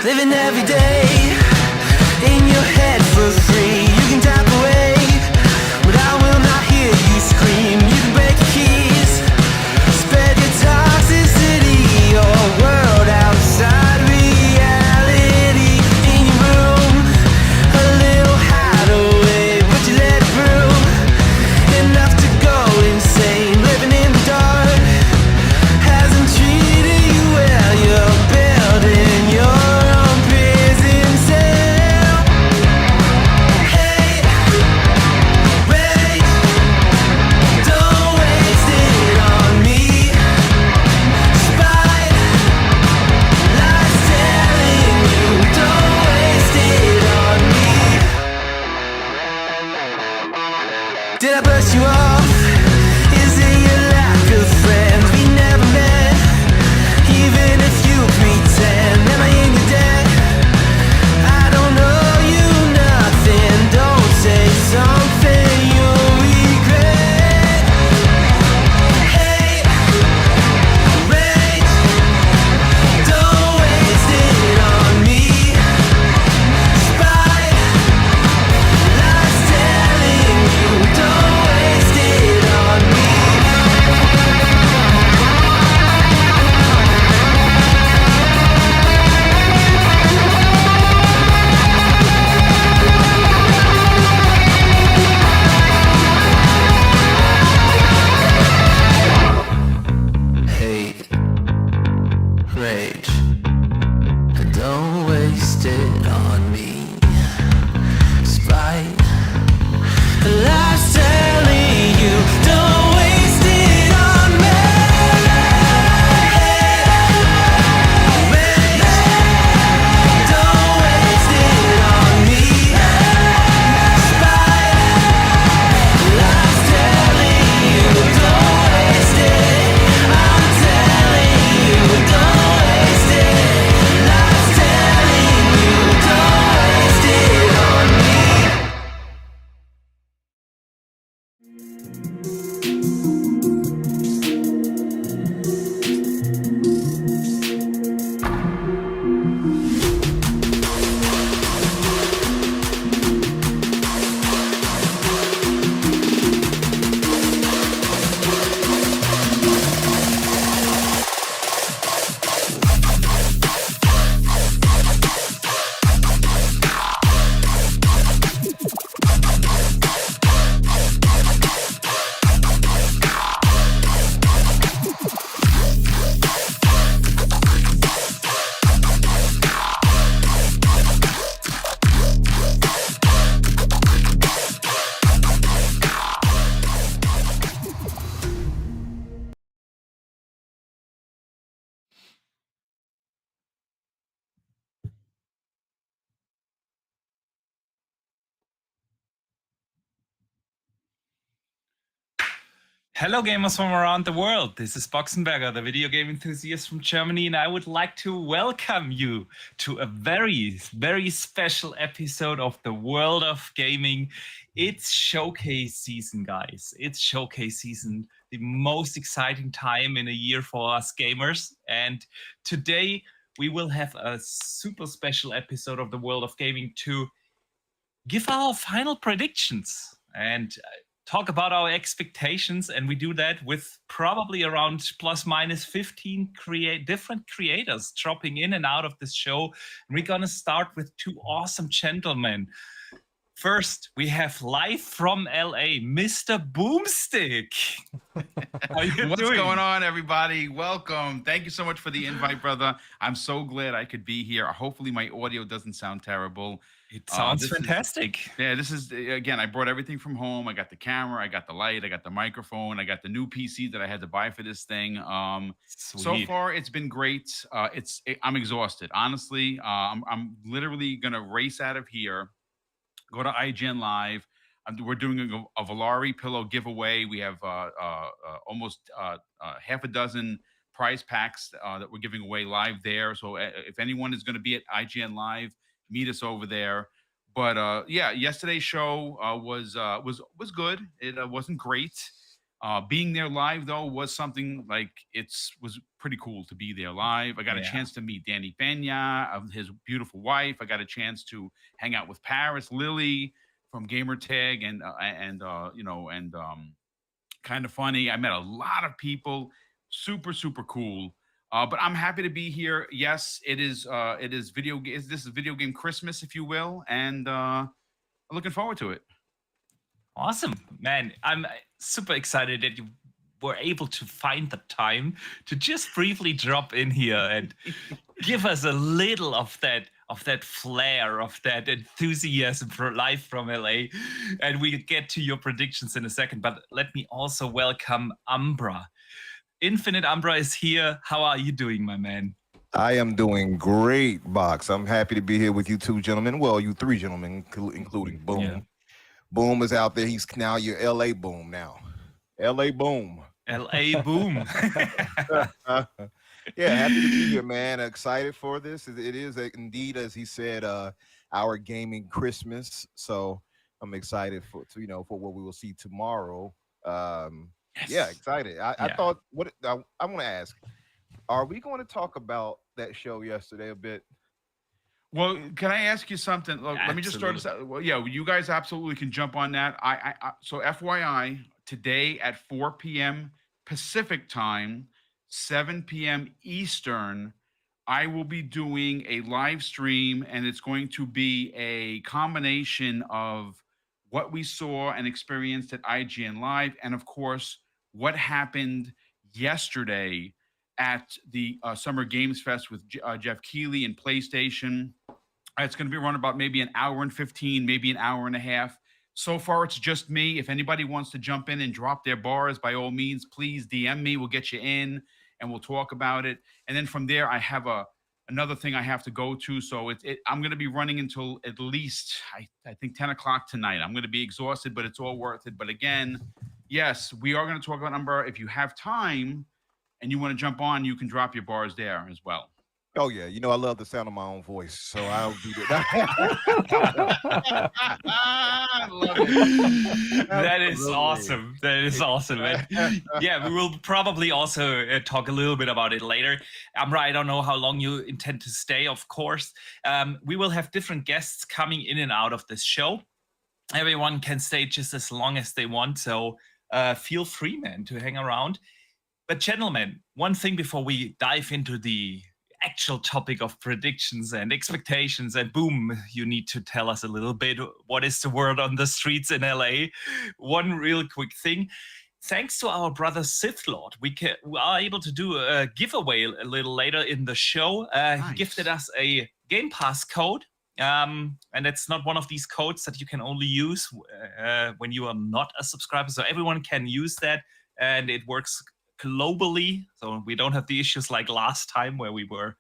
Living every day in your head for free. You can tap away, but I will not hear you scream. You can break your keys, spread your toxicity, your world outside reality. In your room, a little hideaway, but you let it brew enough to go insane. Living in the dark hasn't treated you well. You're building your own prison cell. Hey, wait, don't waste it on me. Spite lies telling you, don't waste it on me. Did I brush you off? Is it your lack of friends? We never met, even if you pretend. Am I in your debt? I don't owe you nothing. Don't say something you'll regret. Hey, wait, don't waste it on me. Spite lies telling you, don't waste it on me. Hate, rage, don't waste it on me. Spite lies telling you, don't waste it on me. Wait, don't waste it on me. Spite lies telling you, don't waste it. I'm telling you, don't waste it. Lies telling you, don't waste it on me. Hello, gamers from around the world. This is Boxenberger, the video game enthusiast from Germany, and I would like to welcome you to a very, very special episode of the World of Gaming. It's showcase season, guys. It's showcase season, the most exciting time in a year for us gamers. And today we will have a super special episode of the World of Gaming to give our final predictions and talk about our expectations, and we do that with probably around plus minus 15 different creators dropping in and out of this show. And we're gonna start with two awesome gentlemen. First, we have live from LA, Mr. Boomstick. How you What's doing? going on, everybody? Welcome. Thank you so much for the invite, brother. I'm so glad I could be here. Hopefully my audio doesn't sound terrible. It sounds fantastic. This is, again, I brought everything from home. I got the camera, I got the light, I got the microphone, I got the new PC that I had to buy for this thing. So far, it's been great. I'm exhausted, honestly. I'm literally going to race out of here, go to IGN Live. We're doing a Volare pillow giveaway. We have almost half a dozen prize packs that we're giving away live there. So if anyone is going to be at IGN Live, meet us over there. But yeah, yesterday's show was good. It wasn't great. Being there live though was something like was pretty cool to be there live. I got a chance to meet Danny Benya, his beautiful wife. I got a chance to hang out with Paris Lily from Gamertag and kind of funny. I met a lot of people, super cool. But I'm happy to be here. Yes, it is this is video game Christmas, if you will, and I'm looking forward to it. Awesome, man. I'm super excited that you were able to find the time to just briefly drop in here and give us a little of that flair, of that enthusiasm for life from LA. And we get to your predictions in a second, but let me also welcome Umbra. Infinite Umbra is here. How are you doing, my man? I am doing great, Box. I'm happy to be here with you two gentlemen. Well, you three gentlemen, including Boom. Yeah. Boom is out there. He's now your LA Boom now. LA Boom. LA Boom. Yeah, happy to be here, man. Excited for this. It is indeed, as he said, our gaming Christmas. So I'm excited for what we will see tomorrow. Yeah, excited. I thought I want to ask, are we going to talk about that show yesterday a bit? Well, can I ask you something? Look, let me just start this out. Well, yeah, you guys absolutely can jump on that. So FYI, today at 4 p.m. Pacific time, 7 p.m. Eastern, I will be doing a live stream, and it's going to be a combination of what we saw and experienced at IGN Live, and of course, what happened yesterday at the Summer Games Fest with Jeff Keighley and PlayStation. It's going to be around about maybe an hour and 15, maybe an hour and a half. So far, it's just me. If anybody wants to jump in and drop their bars, by all means, please DM me. We'll get you in, and we'll talk about it. And then from there, I have another thing I have to go to. So I'm going to be running until at least, I think, 10 o'clock tonight. I'm going to be exhausted, but it's all worth it. But again, yes, we are going to talk about Umbra. If you have time and you want to jump on, you can drop your bars there as well. Oh, yeah. You know, I love the sound of my own voice, so I'll do that. I love it. That is awesome. That is awesome. And yeah, we will probably also talk a little bit about it later. Amra, I don't know how long you intend to stay, of course. We will have different guests coming in and out of this show. Everyone can stay just as long as they want, so feel free, man, to hang around. But gentlemen, one thing before we dive into the actual topic of predictions and expectations, and Boom, you need to tell us a little bit what is the word on the streets in LA. One real quick thing. Thanks to our brother Sith Lord, we are able to do a giveaway a little later in the show. Nice. He gifted us a Gamepass code. And it's not one of these codes that you can only use when you are not a subscriber. So everyone can use that, and it works globally, so we don't have the issues like last time where we were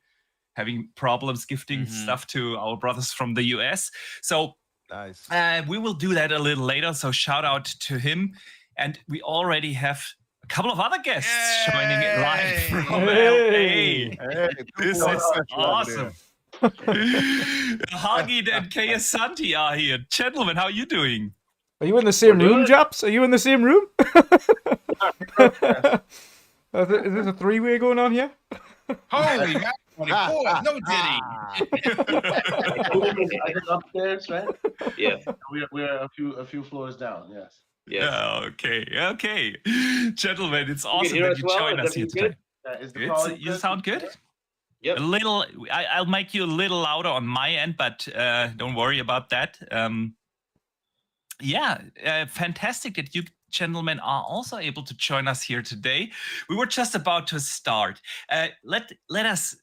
having problems gifting stuff to our brothers from the US. So nice. We will do that a little later, so shout out to him. And we already have a couple of other guests joining it live from LA. This is awesome. Hagid and KS Santi are here. Gentlemen, how are you doing? Are you in the same room, Japs? Are you in the same room? Is this a three-way going on here? Holy man, 24, no Diddy. I think upstairs, right? Yeah. We're a few floors down, yes. Yeah. Okay. Gentlemen, it's awesome that you join us here today. You sound good? Yep. A little. I'll make you a little louder on my end, but don't worry about that. Fantastic that you gentlemen are also able to join us here today. We were just about to start. Let us,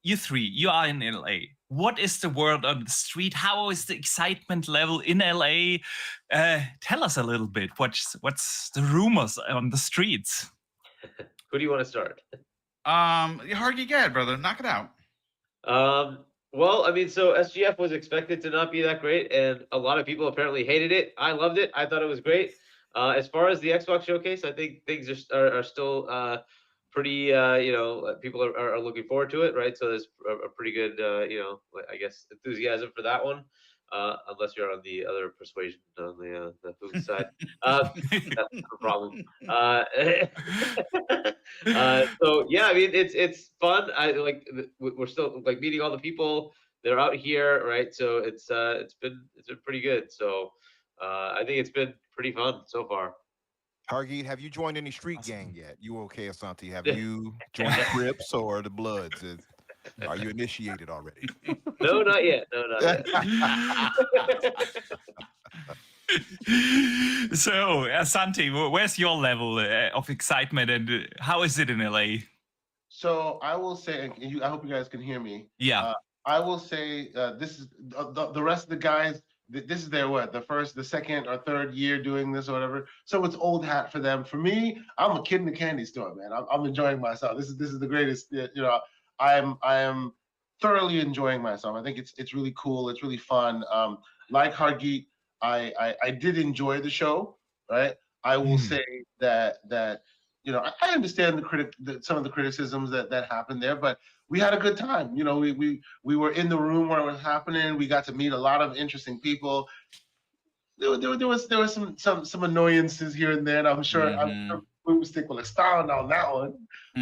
you three, you are in LA. What is the word on the street? How is the excitement level in LA? Tell us a little bit. What's the rumors on the streets? Who do you want to start? Hargy, go ahead, brother. Knock it out. Well, I mean, so SGF was expected to not be that great, and a lot of people apparently hated it. I loved it. I thought it was great. As far as the Xbox showcase, I think things are still pretty, people are looking forward to it, right? So there's a pretty good, I guess, enthusiasm for that one. unless you're on the other persuasion on the food side. That's a problem. So yeah, I mean it's fun. We're still like meeting all the people. They're out here, right? So it's been pretty good. So I think it's been pretty fun so far. Hargeet, have you joined any street gang yet? You okay, Asante? Have you joined the Crips or the Bloods? Are you initiated already? No, not yet. No, not yet. So, Asante, where's your level of excitement, and how is it in LA? So I will say, I hope you guys can hear me. Yeah. I will say this is the rest of the guys. This is their the second or third year doing this or whatever. So it's old hat for them. For me, I'm a kid in the candy store, man. I'm enjoying myself. This is the greatest. You know, I am thoroughly enjoying myself. I think it's really cool. It's really fun. Like Hargeet, I did enjoy the show. Right. I will say that you know, I understand some of the criticisms that happened there, but we had a good time. You know, we were in the room where it was happening. We got to meet a lot of interesting people. There was some annoyances here and there, and I'm sure Boomstick will expound on that one.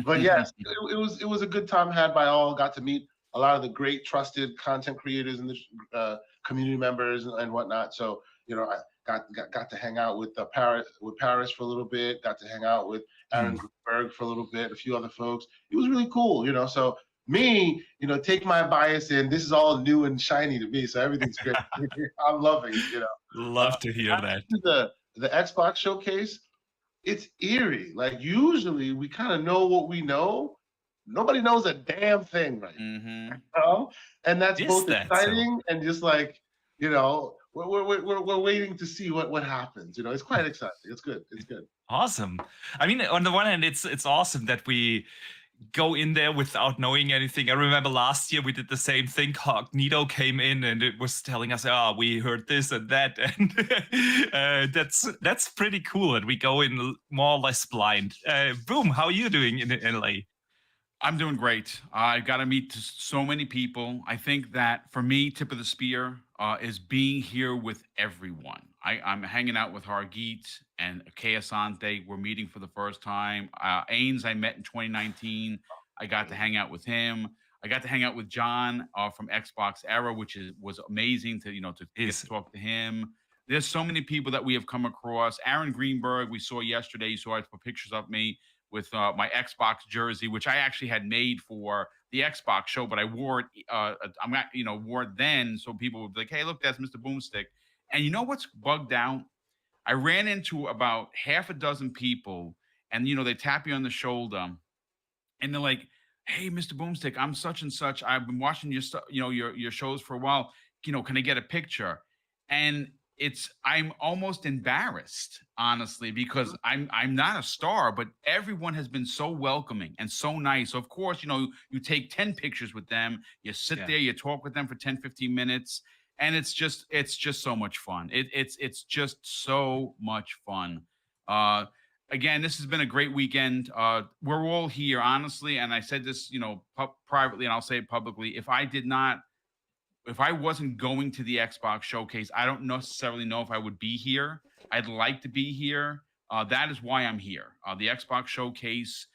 But yes, it was a good time had by all. Got to meet a lot of the great trusted content creators and the community members and whatnot. So you know, I got to hang out with Paris for a little bit. Got to hang out with Aaron Greenberg for a little bit. A few other folks. It was really cool. You know, so. Me, you know, take my bias in. This is all new and shiny to me, so everything's great. I'm loving it. You know, love to hear that. The Xbox showcase, it's eerie. Like usually, we kind of know what we know. Nobody knows a damn thing, right? You know? And that's both exciting and just like, you know, we're waiting to see what happens. You know, it's quite exciting. It's good. It's good. Awesome. I mean, on the one hand, it's awesome that we go in there without knowing anything. I remember last year we did the same thing. Cognito came in and it was telling us, we heard this and that, and that's pretty cool. And we go in more or less blind. Boom, how are you doing in LA? I'm doing great. I got to meet so many people. I think that for me, tip of the spear is being here with everyone. I'm hanging out with Hargeet and Asante. We're meeting for the first time. Ains, I met in 2019. I got to hang out with him. I got to hang out with John from Xbox Era, which was amazing to get to talk to him. There's so many people that we have come across. Aaron Greenberg, we saw yesterday. You saw I put pictures of me with my Xbox jersey, which I actually had made for the Xbox show, but I wore it. Wore it then, so people would be like, "Hey, look, that's Mr. Boomstick." And you know what's bugged out? I ran into about half a dozen people, and they tap you on the shoulder, and they're like, "Hey, Mr. Boomstick, I'm such and such. I've been watching your shows for a while. Can I get a picture?" And I'm almost embarrassed, honestly, because I'm not a star, but everyone has been so welcoming and so nice. So of course, you take 10 pictures with them, you sit there, you talk with them for 10, 15 minutes. And it's just so much fun. It's just so much fun. Again, this has been a great weekend. We're all here, honestly. And I said this, privately, and I'll say it publicly. If I wasn't going to the Xbox showcase, I don't necessarily know if I would be here. I'd like to be here. That is why I'm here. The Xbox showcase.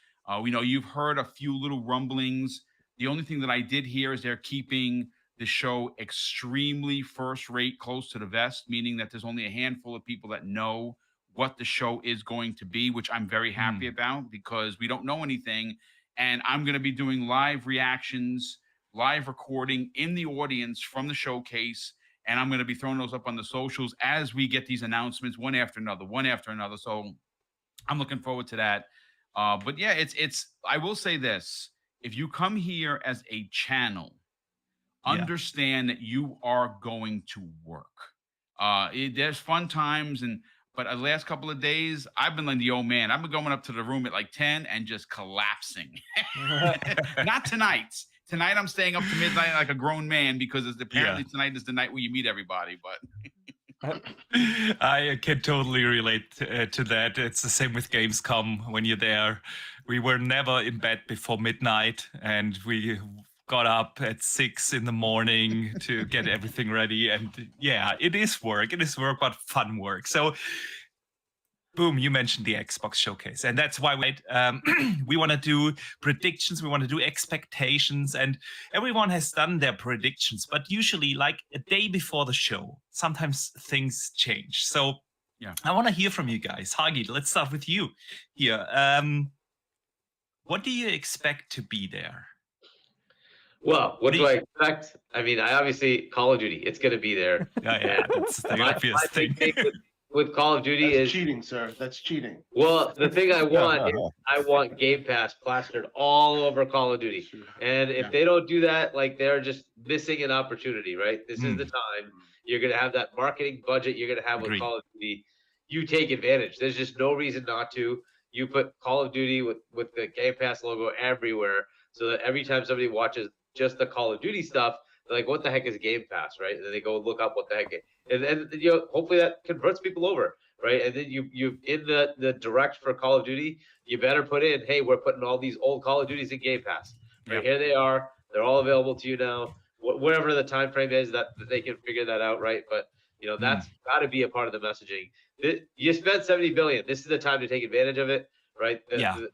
You've heard a few little rumblings. The only thing that I did hear is they're keeping the show extremely first rate, close to the vest, meaning that there's only a handful of people that know what the show is going to be, which I'm very happy about because we don't know anything. And I'm going to be doing live reactions, live recording in the audience from the showcase. And I'm going to be throwing those up on the socials as we get these announcements one after another. So I'm looking forward to that. But yeah, I will say this. If you come here as a channel, understand that you are going to work. There's fun times, but the last couple of days, I've been like the old man. I've been going up to the room at like 10 and just collapsing. Not tonight. Tonight, I'm staying up to midnight like a grown man because apparently tonight is the night where you meet everybody. But I can totally relate to that. It's the same with Gamescom when you're there. We were never in bed before midnight, and we got up at 6 in the morning to get everything ready. And yeah, it is work. It is work, but fun work. So boom, you mentioned the Xbox showcase. And that's why we want to do predictions. We want to do expectations. And everyone has done their predictions. But usually like a day before the show, sometimes things change. So yeah, I want to hear from you guys. Hagi, let's start with you here. What do you expect to be there? Well, what do I expect? I mean, I obviously Call of Duty. It's going to be there. Yeah, that's the obvious thing. With Call of Duty That's is cheating, sir. That's cheating. Well, the thing I want is I want Game Pass plastered all over Call of Duty. And if they don't do that, like they're just missing an opportunity, right? This is the time. You're going to have that marketing budget you're going to have with Call of Duty. You take advantage. There's just no reason not to. You put Call of Duty with the Game Pass logo everywhere so that every time somebody watches just the Call of Duty stuff, they're like, what the heck is Game Pass, right? And then they go look up what the heck. And then hopefully that converts people over, right? And then you in the direct for Call of Duty, you better put in, hey, we're putting all these old Call of Duties in Game Pass. Right? Here they are. They're all available to you now. Whatever the time frame is that they can figure that out, right? But that's got to be a part of the messaging. You spent $70 billion. This is the time to take advantage of it, right? The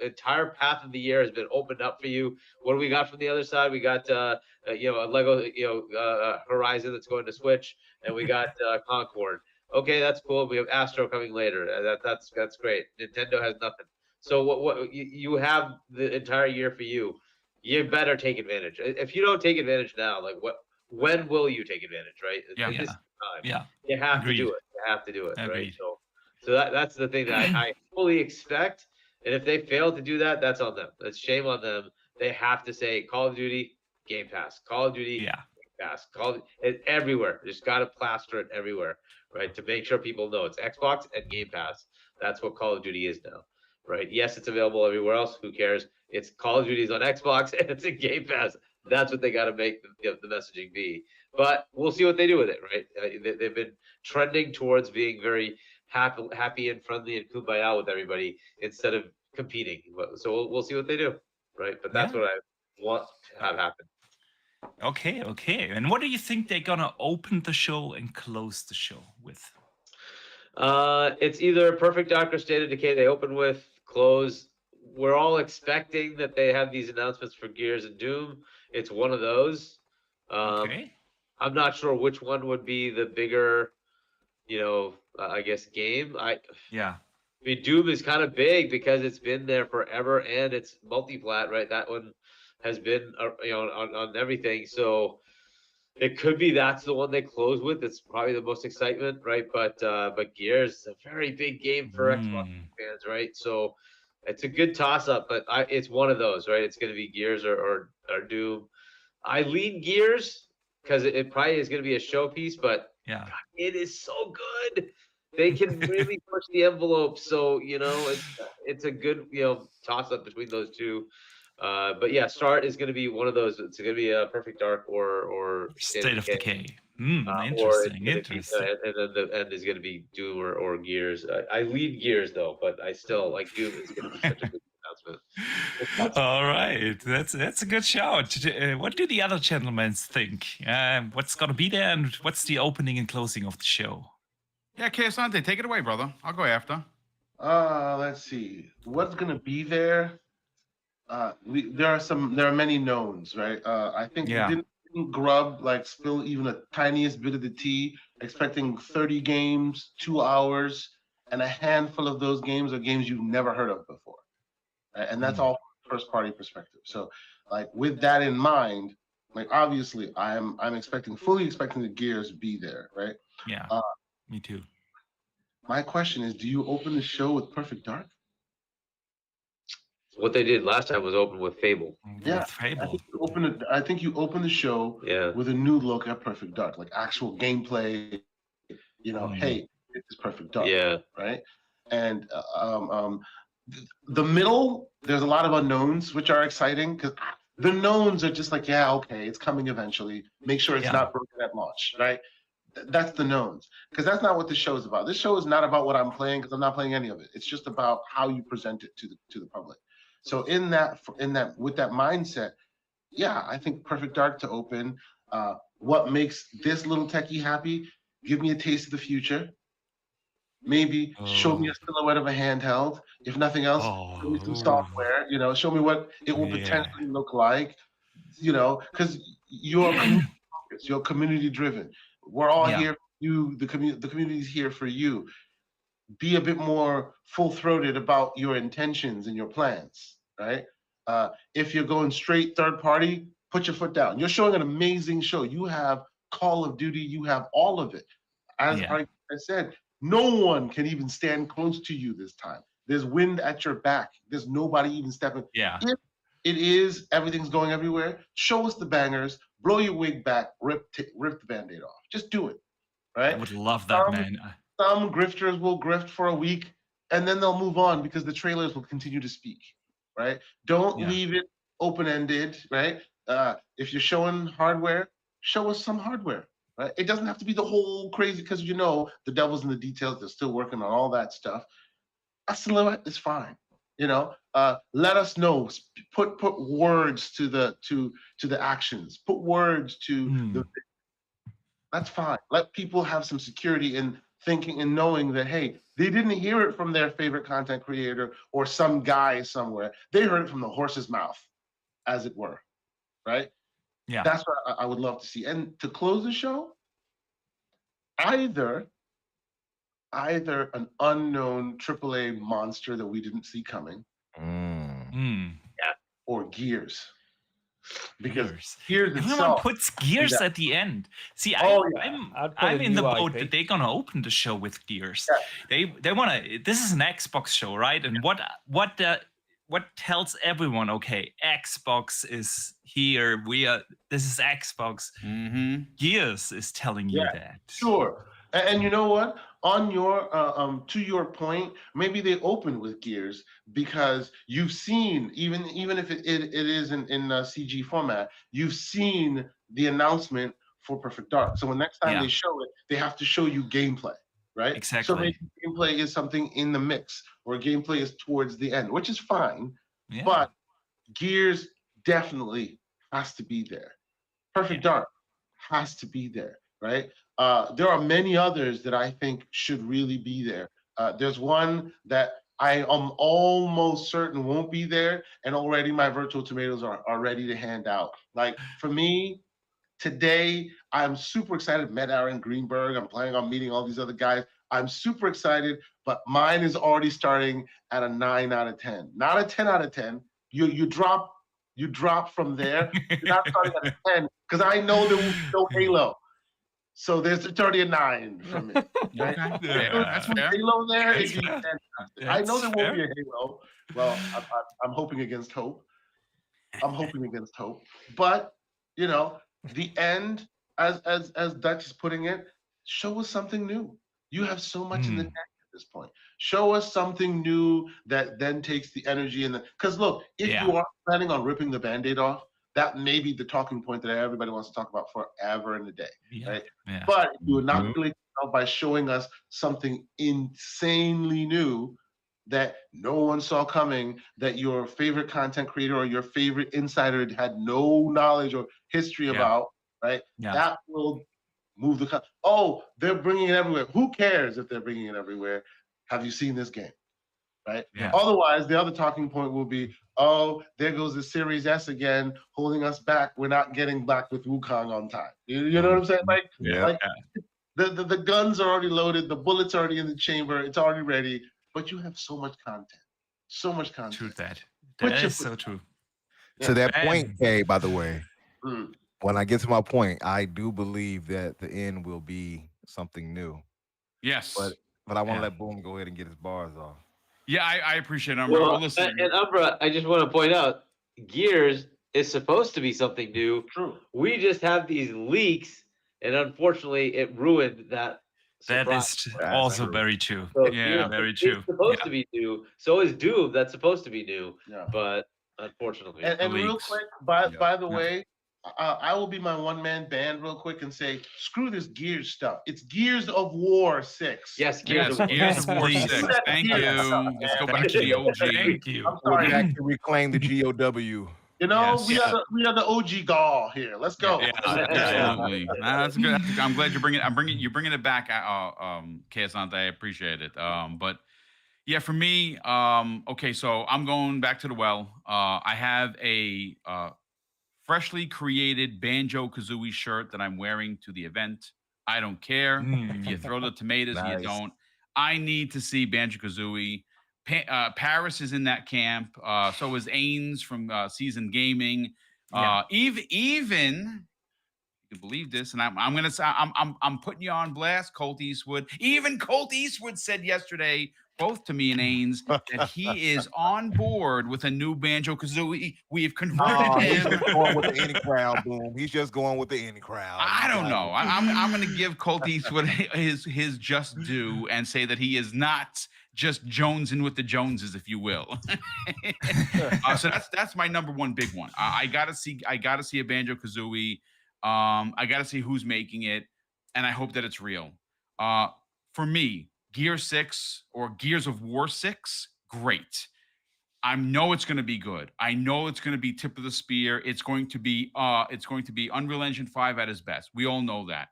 entire path of the year has been opened up for you. What do we got from the other side? We got a Lego Horizon that's going to Switch, and we got Concord. Okay, that's cool. We have Astro coming later. That's great. Nintendo has nothing. So what you have the entire year for you. You better take advantage. If you don't take advantage now, like when will you take advantage, right? This time. Yeah. You have to do it. You have to do it, right? So that's the thing that I fully expect. And if they fail to do that, that's on them. That's shame on them. They have to say Call of Duty, Game Pass. Call of Duty, Game Pass. It's everywhere. Just got to plaster it everywhere, right? To make sure people know it's Xbox and Game Pass. That's what Call of Duty is now, right? Yes, it's available everywhere else. Who cares? It's Call of Duty's on Xbox and it's in Game Pass. That's what they got to make the messaging be. But we'll see what they do with it, right? They've been trending towards being very happy and friendly and kumbaya with everybody instead of competing. So we'll see what they do, right? But that's what I want to have happen. Okay. And what do you think they're gonna open the show and close the show with? It's either Perfect Dark or State of Decay. They open with, close. We're all expecting that they have these announcements for Gears and Doom. It's one of those. I'm not sure which one would be the bigger, I guess game. I mean, Doom is kind of big because it's been there forever and it's multi-plat, right? That one has been, on everything. So it could be that's the one they close with. It's probably the most excitement, right? But Gears is a very big game for Xbox fans, right? So it's a good toss-up, but it's one of those, right? It's going to be Gears or Doom. I lean Gears because it probably is going to be a showpiece, but God, it is so good. They can really push the envelope. So, it's a good, toss-up between those two. But yeah, Start is going to be one of those. It's going to be a Perfect Dark or State of Decay. Interesting. And then the end is going to be Doom or Gears. I lead Gears though, but I still like Doom is going to be such a big announcement. All right, that's a good shout. What do the other gentlemen think? What's going to be there, and what's the opening and closing of the show? Yeah, Asante, take it away, brother. I'll go after. Let's see. What's going to be there? There are many knowns, right? I think we didn't grub, like spill even a tiniest bit of the tea, expecting 30 games, 2 hours, and a handful of those games are games you've never heard of before. Right? And that's all first party perspective. So like with that in mind, like obviously I'm fully expecting the Gears be there, right? Yeah, me too. My question is, do you open the show with Perfect Dark? What they did last time was open with Fable. Yeah, Fable. I think you open the show with a new look at Perfect Dark, like actual gameplay. Hey, this is Perfect Dark. Yeah. Right. And the middle, there's a lot of unknowns, which are exciting because the knowns are just like, okay, it's coming eventually. Make sure it's not broken at launch, right? That's the knowns, because that's not what this show is about. This show is not about what I'm playing, because I'm not playing any of it. It's just about how you present it to the public. So in that with that mindset, yeah, I think Perfect Dark to open. What makes this little techie happy? Give me a taste of the future. Maybe show me a silhouette of a handheld. If nothing else, show me some software. You know, show me what it will potentially look like. You know, because you're community-focused, you're community-driven. We're all here for you. The community's here for you. Be a bit more full-throated about your intentions and your plans, right? If you're going straight third party, put your foot down. You're showing an amazing show. You have Call of Duty, you have all of it. As I said, no one can even stand close to you this time. There's wind at your back. There's nobody even stepping. Yeah. If it is, everything's going everywhere, show us the bangers, blow your wig back, rip the Band-Aid off. Just do it, right? I would love that, man. Some grifters will grift for a week, and then they'll move on because the trailers will continue to speak, right? Don't leave it open-ended, right? If you're showing hardware, show us some hardware, right? It doesn't have to be the whole crazy, because you know the devil's in the details. They're still working on all that stuff. A silhouette is fine, you know. Let us know. Put words to the actions. Put words to the. That's fine. Let people have some security in thinking and knowing that, hey, they didn't hear it from their favorite content creator or some guy somewhere. They heard it from the horse's mouth, as it were, right? Yeah. That's what I would love to see. And to close the show, either an unknown AAA monster that we didn't see coming, or Gears. Because Gears everyone itself puts Gears at the end. See, I'm in the boat IP. that they're gonna open the show with Gears. They wanna. This is an Xbox show, right? And what tells everyone? Okay, Xbox is here. This is Xbox. Gears is telling you that. Sure. And you know what? On your to your point, maybe they open with Gears because you've seen, even if it is in CG format, you've seen the announcement for Perfect Dark. So when next time they show it, they have to show you gameplay, right? Exactly. So maybe gameplay is something in the mix, or gameplay is towards the end, which is fine. Yeah. But Gears definitely has to be there. Perfect Dark has to be there, right? There are many others that I think should really be there. There's one that I am almost certain won't be there, and already my virtual tomatoes are ready to hand out. Like, for me, today, I'm super excited. Met Aaron Greenberg. I'm planning on meeting all these other guys. I'm super excited, but mine is already starting at a 9 out of 10. Not a 10 out of 10. You drop from there. You're not starting at a 10, because I know there will be no Halo. So there's already a 9 for me. Right? That's fair. Halo there is That's fantastic. I know there won't be a Halo. Well, I'm hoping against hope. I'm hoping against hope. But, you know, the end, as Dutch is putting it, show us something new. You have so much in the tank at this point. Show us something new that then takes the energy and because look, if you are planning on ripping the Band-Aid off, that may be the talking point that everybody wants to talk about forever and a day, right? Yeah. But you would not really tell by showing us something insanely new that no one saw coming, that your favorite content creator or your favorite insider had no knowledge or history about, right? That will move the they're bringing it everywhere. Who cares if they're bringing it everywhere? Have you seen this game? Right? Yeah. Otherwise, the other talking point will be, oh, there goes the Series S again, holding us back. We're not getting back with Wukong on time. You know what I'm saying? Like, the guns are already loaded, the bullets are already in the chamber, it's already ready, but you have so much content. So much content. True that is so true. To that point, Kay, by the way, when I get to my point, I do believe that the end will be something new. Yes. But I want to let Boom go ahead and get his bars off. Yeah, I appreciate it, Umbra. Well, and Umbra, I just want to point out, Gears is supposed to be something new. True. We just have these leaks, and unfortunately, it ruined that. That is also very true. So, very true. It's supposed to be new. So is Doom. That's supposed to be new. Yeah. But unfortunately, and real quick, by the way, I will be my one-man band real quick and say, screw this Gears stuff. It's Gears of War 6. Yes, Gears of War 6. Thank you. Let's go back to the OG. Thank you. I'm sorry. I can reclaim the GOW. You know, Yes. we are the OG Gaul here. Let's go. Yeah, absolutely. Nah, that's good. I'm glad you're bringing it back. Kesant, I appreciate it. But yeah, for me, okay, so I'm going back to the well. I have a freshly created Banjo-Kazooie shirt that I'm wearing to the event. I don't care if you throw the tomatoes and you don't. I need to see Banjo-Kazooie. Paris is in that camp. So is Ains from Seasoned Gaming. Even you can believe this, and I'm gonna say I'm putting you on blast, Colt Eastwood. Even Colt Eastwood said yesterday, both to me and Ains, that he is on board with a new Banjo-Kazooie. We've converted He's him. just going with the in crowd, boom. He's just going with the in crowd. I don't know. I'm going to give Colt Eastwood his just due and say that he is not just jonesing with the Joneses, if you will. So that's my number one big one. I gotta see a Banjo-Kazooie. I gotta see who's making it, and I hope that it's real. For me, Gear 6 or Gears of War 6, great. I know it's going to be good. I know it's going to be tip of the spear. It's going to be Unreal Engine 5 at its best. We all know that.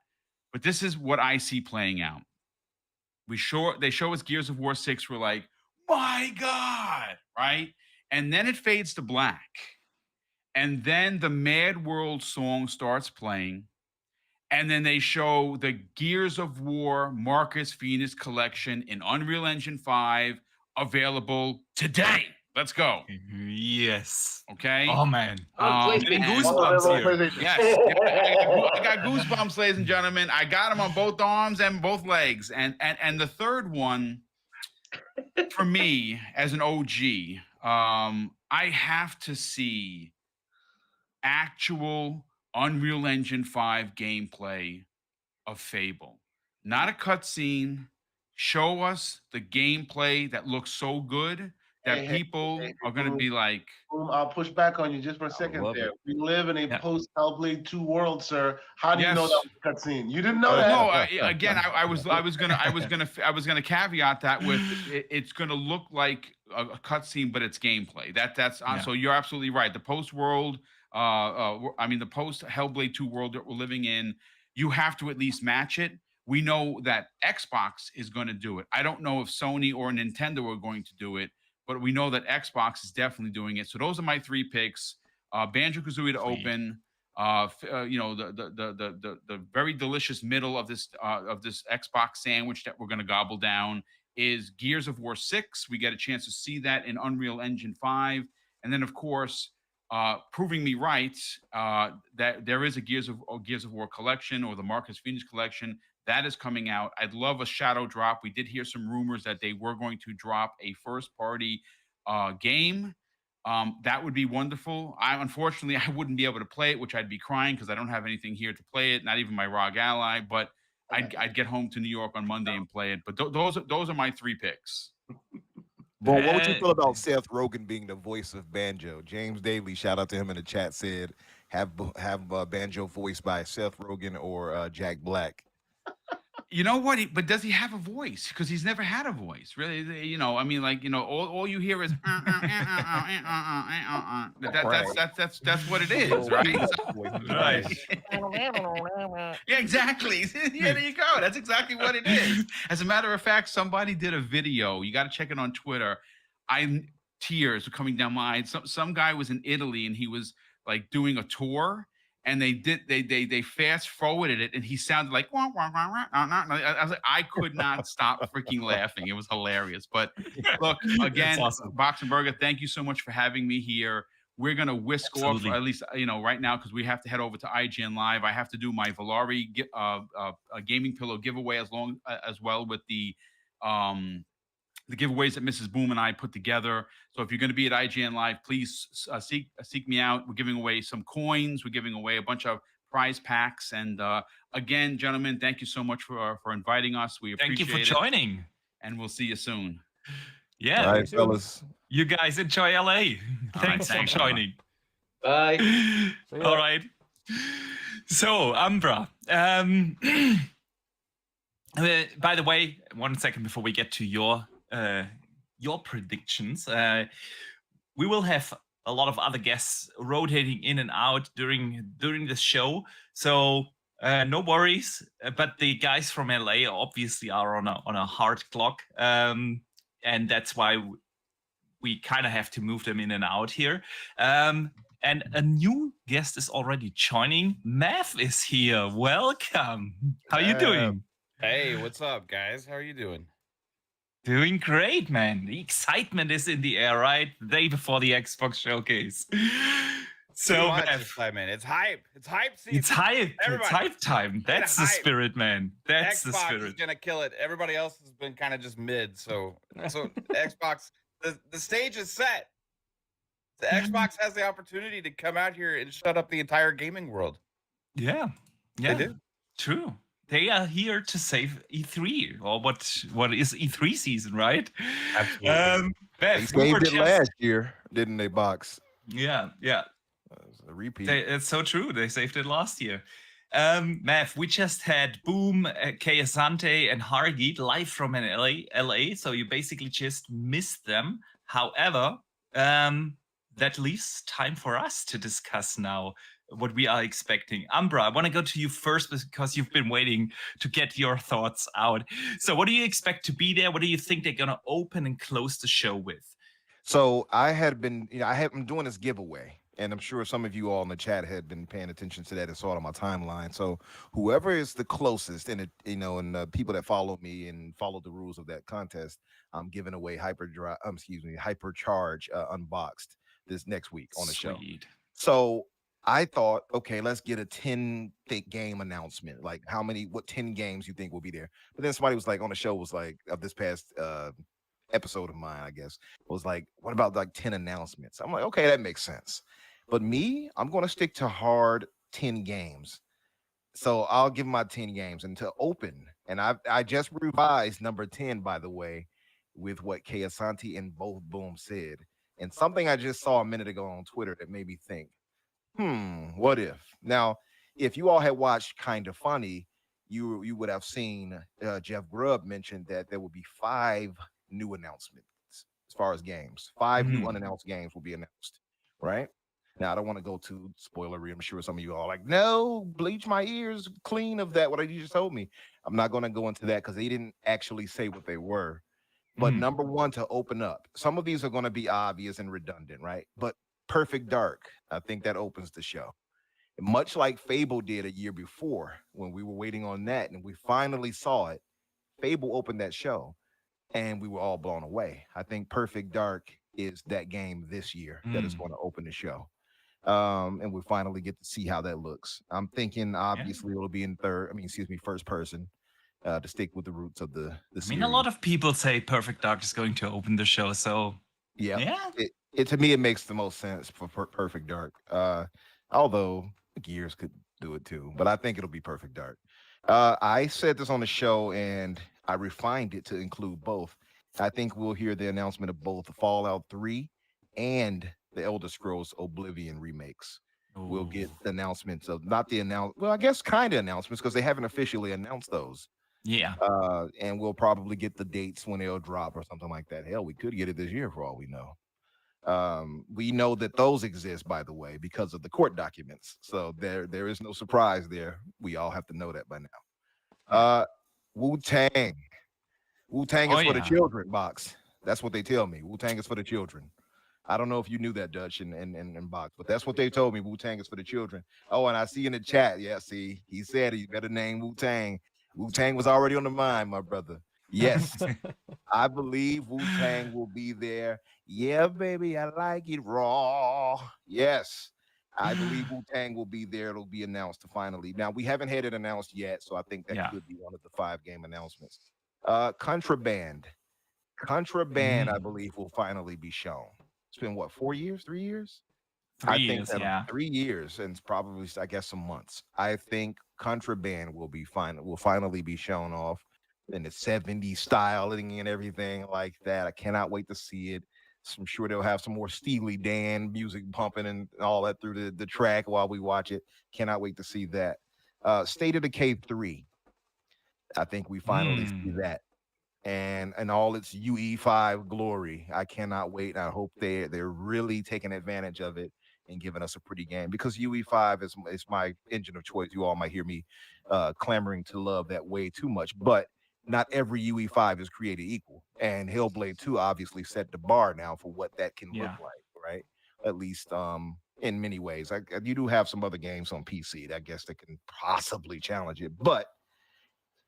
But this is what I see playing out. They show us Gears of War 6. We're like, my God, right? And then it fades to black. And then the Mad World song starts playing. And then they show the Gears of War Marcus Phoenix collection in Unreal Engine 5 available today. Let's go. Yes. Okay. Oh man. Getting goosebumps here. Yes. I got goosebumps, ladies and gentlemen. I got them on both arms and both legs. And the third one, for me as an OG, I have to see actual Unreal Engine 5 gameplay of Fable. Not a cutscene. Show us the gameplay that looks so good that people are going to be like... I'll push back on you just for a second there. We live in a post-Hellblade 2 world, sir. How do you know that was a cutscene? You didn't know that? No, again, I was gonna caveat that with it's gonna look like a cutscene, but it's gameplay. That's so you're absolutely right. The post-world... the post Hellblade 2 world that we're living in, you have to at least match it. We know that Xbox is going to do it. I don't know if Sony or Nintendo are going to do it, but we know that Xbox is definitely doing it. So those are my three picks. Banjo-Kazooie to open. The very delicious middle of this Xbox sandwich that we're going to gobble down is Gears of War 6. We get a chance to see that in Unreal Engine 5, and then of course. Proving me right that there is a Gears of War collection or the Marcus Phoenix collection that is coming out. I'd love a shadow drop. We did hear some rumors that they were going to drop a first-party game. That would be wonderful. Unfortunately, I wouldn't be able to play it, which I'd be crying because I don't have anything here to play it, not even my ROG Ally. But I'd get home to New York on Monday and play it. But those are my three picks. Well, what would you feel about Seth Rogen being the voice of Banjo? James Daly, shout out to him in the chat, said have Banjo voiced by Seth Rogen or Jack Black. You know what? But does he have a voice? Because he's never had a voice, really. All you hear is that's what it is, right? Right. Yeah, exactly. Yeah, there you go. That's exactly what it is. As a matter of fact, somebody did a video. You got to check it on Twitter. Tears were coming down my eyes. Some guy was in Italy and he was like doing a tour. And they fast forwarded it, and he sounded like wah, wah, wah, wah, wah, wah. I was like, I could not stop freaking laughing. It was hilarious. But look, again, awesome. Boxenberger, thank you so much for having me here. We're gonna whisk off, at least right now, because we have to head over to IGN Live. I have to do my Valari gaming pillow giveaway as well with the giveaways that Mrs. Boom and I put together. So if you're going to be at IGN Live, please seek me out. We're giving away some coins. We're giving away a bunch of prize packs. And again, gentlemen, thank you so much for inviting us. We appreciate it. Thank you for joining. And we'll see you soon. Yeah. All right, fellas. You guys enjoy LA. Thanks for joining. Bye. All right. So, Umbra. By the way, 1 second before we get to your predictions, we will have a lot of other guests rotating in and out during the show. So no worries. But the guys from LA obviously are on a hard clock, and that's why we kind of have to move them in and out here. And a new guest is already joining. Mav is here. Welcome. How you doing? Hey, what's up, guys? How are you doing? Doing great, man. The excitement is in the air, right? The day before the Xbox showcase. So, Mav, excitement. It's hype. It's hype season. it's hype. Everybody, it's hype time. That's the hype. spirit, man. That's the Xbox spirit. is gonna kill it. Everybody else has been kind of just mid. So Xbox, the stage is set. The Xbox has the opportunity to come out here and shut up the entire gaming world. Yeah, They do. True. They are here to save E3, or what is E3 season, right? Absolutely. They saved it last year, didn't they, Box? Yeah. It's a repeat. It's so true. They saved it last year. Mav, we just had Boom, Kay Asante, and Hargeet live from LA, so you basically just missed them. However, that leaves time for us to discuss now what we are expecting. Umbra, I want to go to you first because you've been waiting to get your thoughts out. So what do you expect to be there? What do you think they're going to open and close the show with? So I had been, I'm doing this giveaway, and I'm sure some of you all in the chat had been paying attention to that and saw it on my timeline. So whoever is the closest, and and people that follow me and follow the rules of that contest, I'm giving away Hypercharge Unboxed this next week on the show. So I thought, okay, let's get a 10 game announcement. Like what 10 games you think will be there? But then somebody was like on the show was like of this past episode of mine, I guess, was like, what about like 10 announcements? I'm like, okay, that makes sense. But me, I'm going to stick to hard 10 games. So I'll give my 10 games and to open. And I just revised number 10, by the way, with what Kay Asante and both Boom said. And something I just saw a minute ago on Twitter that made me think, what if? Now, if you all had watched Kinda Funny, you would have seen Jeff Grubb mentioned that there will be 5 new announcements as far as games. 5 new unannounced games will be announced, right? Now, I don't want to go too spoilery. I'm sure some of you all are like, no, bleach my ears clean of that, what you just told me. I'm not going to go into that because they didn't actually say what they were. But number one, to open up. Some of these are going to be obvious and redundant, right? But Perfect Dark, I think that opens the show. Much like Fable did a year before when we were waiting on that and we finally saw it. Fable opened that show and we were all blown away. I think Perfect Dark is that game this year that is going to open the show. And we finally get to see how that looks. I'm thinking obviously it'll be in first person. To stick with the roots of the series. A lot of people say Perfect Dark is going to open the show, so yeah. It to me it makes the most sense for Perfect Dark. Although Gears could do it too, but I think it'll be Perfect Dark. I said this on the show and I refined it to include both. I think we'll hear the announcement of both the Fallout 3 and the Elder Scrolls Oblivion remakes. Ooh. We'll get the announcements of I guess kind of announcements because they haven't officially announced those. Yeah. And we'll probably get the dates when they'll drop or something like that. Hell, we could get it this year for all we know. We know that those exist, by the way, because of the court documents. So there is no surprise there. We all have to know that by now. Wu-Tang. Wu-Tang is for the children, Box. That's what they tell me. Wu-Tang is for the children. I don't know if you knew that, Dutch and Box, but that's what they told me. Wu-Tang is for the children. Oh, and I see in the chat, see, he said he better name Wu-Tang. Wu-Tang was already on the mind, my brother. Yes, I believe Wu-Tang will be there. Yeah, baby, I like it raw. Yes, I believe Wu-Tang will be there. It'll be announced finally. Now, we haven't had it announced yet, so I think that could be one of the 5 game announcements. Contraband. Contraband, I believe, will finally be shown. It's been, 4 years, 3 years? 3 years, 3 years, and probably, I guess, some months. I think Contraband will finally be shown off in the 70s styling and everything like that. I cannot wait to see it. I'm sure they'll have some more Steely Dan music pumping and all that through the track while we watch it. Cannot wait to see that. State of Decay 3. I think we finally see that. and all its UE5 glory. I cannot wait. I hope they're really taking advantage of it and giving us a pretty game, because UE5 is my engine of choice. You all might hear me clamoring to love that way too much, but not every UE5 is created equal. And Hellblade 2 obviously set the bar now for what that can look like, right? At least in many ways. You do have some other games on PC that I guess that can possibly challenge it, but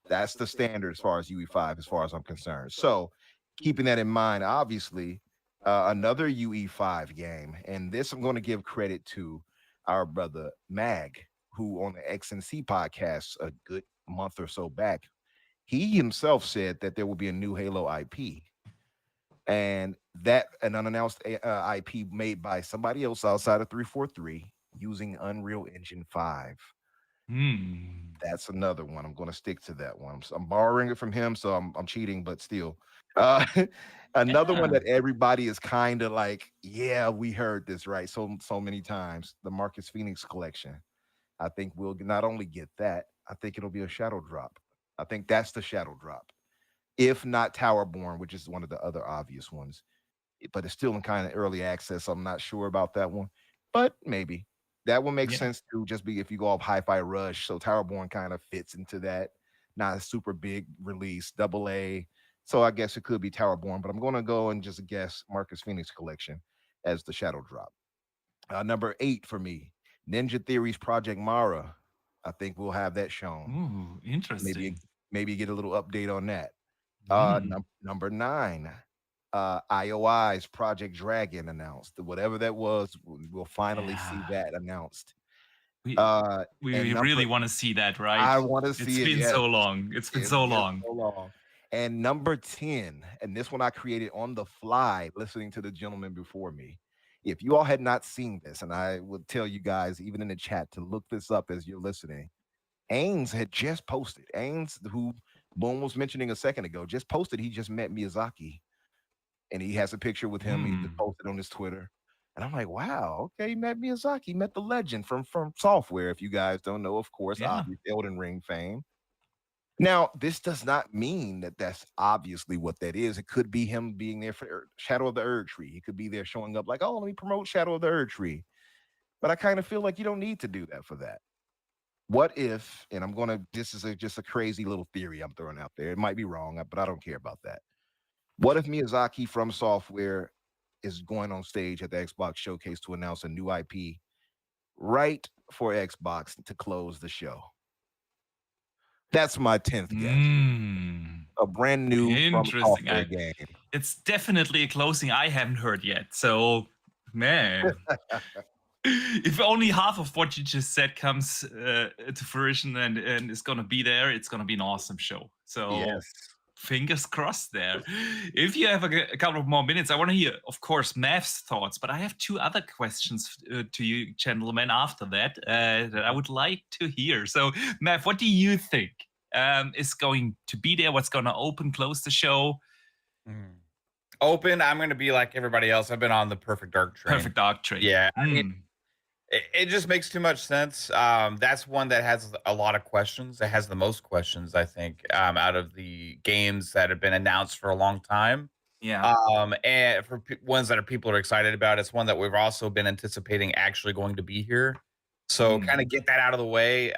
that's the standard as far as UE5, as far as I'm concerned. So keeping that in mind, obviously, another UE5 game, and this I'm going to give credit to our brother Mag, who on the XNC podcast a good month or so back, he himself said that there will be a new Halo IP, and that an unannounced IP made by somebody else outside of 343 using Unreal Engine 5. That's another one. I'm going to stick to that one. I'm borrowing it from him, so I'm cheating, but still. Another one that everybody is kind of like, yeah, we heard this right so many times. The Marcus Phoenix collection. I think we'll not only get that, I think it'll be a shadow drop. I think that's the shadow drop, if not Towerborn, which is one of the other obvious ones. But it's still in kind of early access. So I'm not sure about that one, but maybe. That would make sense to just be if you go off Hi-Fi Rush. So Towerborn kind of fits into that. Not a super big release, AA. So I guess it could be Towerborn, but I'm going to go and just guess Marcus Phoenix Collection as the shadow drop. Number 8 for me, Ninja Theory's Project Mara. I think we'll have that shown. Ooh, interesting. Maybe get a little update on that. Number 9. IOI's Project Dragon announced. Whatever that was, we'll finally see that announced. We really want to see that, right? I want to see it. It's been so long. It's been so long. And number 10, and this one I created on the fly, listening to the gentleman before me. If you all had not seen this, and I would tell you guys, even in the chat, to look this up as you're listening. Ains had just posted. Ains, who Boom was mentioning a second ago, just posted he just met Miyazaki. And he has a picture with him. He just posted on his Twitter. And I'm like, wow, okay, he met Miyazaki, met the legend from Software. If you guys don't know, of course, obvious Elden Ring fame. Now, this does not mean that that's obviously what that is. It could be him being there for Shadow of the Erd Tree. He could be there showing up like, oh, let me promote Shadow of the Erd Tree. But I kind of feel like you don't need to do that for that. What if, and this is just a crazy little theory I'm throwing out there. It might be wrong, but I don't care about that. What if Miyazaki from Software is going on stage at the Xbox Showcase to announce a new IP right for Xbox to close the show? That's my 10th guess. A brand new from Software game. It's definitely a closing I haven't heard yet. So, man, if only half of what you just said comes to fruition and is going to be there, it's going to be an awesome show. So, fingers crossed there. If you have a couple of more minutes, I want to hear, of course, Mav's thoughts, but I have 2 other questions to you, gentlemen, after that that I would like to hear. So, Mav, what do you think is going to be there? What's going to open, close the show? Open, I'm going to be like everybody else. I've been on the Perfect Dark train. Perfect Dark train. Yeah. I mean, it just makes too much sense. That's one that has a lot of questions. It has the most questions, I think, out of the games that have been announced for a long time. Yeah. And for ones that people are excited about, it's one that we've also been anticipating actually going to be here. So kind of get that out of the way,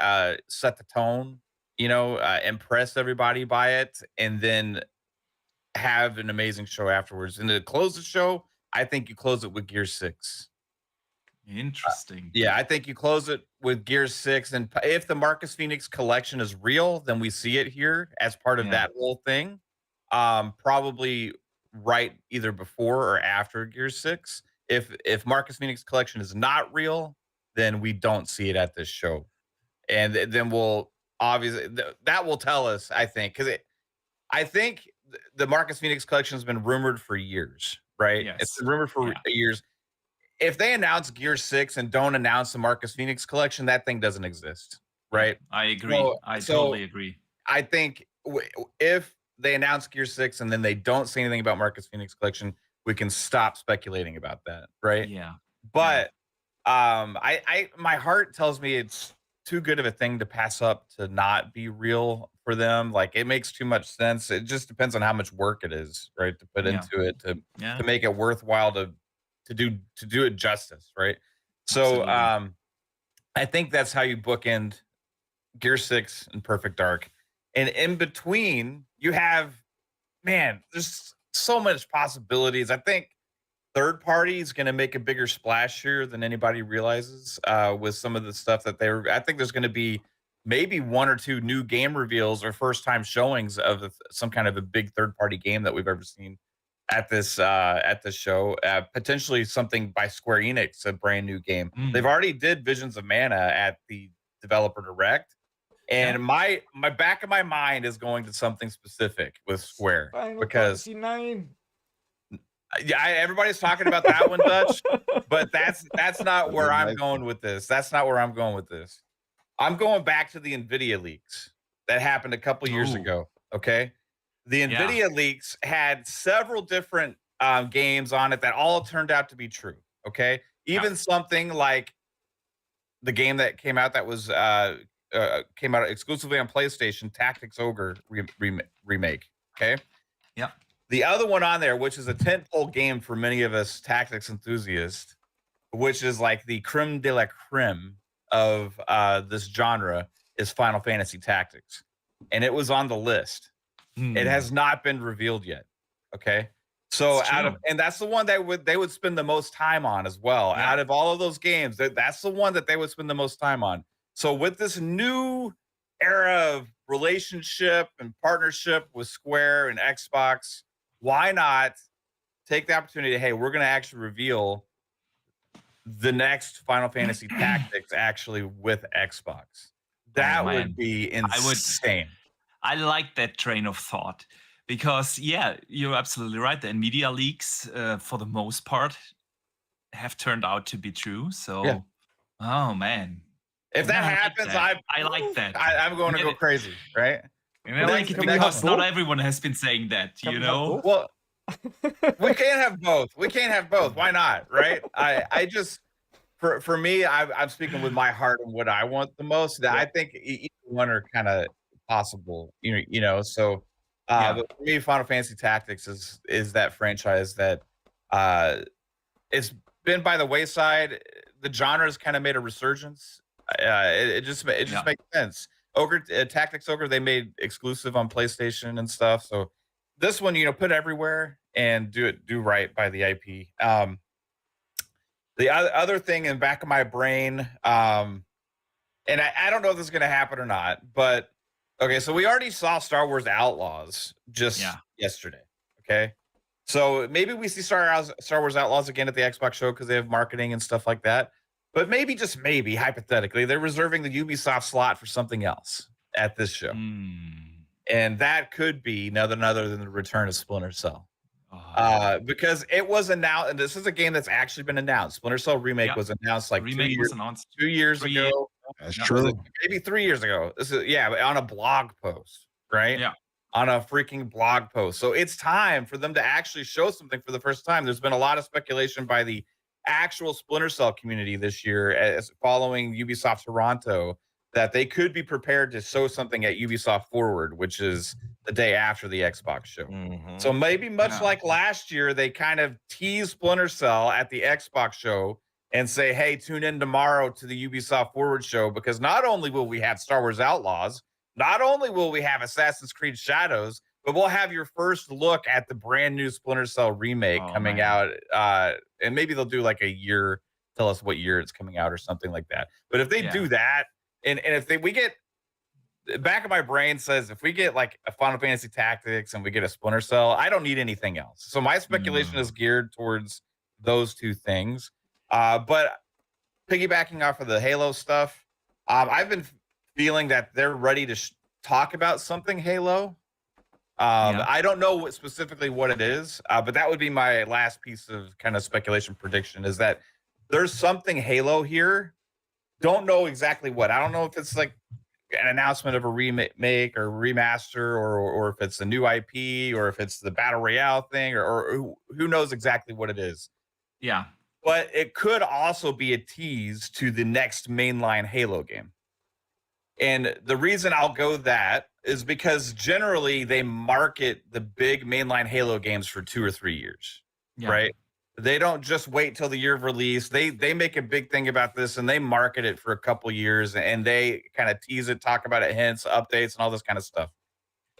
set the tone, impress everybody by it, and then have an amazing show afterwards. And to close the show, I think you close it with Gear 6. Interesting. Yeah, I think you close it with Gear 6. And if the Marcus Phoenix collection is real, then we see it here as part of that whole thing. Probably right either before or after Gear 6. If Marcus Phoenix collection is not real, then we don't see it at this show. And then we'll obviously, that will tell us, I think, because I think the Marcus Phoenix collection has been rumored for years, right? Yes. It's been rumored for years. If they announce Gear 6 and don't announce the Marcus Phoenix collection, that thing doesn't exist, right? I agree. I totally agree. I think if they announce Gear 6 and then they don't say anything about Marcus Phoenix collection, we can stop speculating about that, right? Yeah. But my heart tells me too good of a thing to pass up to not be real for them. Like it makes too much sense. It just depends on how much work it is, right, to put into it to make it worthwhile to do it justice, right? So I think that's how you bookend Gear 6 and Perfect Dark. And in between, you have, man, there's so much possibilities. I think third party is going to make a bigger splash here than anybody realizes with some of the stuff that I think there's going to be maybe 1 or 2 new game reveals or first time showings of some kind of a big third party game that we've ever seen at this show. Potentially something by Square Enix, a brand new game. They've already did Visions of Mana at the Developer Direct. And my back of my mind is going to something specific with Square because everybody's talking about that one, Dutch, but that's not where I'm going with this. That's not where I'm going with this. I'm going back to the NVIDIA leaks that happened a couple years ago. Okay, the NVIDIA leaks had several different games on it that all turned out to be true. Okay, even something like the game that came out that was came out exclusively on PlayStation, Tactics Ogre remake. Okay. Yeah. The other one on there, which is a tentpole game for many of us tactics enthusiasts, which is like the creme de la creme of this genre, is Final Fantasy Tactics. And it was on the list. It has not been revealed yet. Okay. So and that's the one that they would spend the most time on as well. Out of all of those games, that's the one that they would spend the most time on. So with this new era of relationship and partnership with Square and Xbox, why not take the opportunity? Hey, we're going to actually reveal the next Final Fantasy Tactics actually with Xbox. That would be insane. I like that train of thought because, you're absolutely right. The NVIDIA leaks, for the most part, have turned out to be true. So, oh man. If that happens, I like that. I'm going to go crazy, right? And I like it because not everyone has been saying that, you know? Well, we can't have both. We can't have both. Why not, right? I just, for me, I'm speaking with my heart and what I want the most. I think either one are kind of possible, you know? So but for me, Final Fantasy Tactics is that franchise that it's been by the wayside. The genre's kind of made a resurgence. It just makes sense. Tactics Ogre, they made exclusive on PlayStation and stuff. So this one, put it everywhere and do right by the IP. The other thing in the back of my brain, and I don't know if this is going to happen or not, but okay, so we already saw Star Wars Outlaws just yesterday. Okay, so maybe we see Star Wars Outlaws again at the Xbox show because they have marketing and stuff like that. But maybe, just maybe, hypothetically, they're reserving the Ubisoft slot for something else at this show. And that could be nothing other than the return of Splinter Cell. Because it was announced, and this is a game that's actually been announced. Splinter Cell Remake was announced like 2 years ago. That's true. Maybe 3 years ago. This is on a blog post, right? Yeah. On a freaking blog post. So it's time for them to actually show something for the first time. There's been a lot of speculation by the actual Splinter Cell community this year, as following Ubisoft Toronto, that they could be prepared to show something at Ubisoft Forward, which is the day after the Xbox show. So maybe much like last year, they kind of tease Splinter Cell at the Xbox show and say, hey, tune in tomorrow to the Ubisoft Forward show, because not only will we have Star Wars Outlaws, not only will we have Assassin's Creed Shadows, but we'll have your first look at the brand new Splinter Cell remake coming out. And maybe they'll do like a year, tell us what year it's coming out or something like that. But if they do that, and if we get, the back of my brain says, if we get like a Final Fantasy Tactics and we get a Splinter Cell, I don't need anything else. So my speculation is geared towards those two things. But piggybacking off of the Halo stuff, I've been feeling that they're ready to talk about something Halo. I don't know specifically what it is, but that would be my last piece of kind of speculation prediction, is that there's something Halo here. Don't know exactly what. I don't know if it's like an announcement of a remake or remaster, or if it's a new IP, or if it's the Battle Royale thing, or who knows exactly what it is. But it could also be a tease to the next mainline Halo game. And the reason I'll go that is because generally they market the big mainline Halo games for 2 or 3 years, right? They don't just wait till the year of release. They make a big thing about this and they market it for a couple years and they kind of tease it, talk about it, hints, updates, and all this kind of stuff.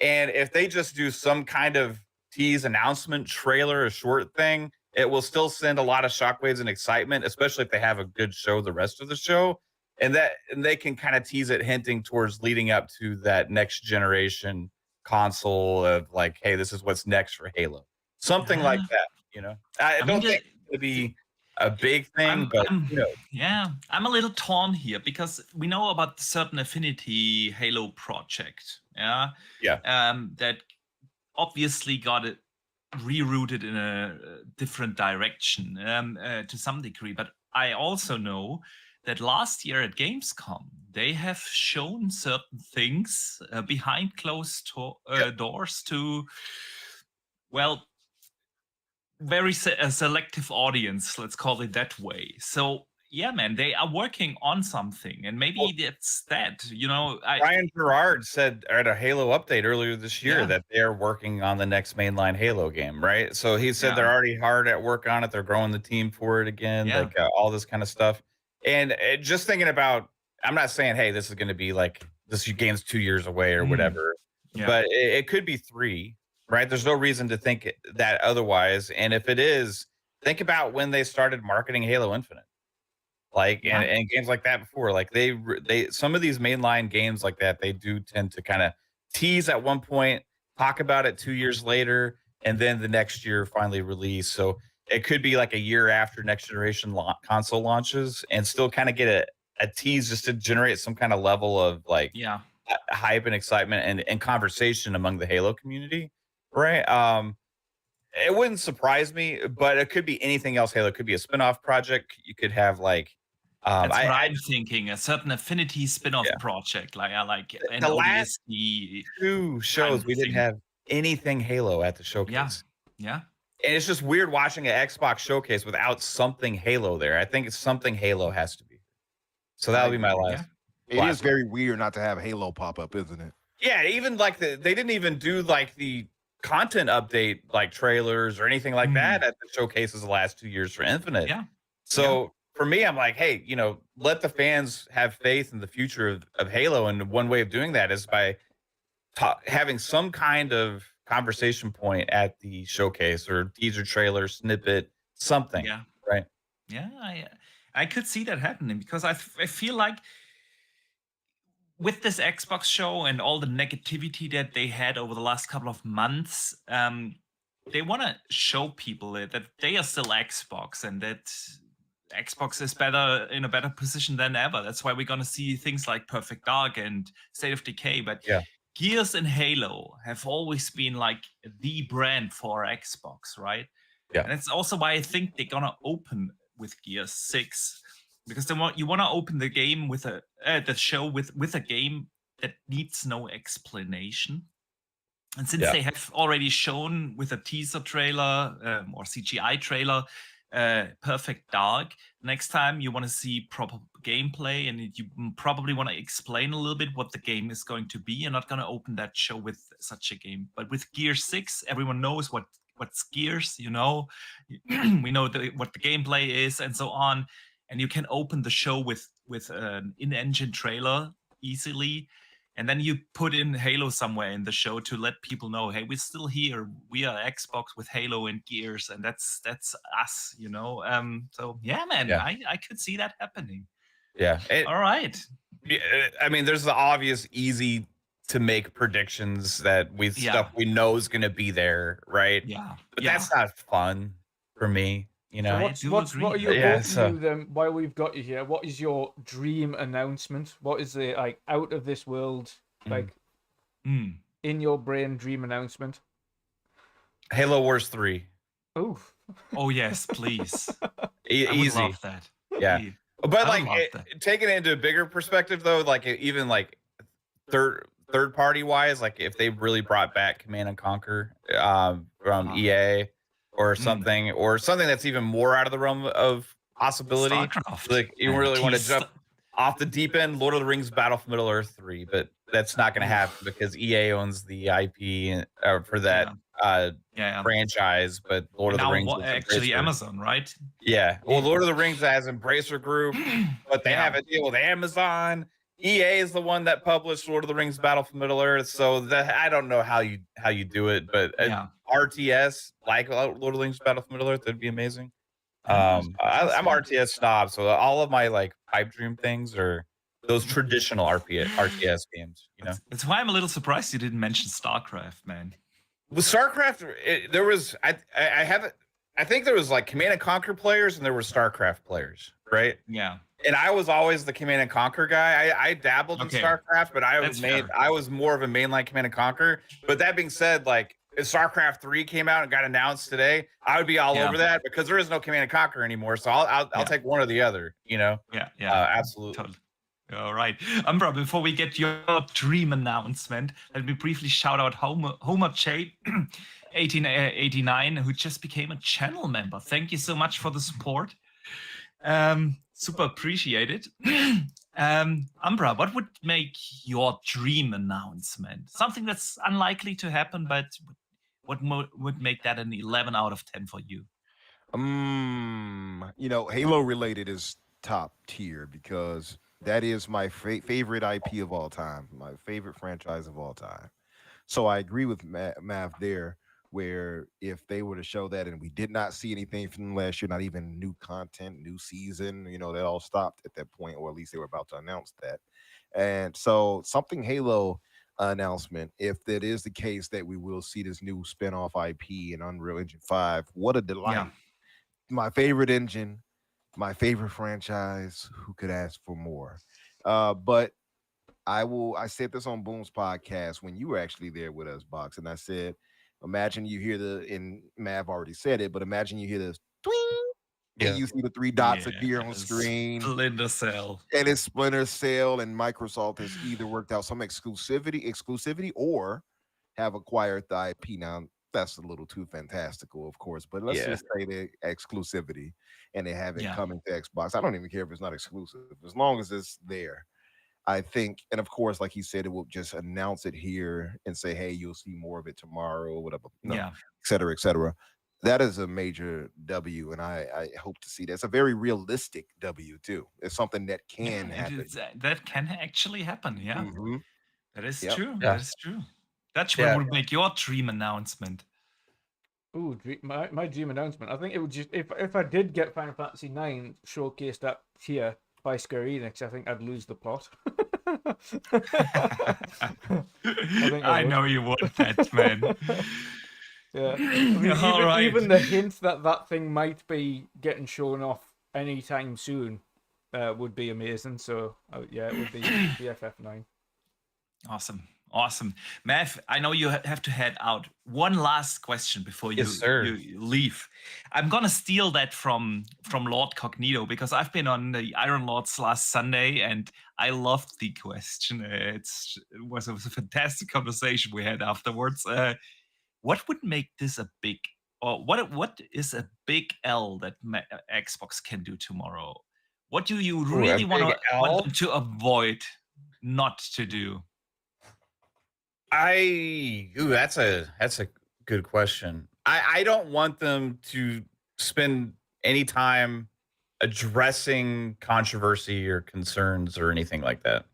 And if they just do some kind of tease announcement trailer, a short thing, it will still send a lot of shockwaves and excitement, especially if they have a good show the rest of the show. And they can kind of tease it, hinting towards leading up to that next generation console of like, hey, this is what's next for Halo. Something like that, you know. I don't think it would be a big thing, but you know. Yeah, I'm a little torn here because we know about the certain Affinity Halo project. That obviously got it rerouted in a different direction to some degree. But I also know that last year at Gamescom, they have shown certain things behind closed doors to, well, very selective audience, let's call it that way. So yeah, man, they are working on something, and maybe that's that. You know, Brian Gerard said at a Halo update earlier this year that they're working on the next mainline Halo game, right? So he said they're already hard at work on it. They're growing the team for it again, like all this kind of stuff. And just thinking about, I'm not saying, hey, this is going to be like this game's 2 years away or whatever, but it could be 3. Right? There's no reason to think that otherwise. And if it is, think about when they started marketing Halo Infinite, like and games like that before. Like they some of these mainline games like that, they do tend to kind of tease at one point, talk about it 2 years later, and then the next year finally release. So it could be like a year after next generation console launches, and still kind of get a tease just to generate some kind of level of like hype and excitement and conversation among the Halo community. Right. It wouldn't surprise me, but it could be anything else. Halo, it could be a spin-off project. You could have like that's what I'm thinking, a certain Affinity spin-off project. Like I like the last 2 shows we didn't have anything Halo at the showcase. Yeah. And it's just weird watching an Xbox showcase without something Halo there. I think it's something Halo has to be. So that'll be my last. It is very weird not to have Halo pop up, isn't it? Yeah, even like they didn't even do like the content update like trailers or anything like that at the showcases the last 2 years for Infinite. So for me, I'm like, hey, you know, let the fans have faith in the future of Halo, and one way of doing that is by having some kind of conversation point at the showcase or teaser trailer snippet, something. Right. I could see that happening because I feel like with this Xbox show and all the negativity that they had over the last couple of months, they want to show people that they are still Xbox and that Xbox is in a better position than ever. That's why we're going to see things like Perfect Dark and State of Decay. But Gears and Halo have always been like the brand for Xbox, right? And it's also why I think they're going to open with Gears 6. Because you want to open the game with the show with a game that needs no explanation, and since they have already shown with a teaser trailer or CGI trailer, Perfect Dark, next time you want to see proper gameplay, and you probably want to explain a little bit what the game is going to be. You're not going to open that show with such a game, but with Gears 6, everyone knows what's Gears. You know, we know what the gameplay is, and so on. And you can open the show with an in-engine trailer easily, and then you put in Halo somewhere in the show to let people know, hey, we're still here. We are Xbox with Halo and Gears, and that's us, you know. So yeah, man, I could see that happening. Yeah. All right. I mean, there's the obvious, easy to make predictions that stuff we know is going to be there, right? Yeah. But that's not fun for me. You know, so what are you both to do then while we've got you here? What is your dream announcement? What is the like out of this world, like in your brain dream announcement? Halo Wars 3. Oh yes, please. Easy. I would love that. Yeah. But like taking it into a bigger perspective though, like even like third party wise, like if they really brought back Command and Conquer from EA. Or something that's even more out of the realm of possibility. StarCraft. Like you really want to jump. off the deep end, Lord of the Rings Battle for Middle Earth 3, but that's not going to happen because EA owns the IP for that franchise, but Lord of the Rings is actually Embracer. Amazon, right? Yeah. Well, Lord of the Rings has Embracer Group, but they have a deal with Amazon. EA is the one that published Lord of the Rings Battle for Middle Earth, so that I don't know how you do it, but RTS like Lord of the Rings Battle for Middle Earth, that'd be amazing. I'm RTS snob, so all of my like pipe dream things are those traditional RTS games. You know, that's why I'm a little surprised you didn't mention StarCraft, man. With StarCraft, there was I think there was like Command and Conquer players and there were StarCraft players, right? Yeah. And I was always the Command and Conquer guy. I dabbled in StarCraft, but I was more of a mainline Command and Conquer. But that being said, like if StarCraft 3 came out and got announced today, I would be all over that because there is no Command and Conquer anymore. So I'll take one or the other, you know? Yeah. Absolutely. Totally. All right. Umbra, before we get your dream announcement, let me briefly shout out Homer J 1889, who just became a channel member. Thank you so much for the support. Super appreciated. Umbra, what would make your dream announcement? Something that's unlikely to happen, but what would make that an 11 out of 10 for you? You know, Halo related is top tier because that is my favorite IP of all time, my favorite franchise of all time. So I agree with Mav there, where if they were to show that and we did not see anything from them last year, not even new content, new season, you know, they all stopped at that point, or at least they were about to announce that. And so something Halo announcement, if that is the case that we will see this new spinoff IP in Unreal Engine 5, what a delight. Yeah. My favorite engine, my favorite franchise, who could ask for more? But I said this on Boom's podcast when you were actually there with us, Box, and I said, imagine you hear and Mav already said it, but imagine you hear this twing, and you see the 3 dots appear on screen. Splinter Cell. And it's Splinter Cell, and Microsoft has either worked out some exclusivity or have acquired the IP. Now, that's a little too fantastical, of course, but let's just say the exclusivity and they have it coming to Xbox. I don't even care if it's not exclusive, as long as it's there. I think, and of course, like he said, it will just announce it here and say, hey, you'll see more of it tomorrow, whatever, et cetera, et cetera. That is a major W, and I hope to see that. It's a very realistic W, too. It's something that can happen. That can actually happen, Mm-hmm. That is true. Yeah. That is true. That's what would make your dream announcement. Ooh, my dream announcement. I think it would just, if I did get Final Fantasy IX showcased up here by Square Enix, I think I'd lose the plot. I know you would, that man. Yeah. I mean, even the hint that thing might be getting shown off anytime soon would be amazing. So, it would be FF9. Awesome. Mav, I know you have to head out. One last question before you leave. I'm going to steal that from Lord Cognito because I've been on the Iron Lords last Sunday and I loved the question. It was a fantastic conversation we had afterwards. What would make this a big, or what is a big L that Xbox can do tomorrow? What do you really want them to avoid not to do? That's a good question. I don't want them to spend any time addressing controversy or concerns or anything like that.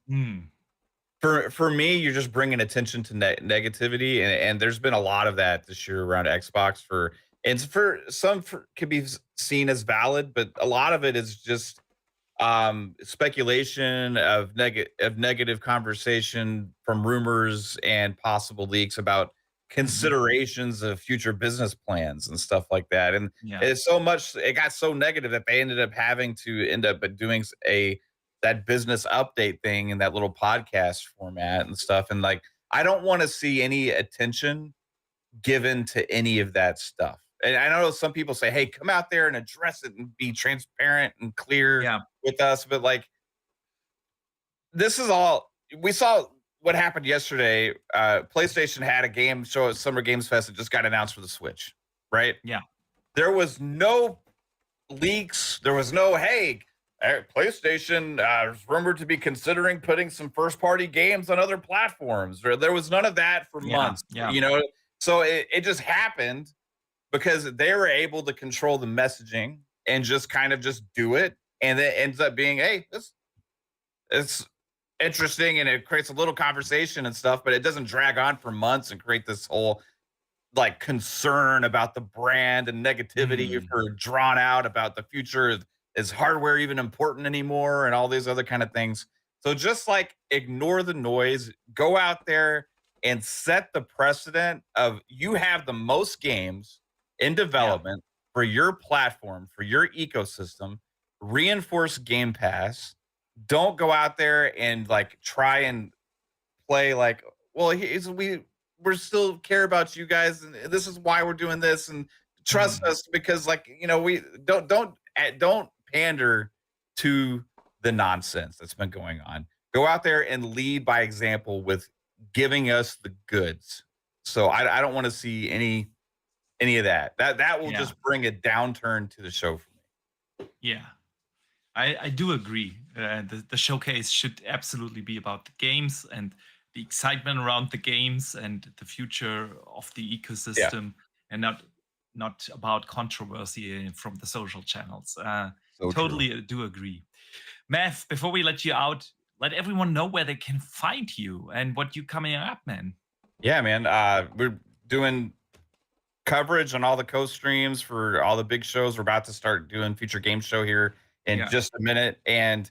For me, you're just bringing attention to negativity, and there's been a lot of that this year around Xbox. For some could be seen as valid, but a lot of it is just speculation of negative conversation from rumors and possible leaks about considerations of future business plans and stuff like that. And it got so negative that they ended up having to end up doing that business update thing in that little podcast format and stuff. And like, I don't want to see any attention given to any of that stuff. And I know some people say, hey, come out there and address it and be transparent and clear with us. But like, this is all, we saw what happened yesterday. PlayStation had a game show at Summer Games Fest that just got announced for the Switch, right? Yeah. There was no leaks. There was no, hey, PlayStation is rumored to be considering putting some first-party games on other platforms. There was none of that for months, you know. So it just happened because they were able to control the messaging and just kind of just do it, and it ends up being, hey, it's interesting and it creates a little conversation and stuff, but it doesn't drag on for months and create this whole like concern about the brand and negativity for drawn out about the future. Is hardware even important anymore and all these other kind of things. So just like ignore the noise, go out there and set the precedent of you have the most games in development for your platform, for your ecosystem. Reinforce Game Pass. Don't go out there and like try and play like, well, we're still care about you guys and this is why we're doing this and trust us because like, you know, we don't pander to the nonsense that's been going on. Go out there and lead by example with giving us the goods. So I don't want to see any of that. That will just bring a downturn to the show for me. Yeah. I do agree. The showcase should absolutely be about the games and the excitement around the games and the future of the ecosystem, and not about controversy from the social channels. Totally do agree. Math, before we let you out, let everyone know where they can find you and what you coming up, man. Yeah, man. We're doing coverage on all the co-streams for all the big shows. We're about to start doing Future Game Show here in just a minute. And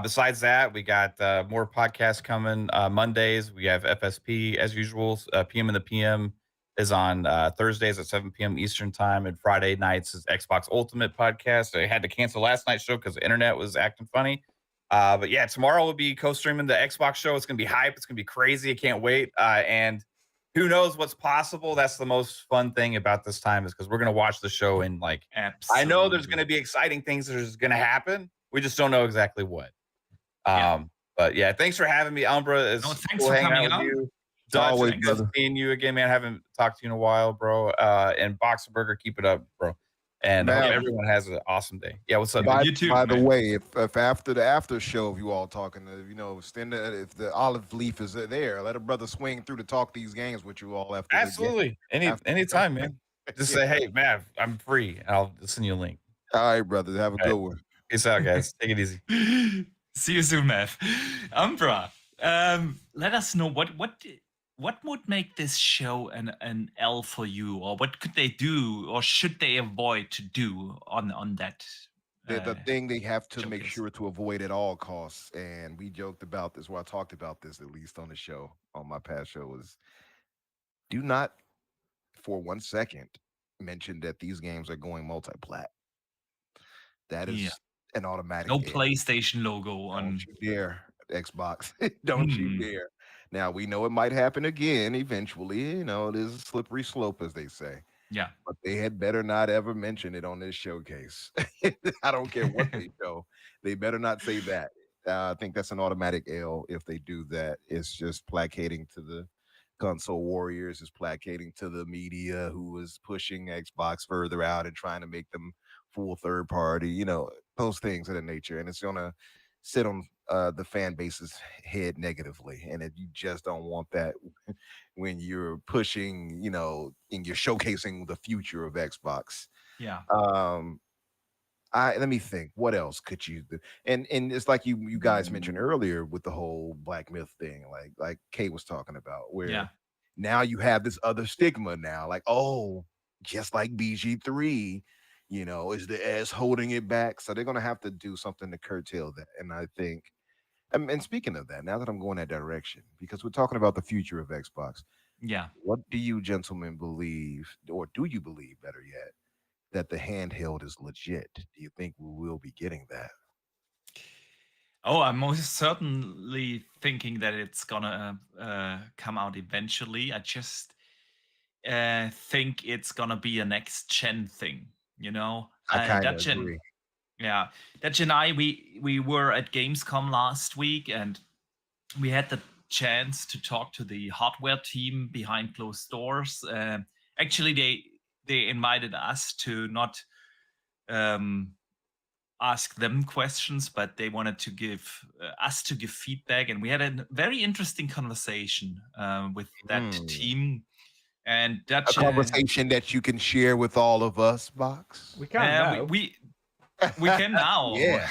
besides that, we got more podcasts coming. Mondays, we have FSP as usual. PM in the PM is on Thursdays at 7 p.m. Eastern time, and Friday nights is Xbox Ultimate podcast. I had to cancel last night's show because the internet was acting funny. But yeah, tomorrow we'll be co-streaming the Xbox show. It's going to be hype. It's going to be crazy. I can't wait. And who knows what's possible? That's the most fun thing about this time is because we're going to watch the show and like, I know there's going to be exciting things that is going to happen. We just don't know exactly what. But yeah, thanks for having me, Umbra. It's thanks for coming on. Dutch, always good seeing you again, man. I haven't talked to you in a while, bro. And Boxenberger, keep it up, bro. And I hope everyone has an awesome day. Yeah, what's up? By, you too, by the way, if after the after show, if you all talking, you know, if the olive leaf is there, let a brother swing through to talk these games with you all after. Absolutely, anytime, man. Just say, hey, Mav, I'm free, and I'll send you a link. All right, brother. Have a good one. Peace out, guys. Take it easy. See you soon, Mav. Umbra, let us know what would make this show an L for you, or what could they do, or should they avoid to do on that? The thing they have to make sure to avoid at all costs, and we joked about this, I talked about this at least on the show, on my past show, was do not for 1 second mention that these games are going multi-plat. That is an automatic. No PlayStation logo on. Don't you dare, Xbox. Don't you dare. Now, we know it might happen again eventually. You know, it is a slippery slope, as they say. Yeah. But they had better not ever mention it on this showcase. I don't care what they show. They better not say that. I think that's an automatic L if they do that. It's just placating to the console warriors. It's placating to the media who is pushing Xbox further out and trying to make them full third party, you know, those things of that nature. And it's going to sit on the fan base's head negatively, and if you just don't want that when you're pushing, you know, and you're showcasing the future of Xbox. Let me think, what else could you do? And it's like you guys mentioned earlier with the whole Black Myth thing, like Kay was talking about, where now you have this other stigma now, like, oh, just like BG3, you know, is the S holding it back? So they're going to have to do something to curtail that. And I think, and speaking of that, now that I'm going that direction, because we're talking about the future of Xbox. What do you gentlemen believe, or do you believe, better yet, that the handheld is legit? Do you think we will be getting that? Oh, I'm most certainly thinking that it's gonna come out eventually. I just think it's gonna be a next gen thing. You know, I kind of agree. Yeah, Dutch and I, we were at Gamescom last week, and we had the chance to talk to the hardware team behind closed doors. Actually, they invited us to not ask them questions, but they wanted to give us to give feedback, and we had a very interesting conversation with that team. And Dutch, a conversation that you can share with all of us, Box. We can now. We can now. Yeah.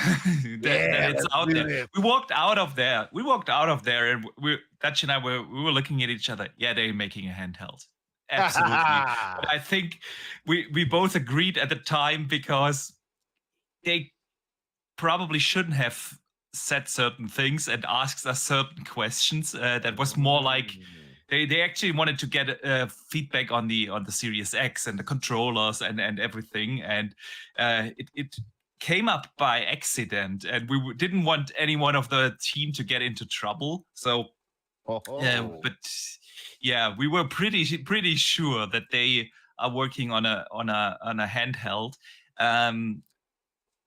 that it's out there. It. We walked out of there. And Dutch and I we were looking at each other. Yeah, they're making a handheld. Absolutely. But I think we both agreed at the time, because they probably shouldn't have said certain things and asked us certain questions. That was more like they actually wanted to get feedback on the Series X and the controllers and everything, and it came up by accident, and we didn't want anyone of the team to get into trouble. So, but yeah, we were pretty sure that they are working on a handheld,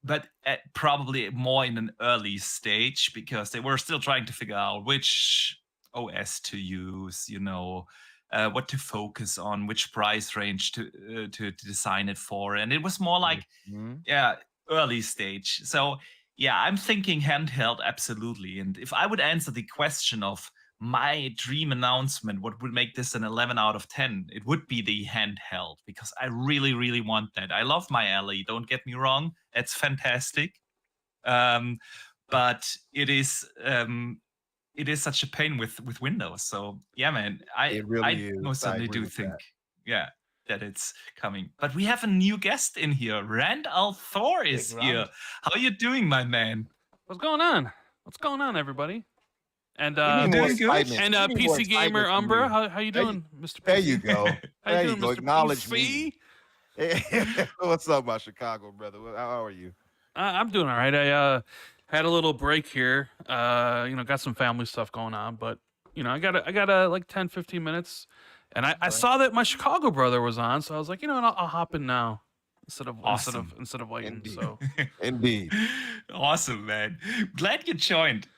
but probably more in an early stage, because they were still trying to figure out which OS to use, what to focus on, which price range to design it for, and it was more like early stage. So yeah, I'm thinking handheld, absolutely. And if I would answer the question of my dream announcement, what would make this an 11 out of 10, it would be the handheld, because I really, really want that. I love my Alley, don't get me wrong, it's fantastic, but it is such a pain with Windows. So yeah, man, I most certainly do think that it's coming. But we have a new guest in here. Randall Thor is here. How are you doing, my man? What's going on? What's going on, everybody? And doing good. And PC Gamer Umbra, how you doing, Mr. PC? There you go. How you doing, Mr. Acknowledge PC? me. What's up, my Chicago brother? How are you? I'm doing all right. I had a little break here. Got some family stuff going on, but I got like 10, 15 minutes, and I saw that my Chicago brother was on, so I was like, I'll hop in now instead of waiting. Indeed. So Indeed. Awesome, man. Glad you joined.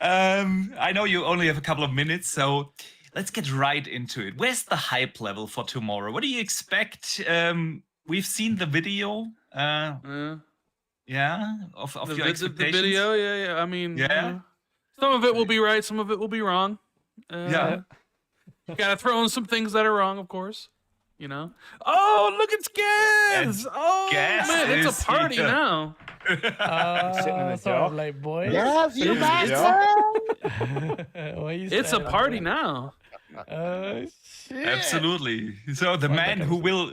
I know you only have a couple of minutes, so let's get right into it. Where's the hype level for tomorrow? What do you expect? We've seen the video. Of your expectations. The video, yeah. I mean, some of it will be right, some of it will be wrong. You gotta throw in some things that are wrong, of course. Oh, look at Skaz! Oh man, it's a party now. Sitting in the job, like boy. Yes, you It's a party now. Shit. Absolutely. So the man who will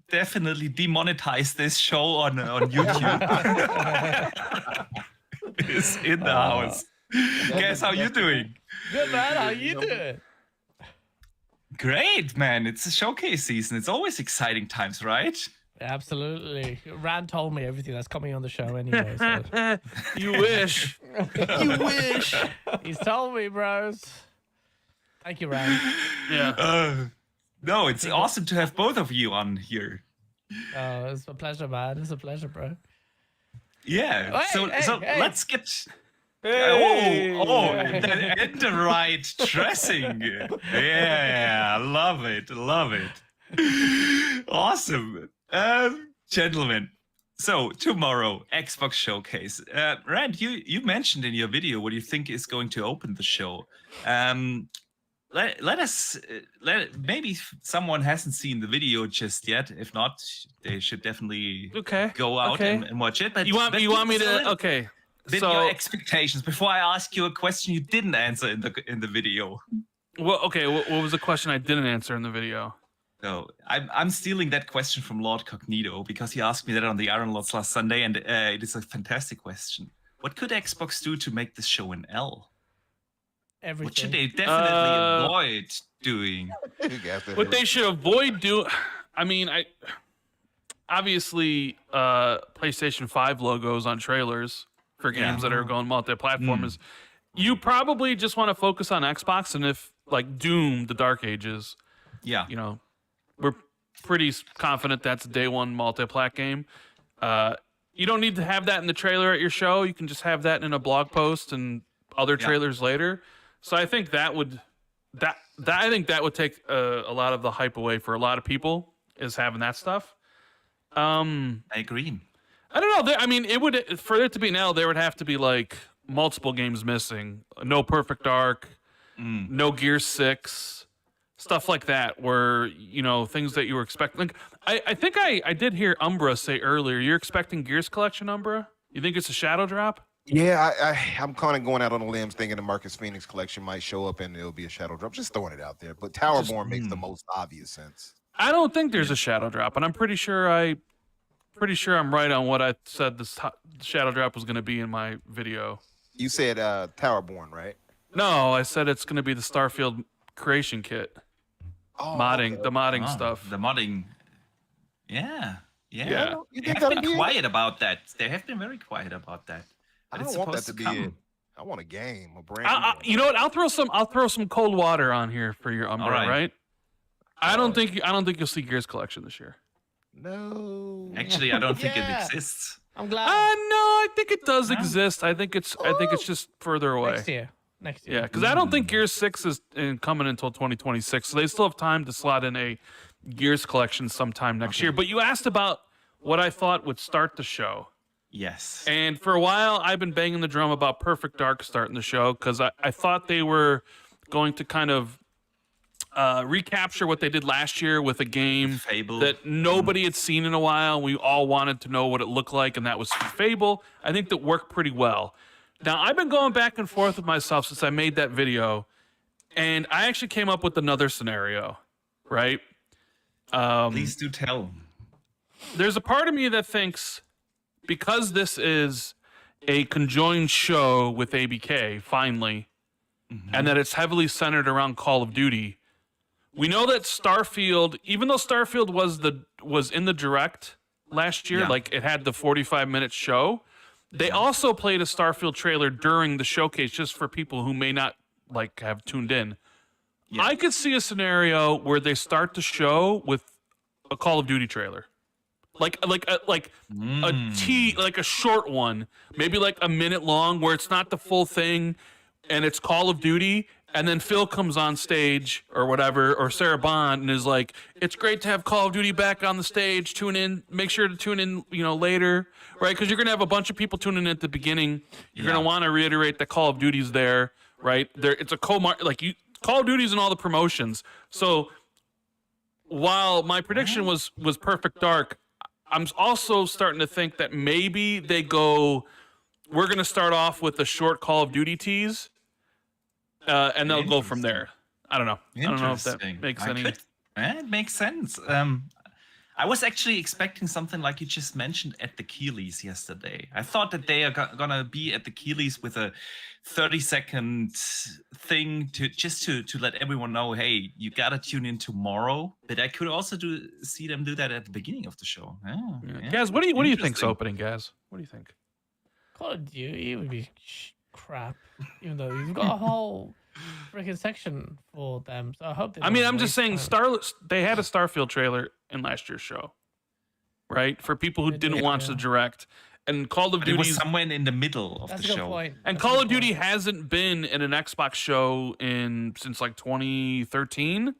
definitely demonetize this show on YouTube is in the house. Guess how you doing? Good, man. How you doing? Great, man. It's a showcase season. It's always exciting times, right? Absolutely. Rand told me everything that's coming on the show anyway. So. You wish. You wish. He's told me, bros. Thank you, Rand. Yeah. No, it's awesome to have both of you on here. Oh, it's a pleasure, man. It's a pleasure, bro. Yeah. Hey, so hey. let's get. Hey. And the right dressing. Yeah, love it. Awesome. Gentlemen, so tomorrow, Xbox Showcase. Rand, you mentioned in your video what you think is going to open the show. Maybe someone hasn't seen the video just yet. If not, they should definitely go out and watch it. But you want me to? Okay. So your expectations before I ask you a question you didn't answer in the video. Well, okay. What was the question I didn't answer in the video? So I'm stealing that question from Lord Cognito because he asked me that on the Iron Lords last Sunday, and it is a fantastic question. What could Xbox do to make this show an L? Everything. What should they definitely avoid doing? What they should avoid doing. I mean, obviously PlayStation 5 logos on trailers for games that are going multi-platform is. You probably just want to focus on Xbox, and if like Doom, the Dark Ages, we're pretty confident that's a day one multi-plat game. You don't need to have that in the trailer at your show. You can just have that in a blog post and other trailers later. So I think that would take a lot of the hype away for a lot of people, is having that stuff. I agree. I don't know. I mean, it would for it to be now. There would have to be like multiple games missing. No Perfect Dark, no Gear 6, stuff like that. Where things that you were expecting. Like I think I did hear Umbra say earlier. You're expecting Gears Collection, Umbra? You think it's a shadow drop? Yeah, I'm kind of going out on the limbs thinking the Marcus Phoenix collection might show up and it'll be a shadow drop. Just throwing it out there. But Towerborn makes the most obvious sense. I don't think there's a shadow drop, and I'm pretty sure I'm right on what I said the shadow drop was going to be in my video. You said Towerborn, right? No, I said it's going to be the Starfield creation kit. Oh, modding, the modding stuff. The modding. Yeah. You They think have that'll been be quiet about that. They have been very quiet about that. I But it's don't want that supposed to to be it. come. I want a game, a brand new game. You know what? I'll throw some cold water on here for your Umbra, right? I don't think you'll see Gears Collection this year. No. Actually, I don't think it exists. I'm glad. No, I think it does exist. I think it's just further away. Next year. Yeah, because I don't think Gears 6 is coming until 2026, so they still have time to slot in a Gears Collection sometime next year. But you asked about what I thought would start the show. Yes. And for a while, I've been banging the drum about Perfect Dark starting the show because I thought they were going to kind of recapture what they did last year with a game Fable. that nobody had seen in a while. We all wanted to know what it looked like, and that was Fable. I think that worked pretty well. Now, I've been going back and forth with myself since I made that video, and I actually came up with another scenario, right? Please do tell. There's a part of me that thinks because this is a conjoined show with ABK, finally, and that it's heavily centered around Call of Duty, we know that Starfield, even though Starfield was in the direct last year, like it had the 45-minute show, they also played a Starfield trailer during the showcase just for people who may not have tuned in. I could see a scenario where they start the show with a Call of Duty trailer. Like a short one, maybe like a minute long, where it's not the full thing, and it's Call of Duty, and then Phil comes on stage or whatever, or Sarah Bond, and is like, "It's great to have Call of Duty back on the stage. Tune in. Make sure to tune in, later, right? Because you're gonna have a bunch of people tuning in at the beginning. You're gonna want to reiterate that Call of Duty's there, right? It's a Call of Duty's in all the promotions. So while my prediction was Perfect Dark, I'm also starting to think that maybe they go, we're going to start off with a short Call of Duty tease, and they'll go from there. I don't know. I don't know if that makes any... It makes sense. I was actually expecting something like you just mentioned at the Keeleys yesterday. I thought that they are going to be at the Keeleys with a 30-second thing to let everyone know, hey, you got to tune in tomorrow. But I could also see them do that at the beginning of the show. Gaz, what do you think's opening, Gaz? What do you think? Call of Duty would be crap, even though you've got a whole freaking section for them. So I hope. I'm just saying, they had a Starfield trailer in last year's show, right? For people who didn't watch the direct, and Call of Duty was somewhere in the middle of the show. Point. And Call of Duty hasn't been in an Xbox show since like 2013.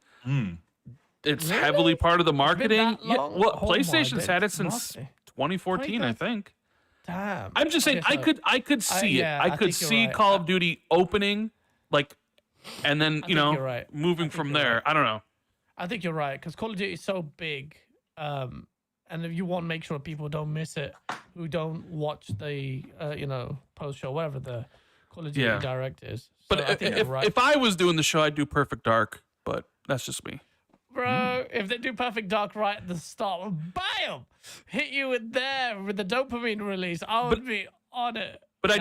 It's heavily part of the marketing. PlayStation's had it since 2014, I think. Damn. I'm just saying, I could see it. I could see Call of Duty opening, and then moving from there. I don't know. I think you're right, because Call of Duty is so big, and if you want to make sure people don't miss it, who don't watch the post show, whatever the Call of Duty direct is. So But if I was doing the show, I'd do Perfect Dark. But that's just me. Bro, if they do Perfect Dark right at the start, bam, hit you with the dopamine release, I would be on it. But I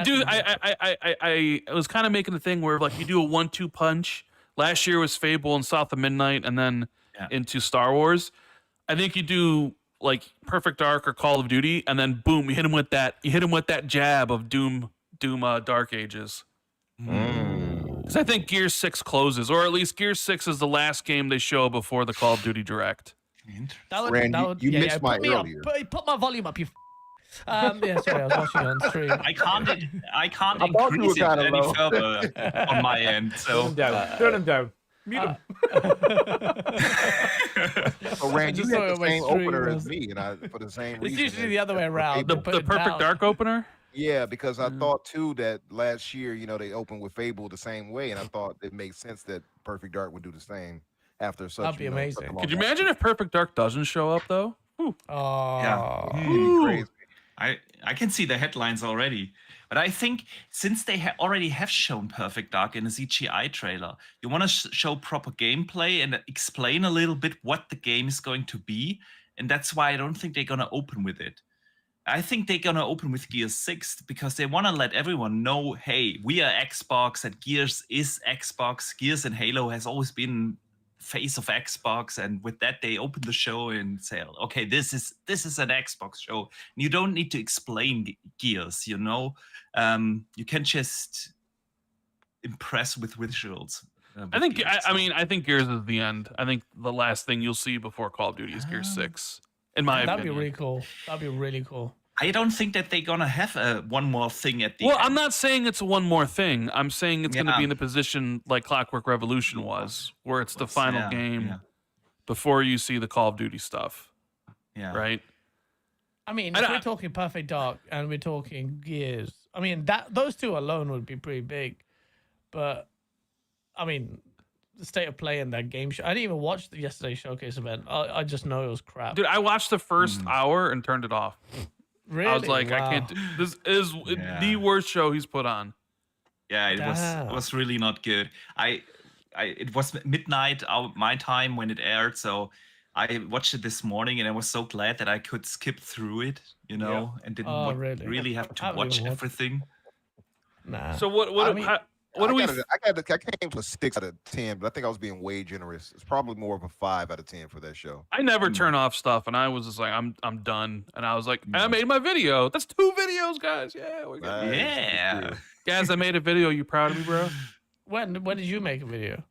was kind of making the thing where you do a 1-2 punch. Last year was Fable and South of Midnight, and then into Star Wars. I think you do Perfect Dark or Call of Duty, and then boom, you hit him with that. You hit him with that jab of Doom Dark Ages. Because I think Gear 6 closes, or at least Gear 6 is the last game they show before the Call of Duty Direct. You missed my earlier. Put my volume up, you. Yeah, sorry, I was watching it on stream. I can't increase it any further on my end. So turn him down. Mute him. So Rand, you had the same opener as me, and for the same reason. It's usually the other way around. The Perfect Dark opener? Yeah, because I thought too that last year, they opened with Fable the same way, and I thought it made sense that Perfect Dark would do the same after such. That'd be amazing. Could you imagine if Perfect Dark doesn't show up though? Whew. Oh, Yeah. Crazy. I can see the headlines already. But I think since they already have shown Perfect Dark in a CGI trailer, you want to show proper gameplay and explain a little bit what the game is going to be. And that's why I don't think they're going to open with it. I think they're going to open with Gears 6 because they want to let everyone know, hey, we are Xbox and Gears is Xbox. Gears and Halo has always been face of Xbox, and with that they open the show and say, okay, this is an Xbox show. And you don't need to explain Gears, you can just impress with visuals. I think Gears is the end. I think the last thing you'll see before Call of Duty is Gears 6. In my opinion. That'd be really cool. That'd be really cool. I don't think that they're gonna have one more thing at the end. Well, I'm not saying it's one more thing. I'm saying it's gonna be in a position like Clockwork Revolution was, where it's the final game before you see the Call of Duty stuff. Yeah. Right? I mean, if we're talking Perfect Dark and we're talking Gears, I mean those two alone would be pretty big. But I mean, the state of play in that game show. I didn't even watch yesterday's showcase event. I just know it was crap. Dude, I watched the first hour and turned it off. Really? I was like, I can't. This is the worst show he's put on. Yeah, it was really not good. It was midnight my time when it aired, so I watched it this morning, and I was so glad that I could skip through it, and didn't really have to watch everything. Nah. So what I came to a 6 out of 10, but I think I was being way generous. It's probably more of a 5 out of 10 for that show. I never turn off stuff, and I was just like, I'm done. And I was like, I made my video. That's 2 videos, guys. Yeah, we're good. Yeah. Guys, I made a video. You proud of me, bro? When did you make a video?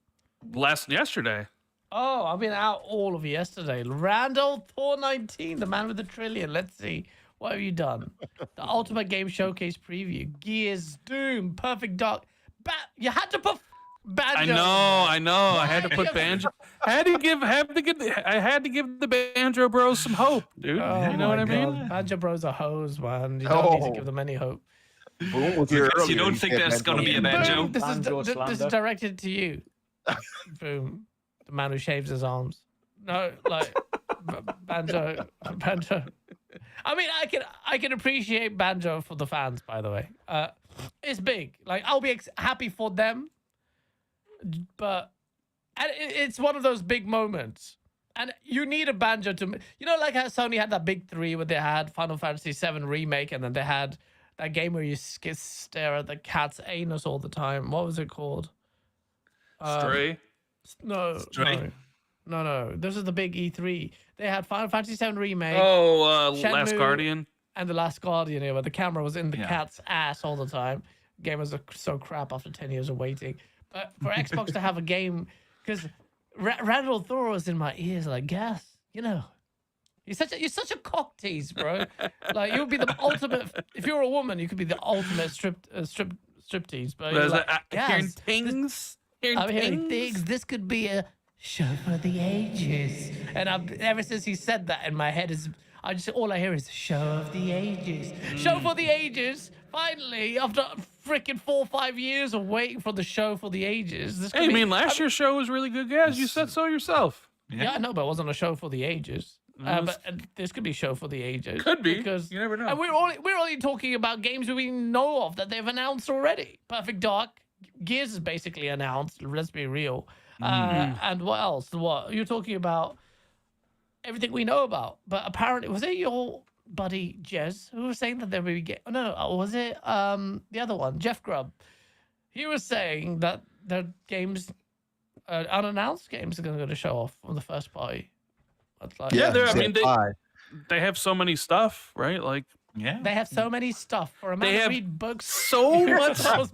Yesterday. Oh, I've been out all of yesterday. Randall Thor 19, the man with the trillion. Let's see. What have you done? The Ultimate Game Showcase preview. Gears, Doom, Perfect Dark. You had to put Banjo. I know. I had to put Banjo. I had to give the Banjo Bros some hope, dude. Oh, you know what I mean? Banjo Bros are hoes, man. You don't need to give them any hope. Boom was here earlier. You don't think there's going to be a Banjo? This is directed to you. Boom. The man who shaves his arms. No, like Banjo. I mean, I can appreciate Banjo for the fans, by the way. It's big. Like, I'll be happy for them, but it's one of those big moments. And you need a Banjo to, like how Sony had that big 3 where they had Final Fantasy VII Remake, and then they had that game where you stare at the cat's anus all the time. What was it called? Stray? No. Stray? No. This is the big E3. They had Final Fantasy VII Remake. Oh, Last Guardian. And The Last Guardian, where the camera was in the cat's ass all the time. Game was so crap after 10 years of waiting. But for Xbox to have a game, because Randall Thor was in my ears like, gas, you're such a cock tease, bro. Like, you would be the ultimate. If you were a woman, you could be the ultimate strip tease. But hearing things. I'm hearing things. This could be a show for the ages. And ever since he said that, in my head all I hear is show of the ages. Show for the ages. Finally, after freaking 4 or 5 years of waiting for the show for the ages. Last year's show was really good, guys. You said so yourself. Yeah, I know, but it wasn't a show for the ages. But this could be show for the ages. Could be, because you never know. And we're only talking about games we know of that they've announced already. Perfect Dark, Gears is basically announced. Let's be real. And what else? What you're talking about? Everything we know about. But apparently, was it your buddy Jez who was saying that there would be was it the other one, Jeff Grubb? He was saying that the games, unannounced games, are going to show off on the first party. They have so many stuff, right? Like, they have so many stuff for a man to read books. So much stuff.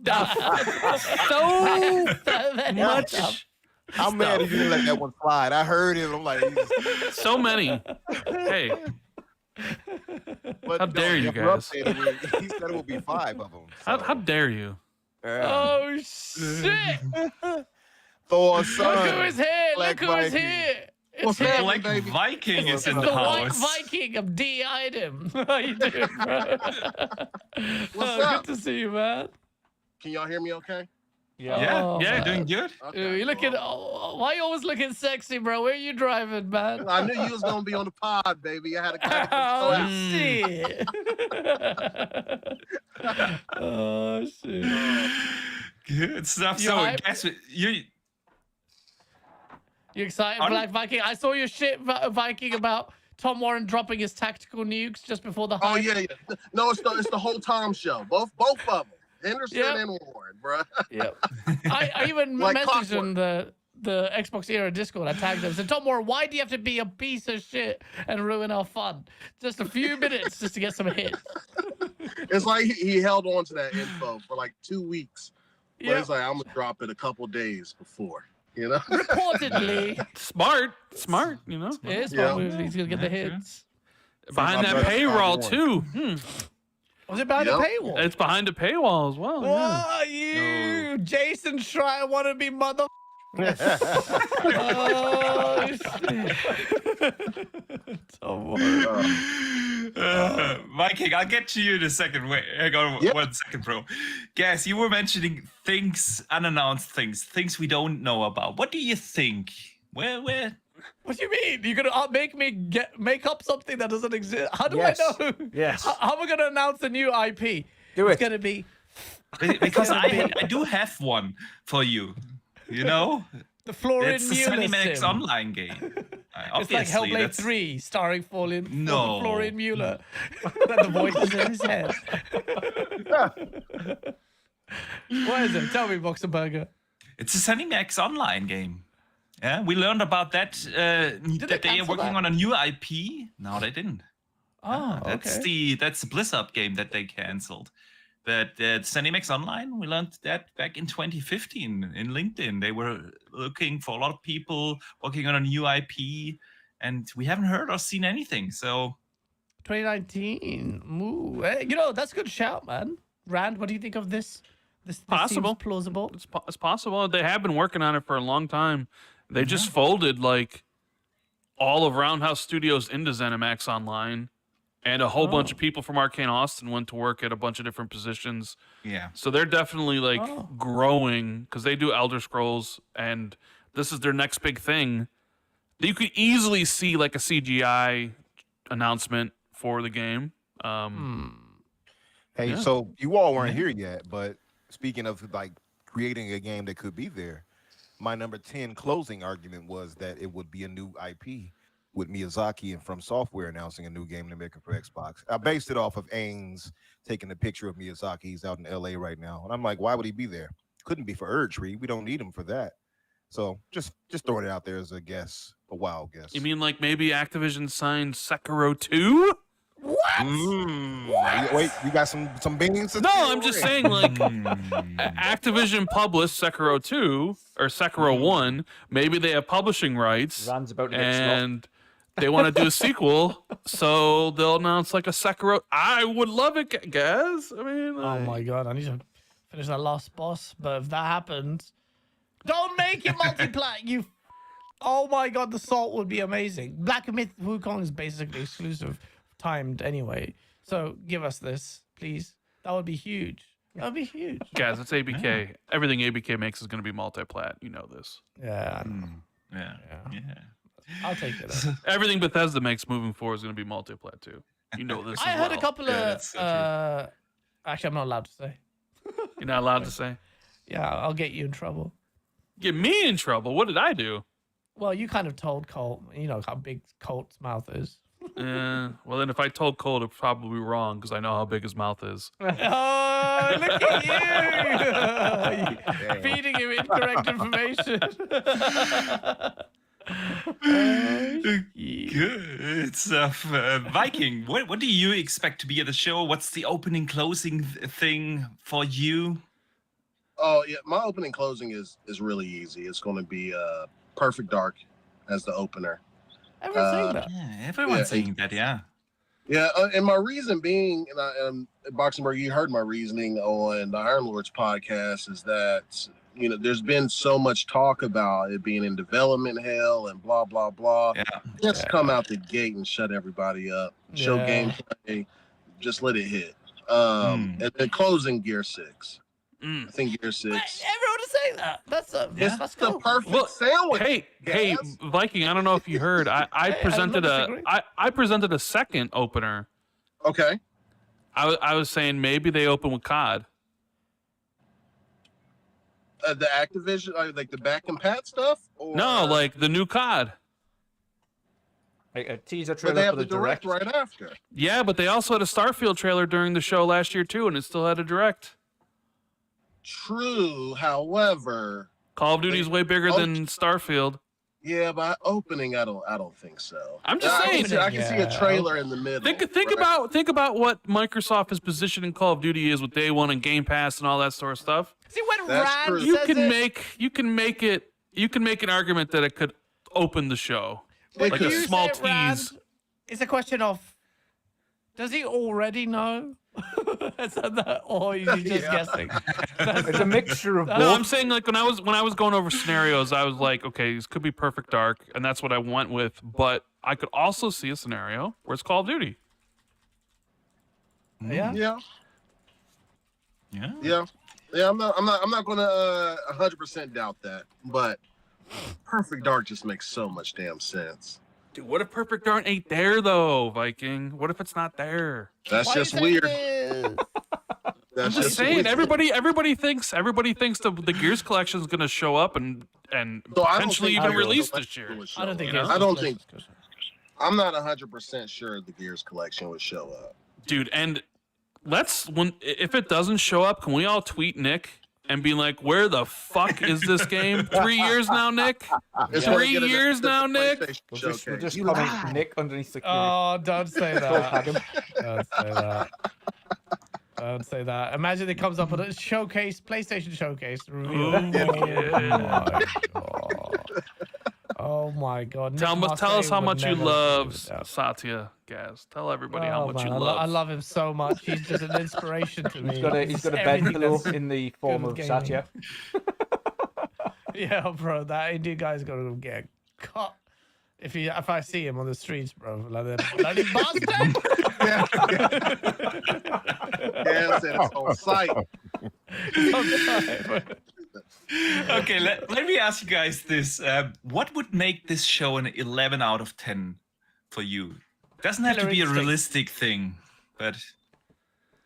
So much. How mad did you let that one slide? I heard it. I'm like, so many. Hey. How dare you guys? He said it will be 5 of them. So. How dare you? Oh, shit. Thor Look son. who is here! Black Look who is Viking. here! What's It's him. Black baby? Viking is in It's the the White house. Viking of DI'd him. How you doing, bro? What's Good up? to see you, man. Can y'all hear me okay? Yeah, Oh, yeah, man. doing good. Okay, You looking? cool. Why you always looking sexy, bro? Where you driving, man? I knew you was gonna be on the pod, baby. I had to Oh come shit! Oh shit! Good stuff. You So, hype? guess what? You You excited, I'm- Black Viking? I saw your shit, Viking, about Tom Warren dropping his tactical nukes just before the Oh hype. yeah. No, it's the whole Tom show. Both of them. Henderson Yep. and Warren, bro. Yep. I even Like messaged clockwork. him the Xbox Era Discord. I tagged him. I said, Tom Warren, why do you have to be a piece of shit and ruin our fun? Just a few minutes just to get some hits. It's like he held on to that info for like 2 weeks. But Yep. it's like I'm gonna drop it a couple days before, you know. Reportedly, Smart, you know. it's Yeah. he's gonna get the Yeah, true. hits. Behind My that brother, paywall Tom too. Was it behind Yep. the paywall? It's behind a paywall as well. Yeah. Oh, you, Jason Schreier, want to be mother. Oh, shit. Tom Warren. Viking, I'll get to you in a second. Wait, hang on Yep. 1 second, bro. Guess you were mentioning things, unannounced things we don't know about. What do you think? Where? What do you mean? You're gonna make me make up something that doesn't exist? How do Yes. I know? Yes. How am I gonna announce a new IP? Do It's it. gonna be Because I do have one for you. You know, the Florian it's the Mueller Cinemax sim. online game. It's like Obviously, Hellblade that's- 3 starring No. Florian Mueller. The voices in his head. What is it? Tell me, Boxenberger. It's a Cinemax online game. Yeah, we learned about that that they are cancel working that? on a new IP. No, they didn't. Oh, That's okay. the Blizzard game that they canceled. But Cinemax Online, we learned that back in 2015 in LinkedIn. They were looking for a lot of people working on a new IP, and we haven't heard or seen anything. So 2019. Ooh, hey, you know, that's a good shout, man. Rand, what do you think of this? This Possible. seems plausible. It's possible. They have been working on it for a long time. They just folded like all of Roundhouse Studios into ZeniMax Online, and a whole bunch of people from Arcane Austin went to work at a bunch of different positions. yeah, So they're definitely like Oh. growing because they do Elder Scrolls, and this is their next big thing. You could easily see like a CGI announcement for the game. Hey, Yeah. so you all weren't here yet, but speaking of like creating a game that could be there, my number 10 closing argument was that it would be a new IP with Miyazaki and From Software announcing a new game they're making for Xbox. I based it off of Ains taking a picture of Miyazaki. He's out in LA right now. And I'm like, why would he be there? Couldn't be for Erdtree. We don't need him for that. So just throwing it out there as a guess, a wild guess. You mean like maybe Activision signed Sekiro 2? Wait, you got some beans? No, I'm just saying like Activision published Sekiro 2 or Sekiro 1. Maybe they have publishing rights Rand's about to get snuffed. and they want to do a sequel, so they'll announce like a Sekiro. I would love it, guys. I mean, Oh my god, I need to finish that last boss. But if that happens, don't make it multiply. You. Oh my god, the salt would be amazing. Black Myth Wukong is basically exclusive, timed anyway. So give us this, please. That would be huge. That would be huge. guys, it's ABK. Everything ABK makes is going to be multi-plat. You know this. Yeah, I know. yeah. I'll take it. Everything Bethesda makes moving forward is going to be multi-plat too. You know this. I as heard a well. couple Yeah, of. that's so true. Actually, I'm not allowed to say. You're not allowed to say. Yeah, I'll get you in trouble. Get me in trouble. What did I do? Well, you kind of told Colt. You know how big Colt's mouth is. Well, then if I told Cole, it'd probably be wrong because I know how big his mouth is. Oh, look at you! Feeding him incorrect information. Good stuff. Viking, what do you expect to be at the show? What's the opening, closing thing for you? Oh yeah, my opening closing is really easy. It's going to be Perfect Dark as the opener. Everyone's saying that. Yeah, everyone's Yeah, saying that, yeah. Yeah, and my reason being, and Boxenberg, you heard my reasoning on the Iron Lords podcast, is that there's been so much talk about it being in development hell and blah blah blah. Yeah. Just come out the gate and shut everybody up. Show gameplay, just let it hit. And then closing Gear 6. I think Gear 6. Everyone is saying that. That's the perfect sandwich. Hey, Viking. I don't know if you heard. I presented I presented a second opener. Okay. I was saying maybe they open with COD. The Activision, like the back and pat stuff? Or... No, like the new COD. Like a teaser But trailer they have for the direct right after. Yeah, but they also had a Starfield trailer during the show last year too, and it still had a direct. True, however, Call of Duty is way bigger than Starfield. Yeah, by opening, I don't think so. I'm just saying. I can see a trailer in the middle. Think about what Microsoft is positioning Call of Duty is with Day One and Game Pass and all that sort of stuff. See when Rand you says can it, make an argument that it could open the show when like you a small say it, Rand, tease. it's a question of, does he already know? Or are you just guessing? It's a mixture of both. No, I'm saying like when I was going over scenarios, I was like, okay, this could be Perfect Dark, and that's what I went with. But I could also see a scenario where it's Call of Duty. Yeah. I'm not gonna 100% doubt that, but Perfect Dark just makes so much damn sense. Dude, what if Perfect Dark ain't there though, Viking? What if it's not there? That's just weird. I'm just saying, everybody thinks the Gears collection is going to show up and potentially even release this year. I don't think. I'm not 100% sure the Gears collection would show up, dude. And if it doesn't show up, can we all tweet Nick and be like, "Where the fuck is this game? 3 years now, Nick. 3 years now, Nick." We'll just comment Nick underneath the. Oh, don't say that. Don't say that. Don't say that. Imagine it comes up on a showcase, PlayStation showcase review. Oh my god. Tell us how much you love Satya, Gaz. Tell everybody how much you love. I love him so much. He's just an inspiration to me. He's got a bed pillow in the form of Satya. Yeah, bro, that Indian guy's gonna get cut. If I see him on the streets, bro, like that bloody bastard. Yeah, said it's on site. Okay, let me ask you guys this. What would make this show an 11 out of 10 for you? Doesn't have to be a realistic thing, but...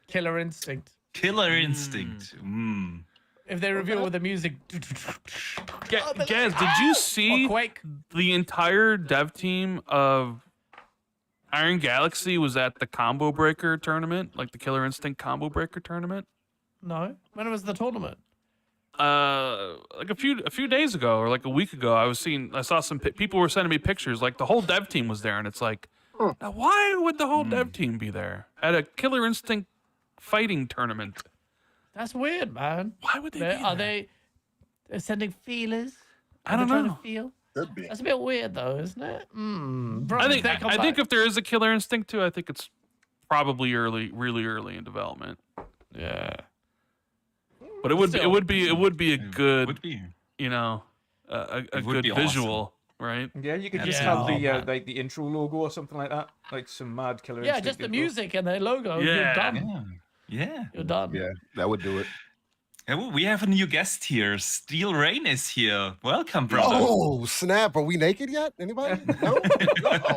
Killer Instinct. Killer Instinct. If they reveal with the music... Gaz, did you see the entire dev team of Iron Galaxy was at the Combo Breaker tournament? Like the Killer Instinct Combo Breaker tournament? No. When was the tournament? Like a few days ago or like a week ago. I saw some people were sending me pictures. Like the whole dev team was there, and it's like, now why would the whole dev team be there at a Killer Instinct fighting tournament? That's weird, man. Why would they? They're sending feelers? I don't know. To feel? Could be. That's a bit weird, though, isn't it? Bro, I think if there is a Killer Instinct 2, I think it's probably really early in development. Yeah. But it would be a good, you know, a good visual, right? Yeah, you could just have the like the intro logo or something like that, like some mad Killer Instinct. Yeah, just the music and the logo. Yeah. You're done. Yeah. You're done. Yeah, that would do it. Yeah, well, we have a new guest here. Steel Rain is here. Welcome, brother. Oh, snap. Are we naked yet? Anybody? No?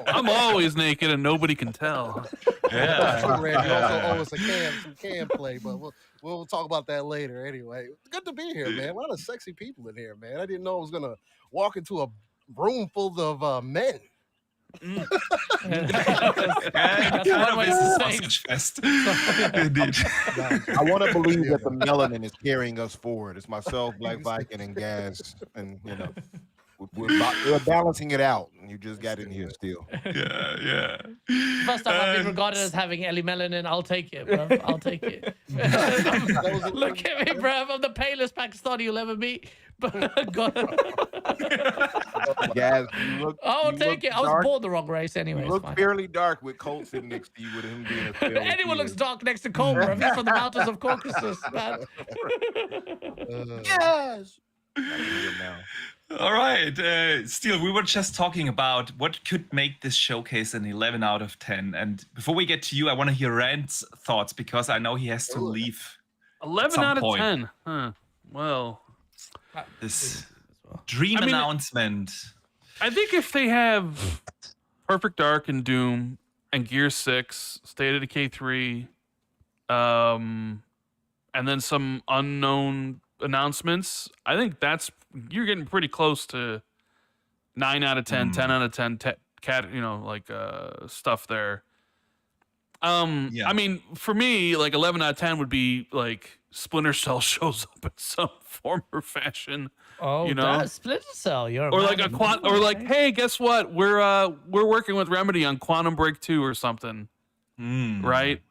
I'm always naked and nobody can tell. Yeah. Randy also owe us some cam play, but we'll talk about that later anyway. Good to be here, man. A lot of sexy people in here, man. I didn't know I was going to walk into a room full of men. That's one way to sausage fest. Indeed. I want to believe that the melanin is carrying us forward. It's myself, Black Viking, and Gaz, and you know, we're balancing it out. You just got in here still. Yeah. First time I've been regarded as having Ellie Melanin. I'll take it, bro. I'll take it. Look at me, bro. I'm the palest Pakistani you'll ever meet. Guys, I'll take it. I was born the wrong race anyway. You look fairly dark with Colt sitting next to you with him being a Anyone looks dark next to Colt, bro. He's from the mountains of Caucasus, man. Yes. All right, Steele, we were just talking about what could make this showcase an 11 out of 10. And before we get to you, I want to hear Rand's thoughts because I know he has to leave. 11 out of 10. Huh. Well, this dream announcement. I think if they have Perfect Dark and Doom and Gear 6, State of Decay 3, and then some unknown announcements, I think you're getting pretty close to 9 out of 10, 10 out of 10 stuff there. I mean, for me, like 11 out of 10 would be like Splinter Cell shows up in some form or fashion. Oh, you know, Splinter Cell, you're or like or like, hey, guess what? We're working with Remedy on Quantum Break 2 or something, right?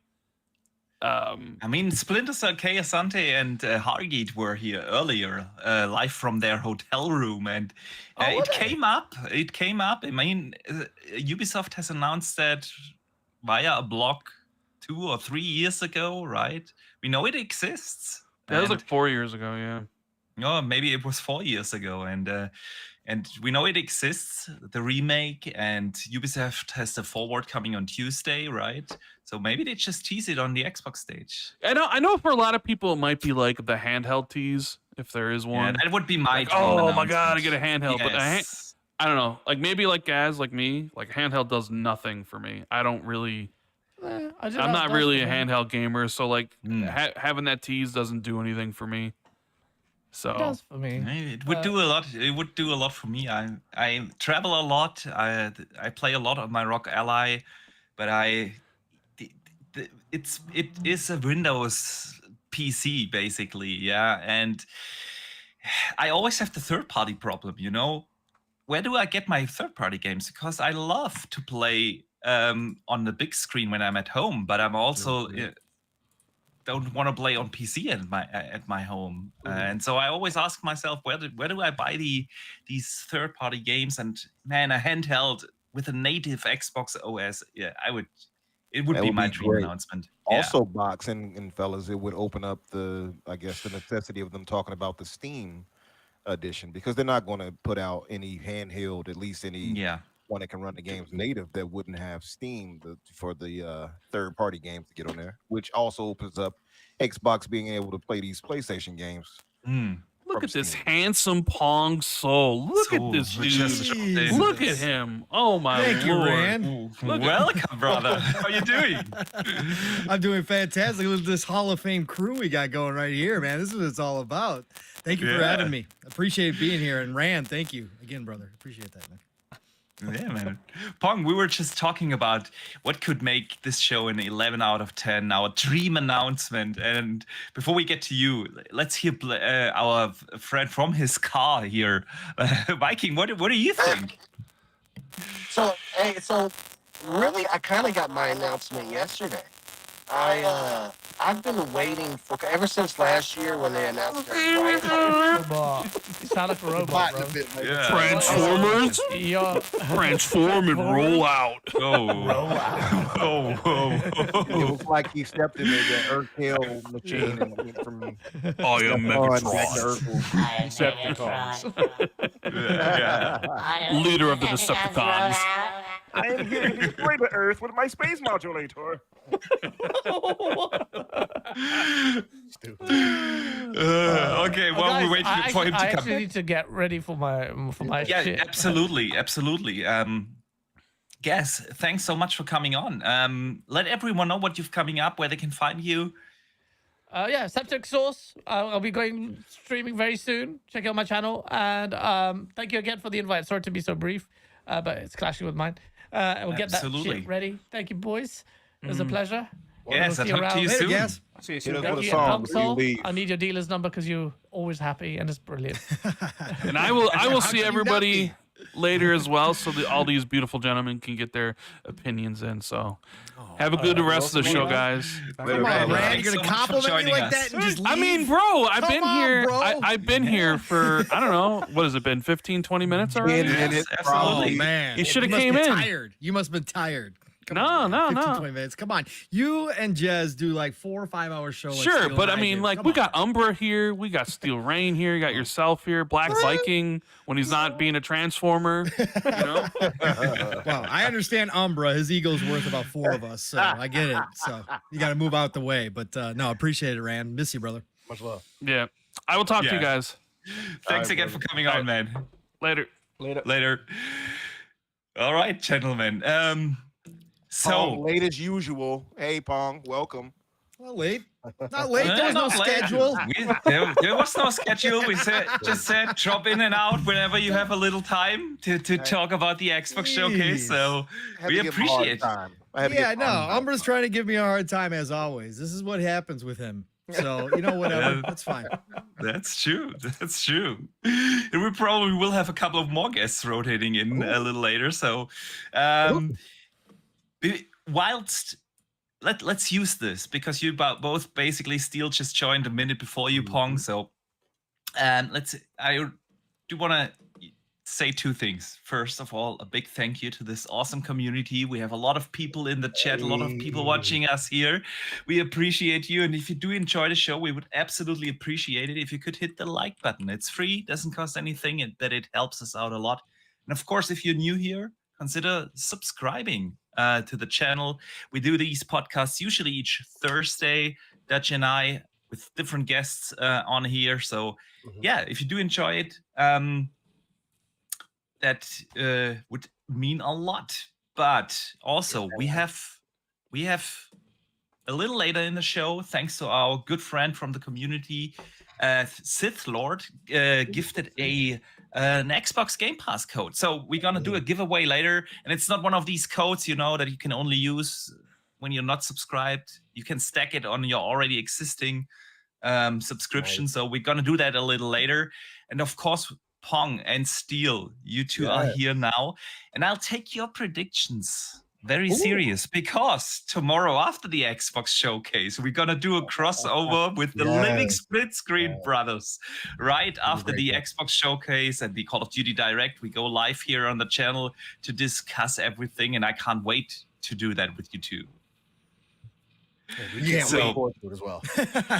I mean, Splinter Cell, Kay Asante, and Hargate were here earlier, live from their hotel room, and it came up. It came up. I mean, Ubisoft has announced that via a blog 2 or 3 years ago, right? We know it exists. That was like 4 years ago, yeah. No, maybe it was 4 years ago, and we know it exists, the remake, and Ubisoft has the forward coming on Tuesday, right? So maybe they just tease it on the Xbox stage. I know for a lot of people it might be like the handheld tease, if there is one. Yeah, that would be my like, oh my god, I get a handheld. Yes. But I don't know, like maybe like guys like me, like handheld does nothing for me. I don't really. I'm not really a handheld gamer, so like having that tease doesn't do anything for me. So it does for me. It would do a lot. It would do a lot for me. I travel a lot. I play a lot on my Rock Ally, but it is a Windows PC basically, yeah. And I always have the third-party problem. You know, where do I get my third-party games? Because I love to play on the big screen when I'm at home, but I'm also don't want to play on PC at my home, and so I always ask myself, where do I buy these third-party games? And man, a handheld with a native Xbox OS, yeah, it would be my dream announcement. Also, Box and fellas, it would open up the necessity of them talking about the Steam edition, because they're not going to put out any handheld, at least any one that can run the games native that wouldn't have Steam for the third-party games to get on there, which also opens up Xbox being able to play these PlayStation games. Look at this handsome Pong Soul. Look at this dude. Look at him. Oh my Thank you, Lord. Rand. Welcome, brother. How you doing? I'm doing fantastic. Look at this Hall of Fame crew we got going right here, man. This is what it's all about. Thank you for having me. Appreciate being here. And Rand, thank you again, brother. Appreciate that, man. Yeah, man. Pong, we were just talking about what could make this show an 11 out of 10, our dream announcement. And before we get to you, let's hear our friend from his car here. Viking, what do you think? So really, I kind of got my announcement yesterday. I've been waiting for ever since last year when they announced it. Robot. You sound like a robot, bro. Yeah. Transformers? Transform and roll out. It was like he stepped into the Earth Hill machine and went from I am Megatron. Decepticons. Leader of the Decepticons. I am here to destroy the Earth with my space modulator. Okay, well, guys, we're waiting for him to I come. actually need to get ready for my shit. Absolutely. Guess, thanks so much for coming on. Let everyone know what you've coming up, where they can find you. Septic Sauce. I'll be going streaming very soon. Check out my channel, and thank you again for the invite. Sorry to be so brief, but it's clashing with mine. We'll get that shit ready. Thank you, boys. It was a pleasure. Yes, I'll talk to you soon. Yes. See you Hit soon. us with a Thank you, song before you Pump leave. I need your dealer's number because you're always happy and it's brilliant. And I will see everybody later as well, so that all these beautiful gentlemen can get their opinions in. So have a good rest of the show, guys. Come on, Rand, you're gonna compliment me like that and just leave? I mean, bro, I've been here. Bro. I've been here for, I don't know, what has it been, 15, 20 minutes already? Oh, man. You should have must came be in. Tired. You must have been tired. Come No, on, no, 15, no. 20 minutes. Come on. You and Jez do like 4 or 5 hour show. Like Sure, Steel but and I mean, do. like, Come we on. got Umbra here, we got Steel Rain here, you got yourself here, Black Viking when he's not being a transformer. You know? Well, I understand Umbra. His ego's worth about 4 of us, so I get it. So you got to move out the way. But no, appreciate it, Rand. Miss you, brother. Much love. Yeah. I will talk to you guys. Thanks again for coming on, man. Later. All right, gentlemen. Pong, late as usual. Hey, Pong, welcome. Well, late. Not late. There was no Not late. schedule. There was no schedule. We just said drop in and out whenever you have a little time to talk about the Xbox showcase. So we appreciate it. Yeah, no, Umbra's trying to give me a hard time as always. This is what happens with him. So, whatever. That's fine. That's true. That's true. And we probably will have a couple of more guests rotating in a little later. So, whilst let's use this because you both basically Steel just joined a minute before you, Pong. So, I do want to say 2 things. First of all, a big thank you to this awesome community. We have a lot of people in the chat, a lot of people watching us here. We appreciate you. And if you do enjoy the show, we would absolutely appreciate it if you could hit the like button. It's free, doesn't cost anything, and that it helps us out a lot. And of course, if you're new here, consider subscribing to the channel. We do these podcasts usually each Thursday, Dutch and I, with different guests on here. So yeah, if you do enjoy it, that would mean a lot. But also we have a little later in the show, thanks to our good friend from the community, Sith Lord, gifted an Xbox Game Pass code. So we're gonna do a giveaway later, and it's not one of these codes, that you can only use when you're not subscribed. You can stack it on your already existing subscription. Right. So we're gonna do that a little later, and of course, Pong and Steel, you two are here now, and I'll take your predictions very serious because tomorrow after the Xbox showcase, we're gonna do a crossover with the Living Split Screen Brothers. Right after the Xbox showcase and the Call of Duty Direct, we go live here on the channel to discuss everything, and I can't wait to do that with you two. We can't wait forward to it as well.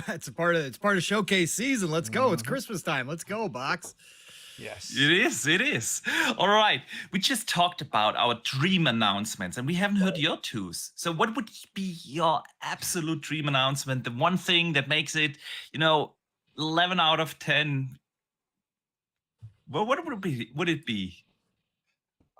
It's part of showcase season. Let's go. It's Christmas time. Let's go, Box. Yes. It is. All right. We just talked about our dream announcements and we haven't heard your twos. So what would be your absolute dream announcement? The one thing that makes it, 11 out of 10. Well, what would it be?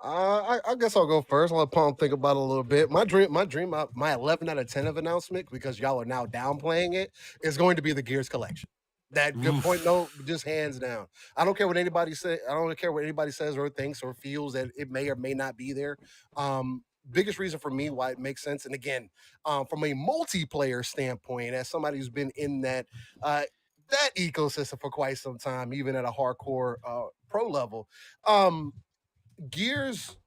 I guess I'll go first. I'll let Palm think about it a little bit. My 11 out of 10 of announcement, because y'all are now downplaying it, is going to be the Gears collection. That good point. No, just hands down. I don't care what anybody say. I don't care what anybody says or thinks or feels that it may or may not be there. Biggest reason for me why it makes sense. And again, from a multiplayer standpoint, as somebody who's been in that ecosystem for quite some time, even at a hardcore pro level, Gears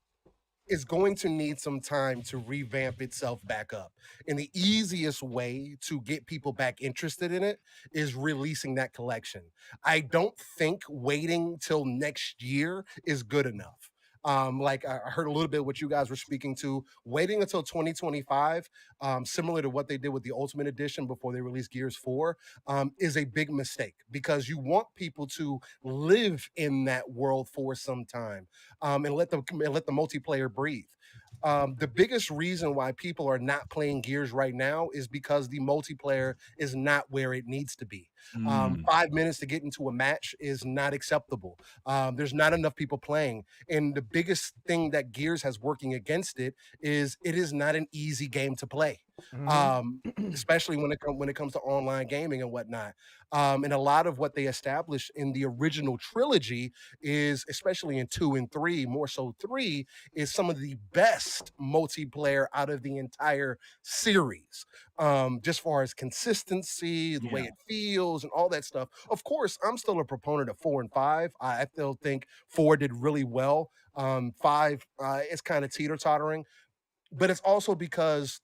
is going to need some time to revamp itself back up. And the easiest way to get people back interested in it is releasing that collection. I don't think waiting till next year is good enough. Like I heard a little bit what you guys were speaking to, waiting until 2025, similar to what they did with the Ultimate Edition before they released Gears 4, is a big mistake, because you want people to live in that world for some time, and let the multiplayer breathe. The biggest reason why people are not playing Gears right now is because the multiplayer is not where it needs to be. 5 minutes to get into a match is not acceptable. There's not enough people playing. And the biggest thing that Gears has working against it is not an easy game to play. Especially when it comes to online gaming and whatnot. And a lot of what they established in the original trilogy is, especially in 2 and 3, more so 3, is some of the best multiplayer out of the entire series. just far as consistency, the way it feels, and all that stuff. Of course, I'm still a proponent of 4 and 5. I still think 4 did really well. 5 is kind of teeter-tottering, but it's also because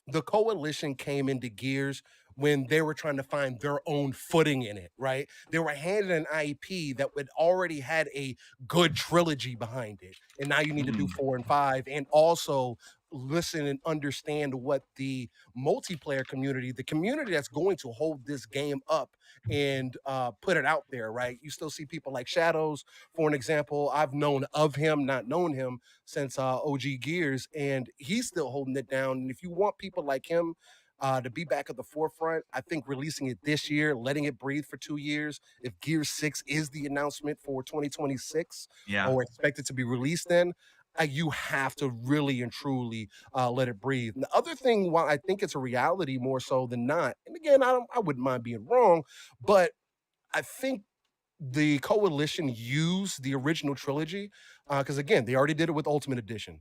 the coalition came into Gears when they were trying to find their own footing in it, right? They were handed an IP that would already had a good trilogy behind it. And now you need to do 4 and 5 and also listen and understand what the multiplayer community, the community that's going to hold this game up and put it out there, right? You still see people like Shadows, for an example. I've known of him, not known him since OG Gears, and he's still holding it down. And if you want people like him to be back at the forefront, I think releasing it this year, letting it breathe for 2 years, if Gears 6 is the announcement for 2026 or expected to be released then, you have to really and truly let it breathe. And the other thing, while I think it's a reality more so than not, and again, I wouldn't mind being wrong, but I think the coalition used the original trilogy because again, they already did it with Ultimate Edition.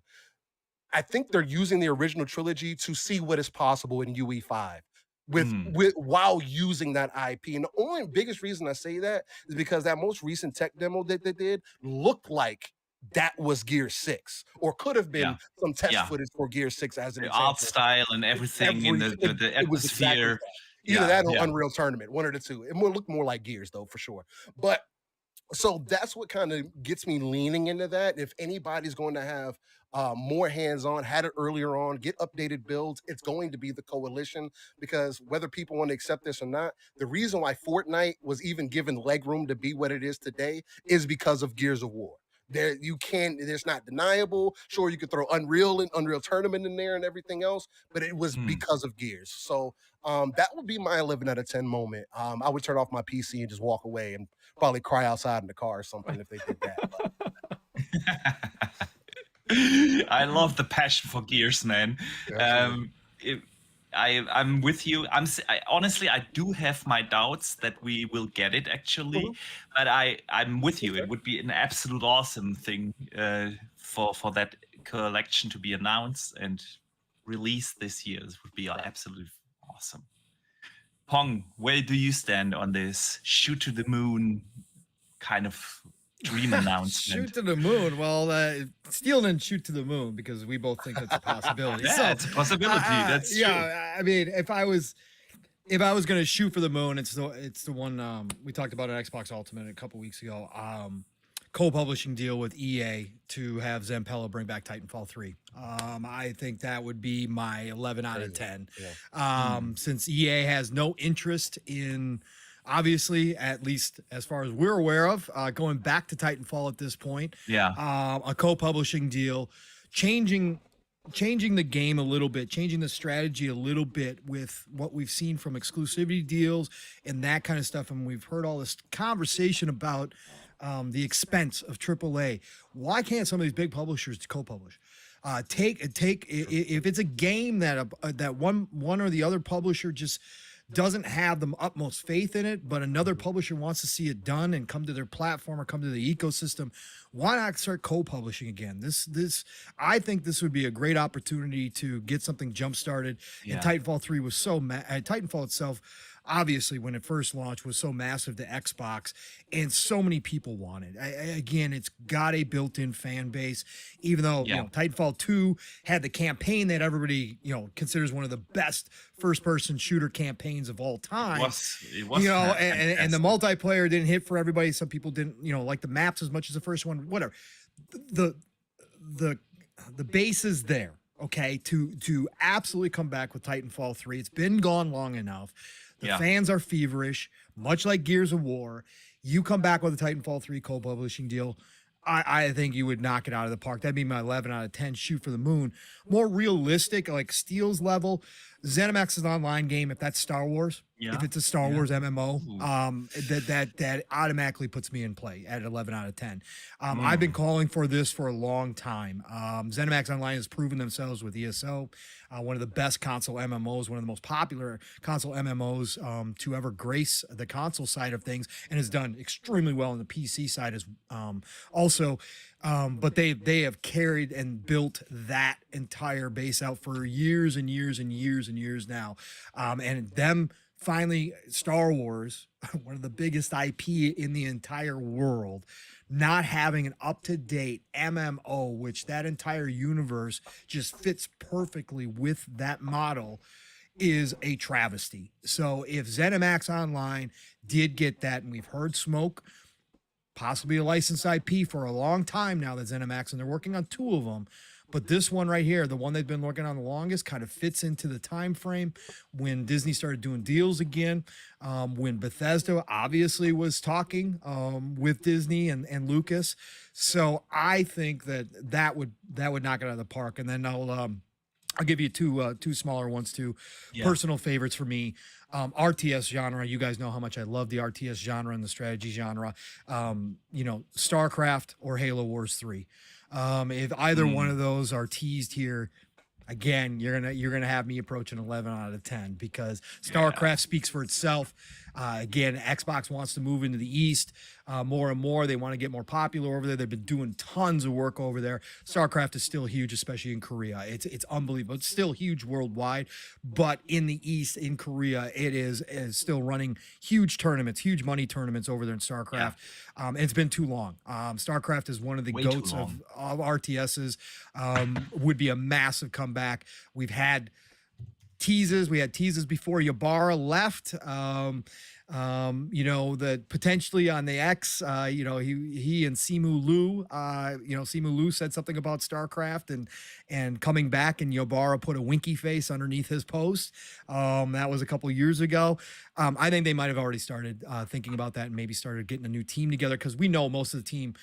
I think they're using the original trilogy to see what is possible in UE5 with while using that IP. And the only biggest reason I say that is because that most recent tech demo that they did looked like that was Gear 6, or could have been some test footage for Gear 6 as an example. Art style and everything in the it was exactly atmosphere. that. Either that or Unreal Tournament, one of the two. It will look more like Gears though, for sure. But so that's what kind of gets me leaning into that. If anybody's going to have more hands-on, had it earlier on, get updated builds, it's going to be the coalition, because whether people want to accept this or not, the reason why Fortnite was even given leg room to be what it is today is because of Gears of War. There's not deniable. Sure, you could throw Unreal and Unreal Tournament in there and everything else, but it was because of Gears. So that would be my 11 out of 10 moment. I would turn off my PC and just walk away and probably cry outside in the car or something if they did that. I love the passion for Gears, man. I'm with you. Honestly, I do have my doubts that we will get it actually, but I'm with you. It would be an absolute awesome thing for that collection to be announced and released this year. This would be absolutely awesome. Pong, where do you stand on this shoot to the moon kind of dream announcement? Shoot to the moon. Well, Steel didn't shoot to the moon because we both think that's a possibility. Yeah, it's a possibility. That's true. Yeah, I mean, if I was going to shoot for the moon, it's the one we talked about on Xbox Ultimate a couple weeks ago. Co-publishing deal with EA to have Zampella bring back Titanfall 3. I think that would be my 11 out of 10. Since EA has no interest in, obviously, at least as far as we're aware of, going back to Titanfall at this point. A co-publishing deal, changing the game a little bit, changing the strategy a little bit with what we've seen from exclusivity deals and that kind of stuff. And we've heard all this conversation about the expense of AAA. Why can't some of these big publishers co-publish? Take if it's a game that one or the other publisher just doesn't have the utmost faith in it, but another publisher wants to see it done and come to their platform or come to the ecosystem, why not start co-publishing again? I think this would be a great opportunity to get something jump-started. And Titanfall 3 was Titanfall itself, obviously, when it first launched, was so massive to Xbox, and so many people want it. Again, it's got a built-in fan base, even though Titanfall 2 had the campaign that everybody considers one of the best first-person shooter campaigns of all time. It was and the multiplayer didn't hit for everybody. Some people didn't like the maps as much as the first one. Whatever. The base is there. Okay, to absolutely come back with Titanfall 3. It's been gone long enough. The fans are feverish, much like Gears of War. You come back with a Titanfall 3 co-publishing deal, I think you would knock it out of the park. That'd be my 11 out of 10 shoot for the moon. More realistic, like Steel's level. ZeniMax is an online game. If that's Star Wars, if it's a Star Wars MMO, that automatically puts me in play at 11 out of 10. I've been calling for this for a long time. ZeniMax Online has proven themselves with ESO, one of the best console MMOs, one of the most popular console MMOs to ever grace the console side of things, and has done extremely well on the PC side as also. But they have carried and built that entire base out for years and years and years and years now. And them finally, Star Wars, one of the biggest IP in the entire world, not having an up-to-date MMO, which that entire universe just fits perfectly with that model, is a travesty. So if ZeniMax Online did get that, and we've heard smoke, possibly a licensed IP for a long time now that ZeniMax, and they're working on 2 of them. But this one right here, the one they've been working on the longest, kind of fits into the time frame when Disney started doing deals again, when Bethesda obviously was talking with Disney and Lucas. So I think that would knock it out of the park. And then I'll give you two smaller ones too. Yeah. Personal favorites for me. RTS genre. You guys know how much I love the RTS genre and the strategy genre. StarCraft or Halo Wars 3. If either one of those are teased here, again, you're gonna have me approaching 11 out of 10 because StarCraft speaks for itself. Again, Xbox wants to move into the East more and more. They want to get more popular over there. They've been doing tons of work over there. StarCraft is still huge, especially in Korea. It's unbelievable. It's still huge worldwide, but in the East, in Korea, it is still running huge tournaments, huge money tournaments over there in StarCraft. And it's been too long. StarCraft is one of the goats of RTSs. Would be a massive comeback. We've had teases. We had teases before Ybarra left. That potentially on the X, he and Simu Liu, Simu Liu said something about StarCraft and coming back, and Ybarra put a winky face underneath his post. That was a couple years ago. I think they might have already started thinking about that and maybe started getting a new team together because we know most of the team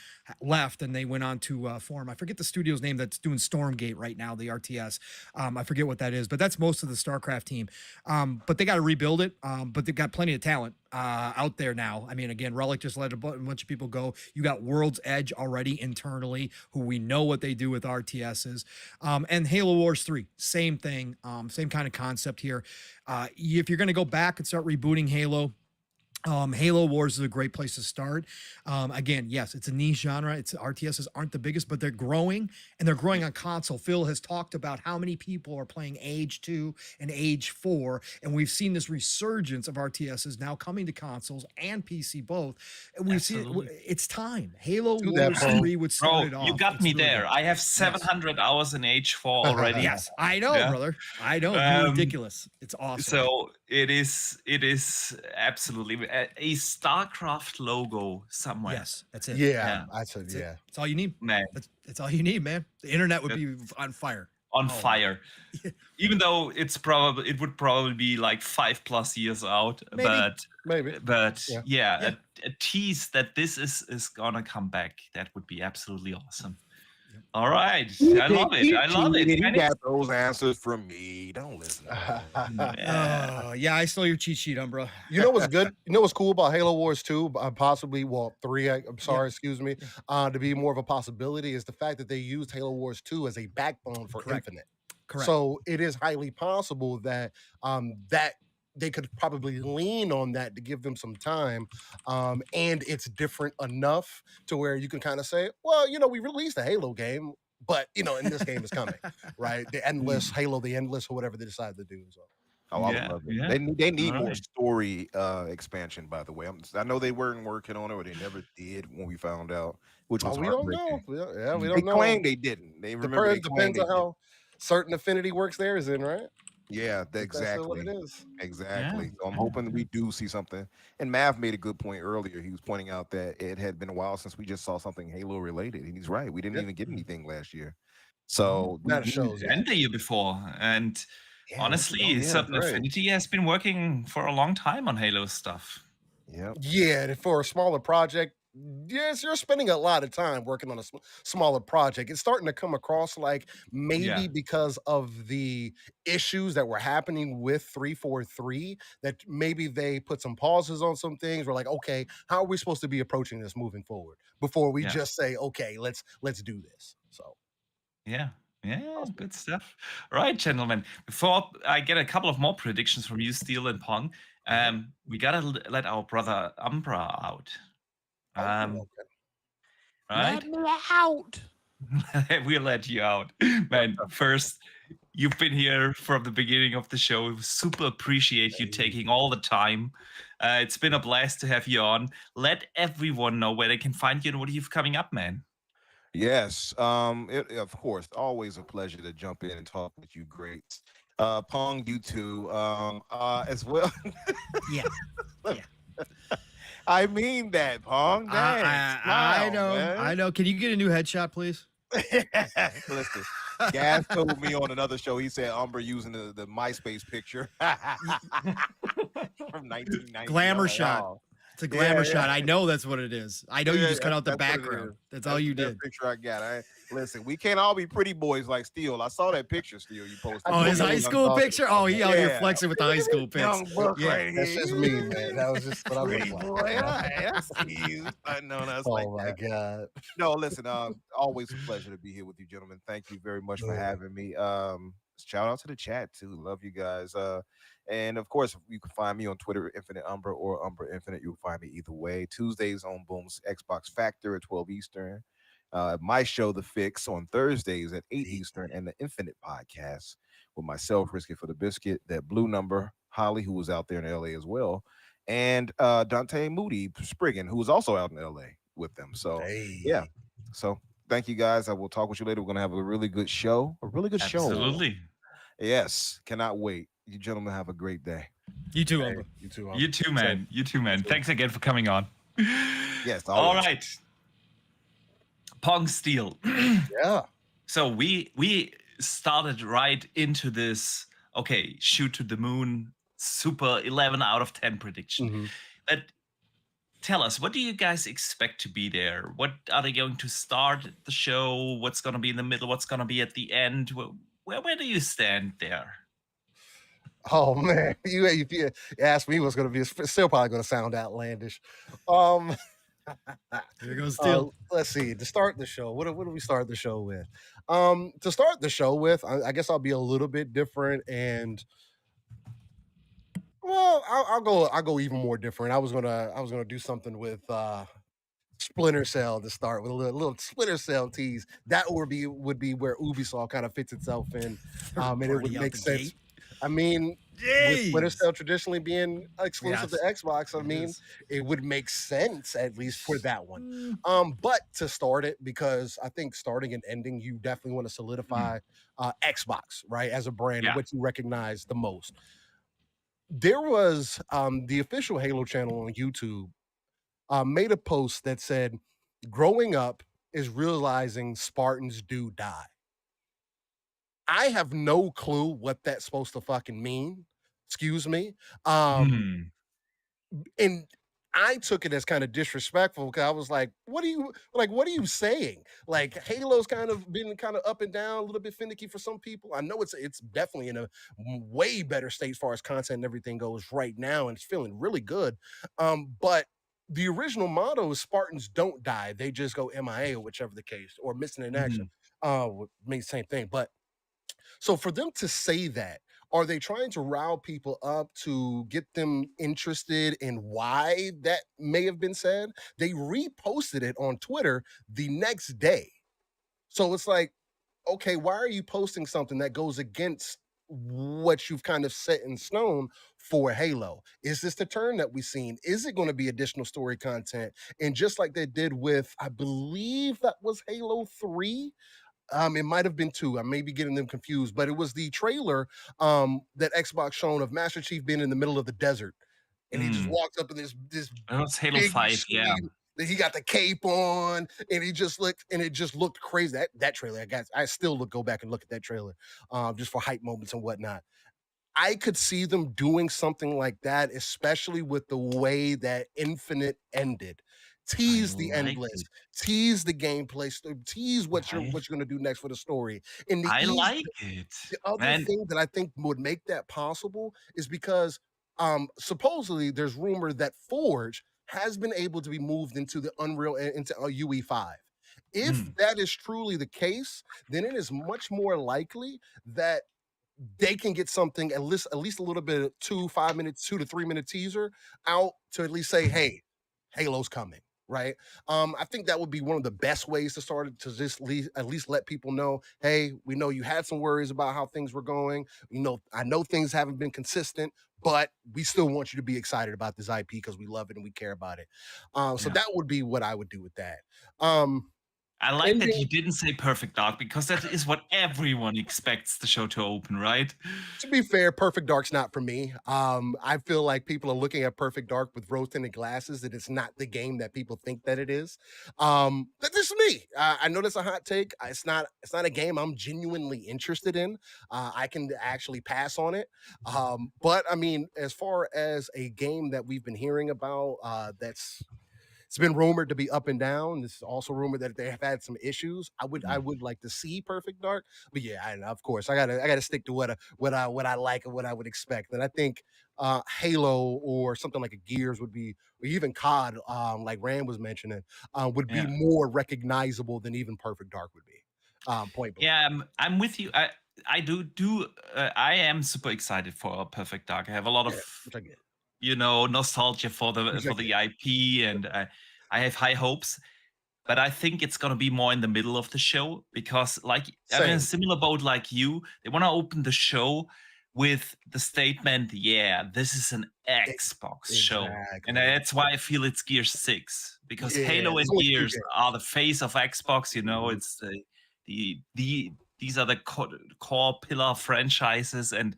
left and they went on to form. I forget the studio's name that's doing Stormgate right now, the RTS. I forget what that is, but that's most of the StarCraft team. But they got to rebuild it. But they've got plenty of talent out there now. I mean, again, Relic just let a bunch of people go. You got World's Edge already internally, who we know what they do with RTSs. And Halo Wars 3, same thing, same kind of concept here. If you're going to go back and start rebooting Halo, Halo Wars is a great place to start. Again, yes, it's a niche genre. RTSs aren't the biggest, but they're growing, and they're growing on console. Phil has talked about how many people are playing Age 2 and Age 4, and we've seen this resurgence of RTSs now coming to consoles and PC both. And we've seen it's time. Halo Wars 3 would start it off. You got me there. I have 700 hours in Age 4 already. Yes, I know, brother. I know. It's ridiculous. It's awesome. So it is absolutely a StarCraft logo somewhere. Yes, that's it. Yeah. That's it. Yeah. That's all you need, man. That's all you need, man. The internet would be on fire. On fire. Even though it would probably be like 5+ years out. Maybe. But a tease that this is gonna come back. That would be absolutely awesome. All right. I love it. I love it. You got those answers from me. Don't listen. I stole your cheat sheet, Umbra. You know what's good? You know what's cool about Halo Wars 2? Possibly, 3, I'm sorry, excuse me, to be more of a possibility is the fact that they used Halo Wars 2 as a backbone for Infinite. Correct. So it is highly possible that that they could probably lean on that to give them some time. And it's different enough to where you can kind of say, well, we released a Halo game, but, and this game is coming, right? The Endless, Halo, the Endless, or whatever they decide to do. So. Oh, I love it. Yeah. They need more story expansion, by the way. I know they weren't working on it, or they never did when we found out, which was we don't know. We don't know. They claimed they didn't. They remember. It depends on how certain Affinity works there is in, right? Yeah, exactly. That's what it is. Exactly. Yeah. So I'm hoping that we do see something. And Mav made a good point earlier. He was pointing out that it had been a while since we just saw something Halo related. And he's right. We didn't even get anything last year. So that shows. And the year before. And honestly, certain Affinity has been working for a long time on Halo stuff. Yeah, for a smaller project. Yes, you're spending a lot of time working on a smaller project. It's starting to come across like maybe because of the issues that were happening with 343 that maybe they put some pauses on some things. We're like, okay, how are we supposed to be approaching this moving forward before we just say, okay, let's do this. So yeah, good stuff. All right, gentlemen. Before I get a couple of more predictions from you, Steel and Pong, we gotta let our brother Umbra out. right? Let me out. We'll let you out. Man, first, you've been here from the beginning of the show. We super appreciate you taking all the time. It's been a blast to have you on. Let everyone know where they can find you and what you've coming up, man. Yes, of course, always a pleasure to jump in and talk with you greats. Pong, you too, as well. Yeah. I mean that, Pong. I know. Man. I know. Can you get a new headshot, please? Listen, Gas told me on another show, he said Umber using the MySpace picture from 1990. Glamour shot. Oh. It's a glamour shot. I know that's what it is. I know you just cut out the that's what it background. is. That's all you did. Picture I got. Listen, we can't all be pretty boys like Steel. I saw that picture, Steel, you posted. Oh, his high school picture? Oh, he out here flexing with the high school pics. Young buck right That's here. just me, man. That was just what I Pretty look boy. like. I see you. I know that's Oh like my that. God. No, listen, always a pleasure to be here with you, gentlemen. Thank you very much for having me. Shout out to the chat too. Love you guys. And of course, you can find me on Twitter, Infinite Umber or Umber Infinite. You'll find me either way. Tuesdays on Boom's Xbox Factor at 12 Eastern. My show, The Fix, on Thursdays at 8 Eastern, and the Infinite Podcast with myself, Risky for the Biscuit, that Blue Number, Holly, who was out there in LA as well, and Dante Moody Spriggan, who was also out in LA with them. So yeah. So thank you guys. I will talk with you later. We're gonna have a really good show. Show. Absolutely. Yes. Cannot wait. You gentlemen have a great day. You too, Umber. You too, You too, man. You too, man. Thanks again for coming on. Yes. All always. right. Pong Steel. Yeah. So we started right into this, okay, shoot to the moon, super 11 out of 10 prediction. But tell us, what do you guys expect to be there? What are they going to start the show? What's going to be in the middle? What's going to be at the end? Where do you stand there? Oh man, if you ask me what's going to be, it's still probably going to sound outlandish. Here goes Steel. Let's see. To start the show, what do we start the show with? To start the show with, I guess I'll be a little bit different, and well, I'll go even more different. I was gonna do something with Splinter Cell to start with, a little Splinter Cell tease. That would be where Ubisoft kind of fits itself in, and it would make sense. I mean, with Splinter Cell traditionally being exclusive to Xbox, I mean, it would make sense at least for that one. But to start it, because I think starting and ending, you definitely want to solidify Xbox, right, as a brand, what you recognize the most. There was the official Halo channel on YouTube made a post that said, "Growing up is realizing Spartans do die." I have no clue what that's supposed to fucking mean. Excuse me. And I took it as kind of disrespectful because I was like, what are you saying? Like, Halo's kind of been kind of up and down, a little bit finicky for some people. I know it's definitely in a way better state as far as content and everything goes right now, and it's feeling really good. But the original motto is Spartans don't die. They just go MIA or whichever the case, or missing in action. Means same thing. But so for them to say that, are they trying to rile people up to get them interested in why that may have been said? They reposted it on Twitter the next day. So it's like, okay, why are you posting something that goes against what you've kind of set in stone for Halo? Is this the turn that we've seen? Is it going to be additional story content? And just like they did with, I believe that was Halo 3, it might have been 2. I may be getting them confused, but it was the trailer that Xbox shown of Master Chief being in the middle of the desert, and he just walked up in this That was Halo 5, yeah. He got the cape on, and it just looked crazy. That trailer, I still go back and look at that trailer, just for hype moments and whatnot. I could see them doing something like that, especially with the way that Infinite ended. Tease the endless, tease the gameplay, tease what you're going to do next for the story. And the other thing that I think would make that possible is because supposedly there's rumor that Forge has been able to be moved into the Unreal into UE5. If that is truly the case, then it is much more likely that they can get something at least a little bit of 2 to 3 minute teaser out to at least say, hey, Halo's coming. right? I think that would be one of the best ways to start it, to just at least let people know, hey, we know you had some worries about how things were going. I know things haven't been consistent, but we still want you to be excited about this IP because we love it and we care about it. So that would be what I would do with that. I like that you didn't say Perfect Dark, because that is what everyone expects the show to open, right? To be fair, Perfect Dark's not for me. I feel like people are looking at Perfect Dark with rose-tinted glasses, that it's not the game that people think that it is. That's just me. I know that's a hot take. It's not a game I'm genuinely interested in. I can actually pass on it. But I mean, as far as a game that we've been hearing about, it's been rumored to be up and down. This is also rumored that they have had some issues. I would like to see Perfect Dark, but yeah, of course I gotta stick to what I like and what I would expect. And I think Halo or something like a Gears would be, or even COD, like Rand was mentioning, would be more recognizable than even Perfect Dark would be. Point blank. Yeah, I'm with you. I am super excited for Perfect Dark. I have a lot of nostalgia for the IP, and I have high hopes. But I think it's gonna be more in the middle of the show, because I'm in a similar boat like you. They want to open the show with the statement, "Yeah, this is an Xbox show," and that's why I feel it's Gears 6, because Halo and Gears are the face of Xbox. It's these are the core pillar franchises, and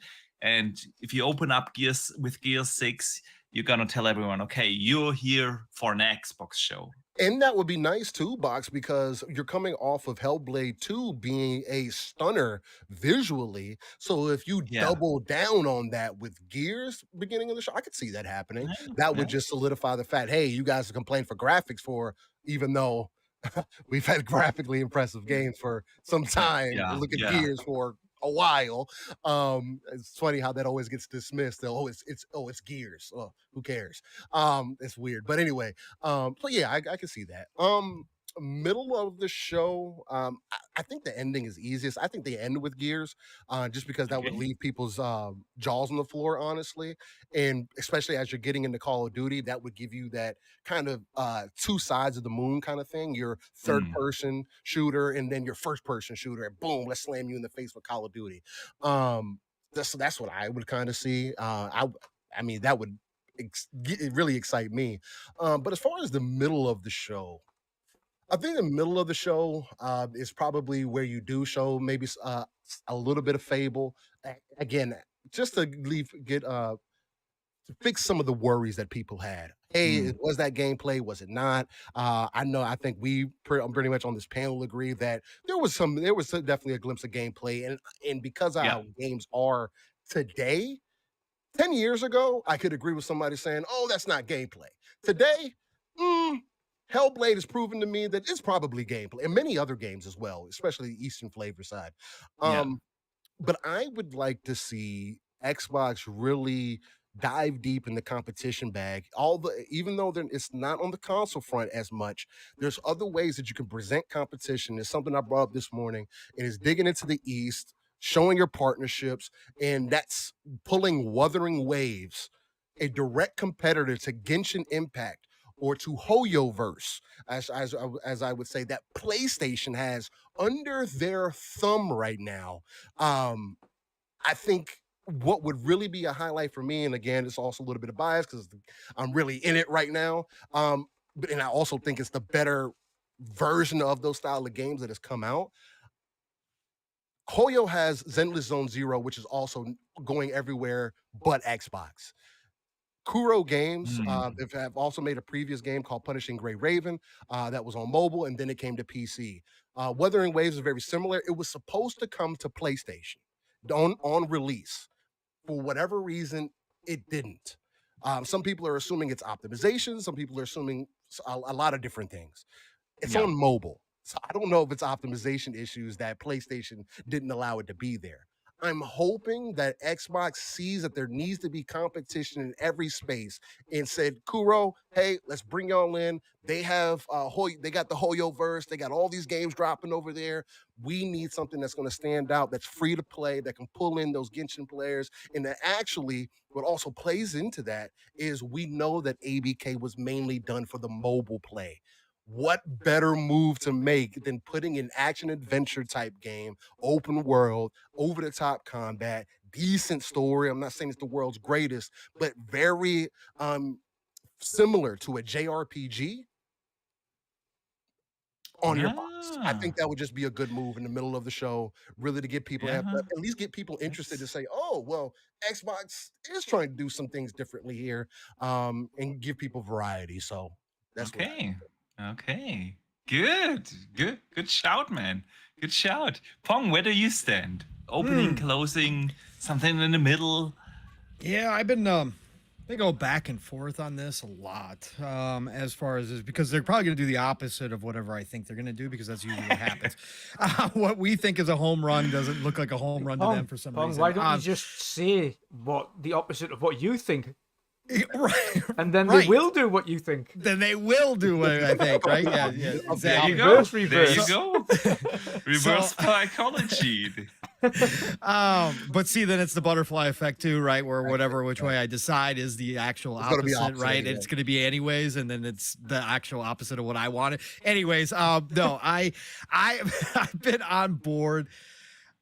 if you open up Gears with Gears 6, you're gonna tell everyone, okay, you're here for an Xbox show. And that would be nice too, Box, because you're coming off of Hellblade 2 being a stunner visually. So if you double down on that with Gears beginning of the show, I could see that happening. That would just solidify the fact, hey, you guys have complained for graphics even though we've had graphically impressive games for some time. Look at Gears for a while. It's funny how that always gets dismissed. It's Gears. Oh, who cares? It's weird, but anyway. So yeah, I can see that. Middle of the show, I think the ending is easiest. I think they end with Gears, just because that would leave people's jaws on the floor, honestly. And especially as you're getting into Call of Duty, that would give you that kind of two sides of the moon kind of thing. Your third person shooter and then your first person shooter, and boom, let's slam you in the face with Call of Duty. That's what I would kind of see. I mean, that would really excite me. But as far as the middle of the show, I think the middle of the show is probably where you do show maybe a little bit of Fable. Again, just to to fix some of the worries that people had. Hey, was that gameplay? Was it not? I think I'm pretty much on this panel agree that there was definitely a glimpse of gameplay, and because of how games are today, 10 years ago, I could agree with somebody saying, "Oh, that's not gameplay." Today, Hellblade has proven to me that it's probably gameplay, and many other games as well, especially the Eastern flavor side. But I would like to see Xbox really dive deep in the competition bag. Even though it's not on the console front as much, there's other ways that you can present competition. There's something I brought up this morning, and it's digging into the East, showing your partnerships, and that's pulling Wuthering Waves, a direct competitor to Genshin Impact or to Hoyoverse, as I would say, that PlayStation has under their thumb right now. I think what would really be a highlight for me, and again, it's also a little bit of bias because I'm really in it right now, and I also think it's the better version of those style of games that has come out. Hoyo has Zenless Zone Zero, which is also going everywhere but Xbox. Kuro Games have also made a previous game called Punishing Gray Raven that was on mobile, and then it came to PC. Wuthering Waves is very similar. It was supposed to come to PlayStation on release. For whatever reason, it didn't. Some people are assuming it's optimization. Some people are assuming a lot of different things. It's on mobile. So I don't know if it's optimization issues that PlayStation didn't allow it to be there. I'm hoping that Xbox sees that there needs to be competition in every space and said, Kuro, hey, let's bring y'all in. They have they got the Hoyoverse, they got all these games dropping over there. We need something that's going to stand out, that's free to play, that can pull in those Genshin players. And that actually, what also plays into that is we know that ABK was mainly done for the mobile play. What better move to make than putting an action adventure type game, open world, over the top combat, decent story. I'm not saying it's the world's greatest, but very similar to a JRPG on your box. I think that would just be a good move in the middle of the show, really to get people at least get people interested to say, oh, well, Xbox is trying to do some things differently here, and give people variety. So that's okay. Okay. Good shout, man. Good shout. Pong, where do you stand? Opening, closing, something in the middle? Yeah, I've been they go back and forth on this a lot, as far as this, because they're probably going to do the opposite of whatever I think they're going to do, because that's usually what happens. What we think is a home run doesn't look like a home run to them for some reason. Why don't you just say what the opposite of what you think? Right, and then they will do what you think. Then they will do what I think, right? Yeah, exactly. There you go. There you go. Reverse psychology. But see, then it's the butterfly effect too, right? Where which way I decide is the actual opposite, right? It's going to be anyways, and then it's the actual opposite of what I wanted. Anyways, no, I've been on board.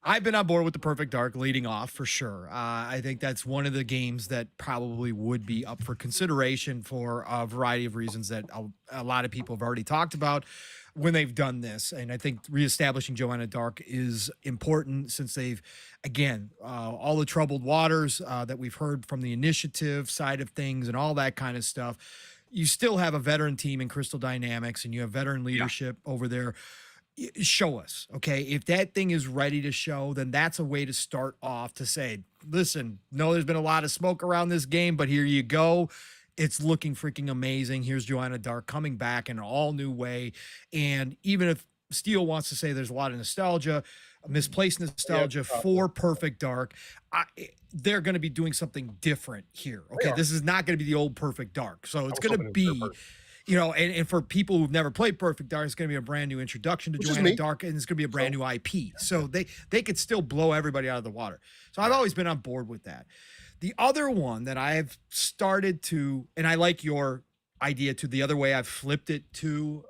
I've been on board with the Perfect Dark leading off for sure. I think that's one of the games that probably would be up for consideration for a variety of reasons that a lot of people have already talked about when they've done this. And I think reestablishing Joanna Dark is important, since they've, again, all the troubled waters that we've heard from the initiative side of things and all that kind of stuff. You still have a veteran team in Crystal Dynamics, and you have veteran leadership over there. Show us, okay? If that thing is ready to show, then that's a way to start off to say, listen, no, there's been a lot of smoke around this game, but here you go. It's looking freaking amazing. Here's Joanna Dark coming back in an all new way. And even if Steele wants to say there's a lot of nostalgia, misplaced nostalgia for Perfect Dark, they're going to be doing something different here. Okay, this is not going to be the old Perfect Dark. So it's going to be... and for people who've never played Perfect Dark, it's going to be a brand new introduction to Joanna Dark, and it's going to be a brand new IP. So they could still blow everybody out of the water. So I've always been on board with that. The other one that I've started to, and I like your idea to the other way I've flipped it to,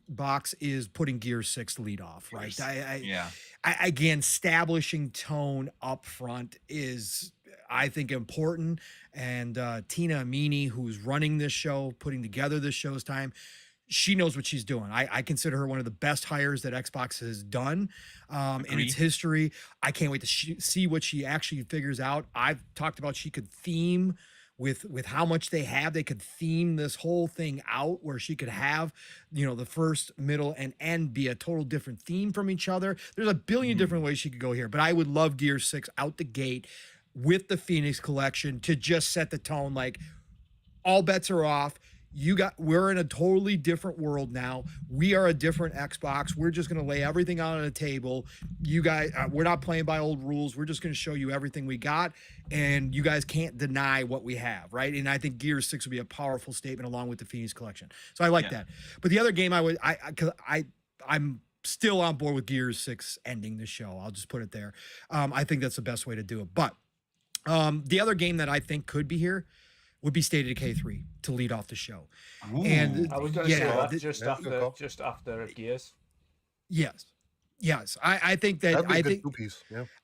Box, is putting Gear 6 lead off, right? Again, establishing tone up front is, I think, important. And Tina Amini, who's running this show, putting together this show's time, she knows what she's doing. I consider her one of the best hires that Xbox has done in its history. I can't wait to see what she actually figures out. I've talked about she could theme with how much they have. They could theme this whole thing out where she could have, the first, middle, and end be a total different theme from each other. There's a billion different ways she could go here, but I would love Gear 6 out the gate with the Phoenix collection to just set the tone, like all bets are off. We're in a totally different world now. We are a different Xbox. We're just going to lay everything out on the table. You guys, we're not playing by old rules. We're just going to show you everything we got, and you guys can't deny what we have, right? And I think Gear 6 would be a powerful statement along with the Phoenix collection. So I like that. But the other game I'm still on board with Gear 6 ending the show. I'll just put it there. I think that's the best way to do it. But the other game that I think could be here would be State of Decay 3 to lead off the show. Ooh. And I was going to say that just after Gears. Yes. I think that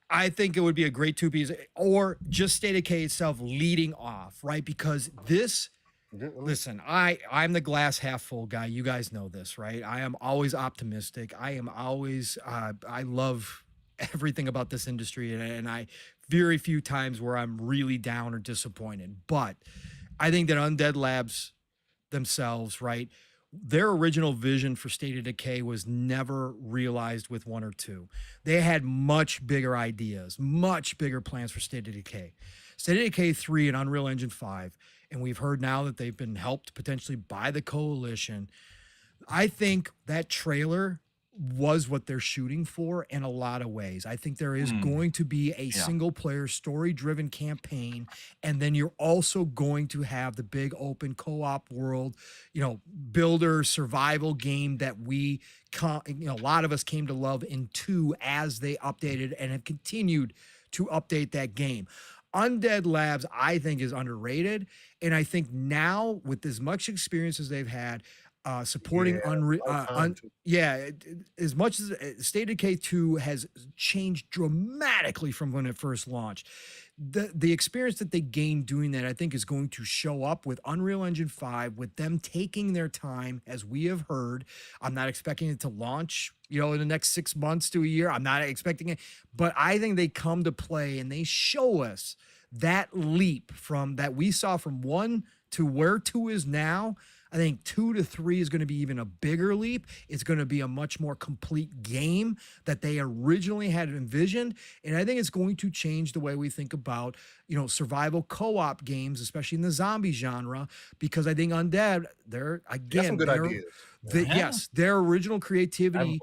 I think it would be a great two-piece, or just State of Decay itself leading off, right? Because this, listen, I'm the glass half full guy. You guys know this, right? I am always optimistic. I am always I love everything about this industry, and I very few times where I'm really down or disappointed. But I think that Undead Labs themselves, right, their original vision for State of Decay was never realized with 1 or 2. They had much bigger ideas, much bigger plans for State of Decay. State of Decay 3 and Unreal Engine 5, and we've heard now that they've been helped potentially by the Coalition. I think that trailer was what they're shooting for in a lot of ways. I think there is going to be a single player story driven campaign. And then you're also going to have the big open co-op world, builder survival game that a lot of us came to love in 2 as they updated and have continued to update that game. Undead Labs, I think, is underrated. And I think now with as much experience as they've had, supporting as much as State of Decay 2 has changed dramatically from when it first launched, the experience that they gained doing that, I think, is going to show up with Unreal Engine 5, with them taking their time, as we have heard. I'm not expecting it to launch in the next 6 months to a year. I'm not expecting it, but I think they come to play and they show us that leap from that we saw from 1 to where 2 is now. I think 2 to 3 is going to be even a bigger leap. It's going to be a much more complete game that they originally had envisioned. And I think it's going to change the way we think about, survival co-op games, especially in the zombie genre, because I think Undead, they're some good ideas. Yes, their original creativity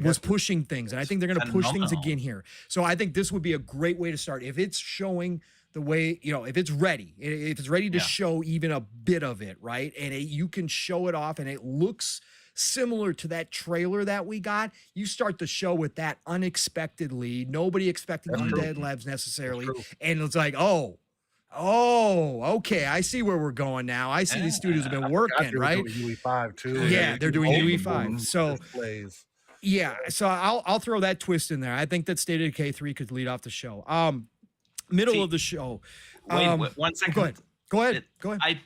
was pushing things. And I think they're going to push things again here. So I think this would be a great way to start. If it's showing the way, if it's ready to show even a bit of it, right? And you can show it off and it looks similar to that trailer that we got. You start the show with that unexpectedly, nobody expecting Undead Labs necessarily. And it's like, oh, okay, I see where we're going now. I see these studios have been working, right? UE5 too. Yeah, they're doing UE5. So so I'll throw that twist in there. I think that State of Decay 3 could lead off the show. Middle of the show. Wait, 1 second. Go ahead. I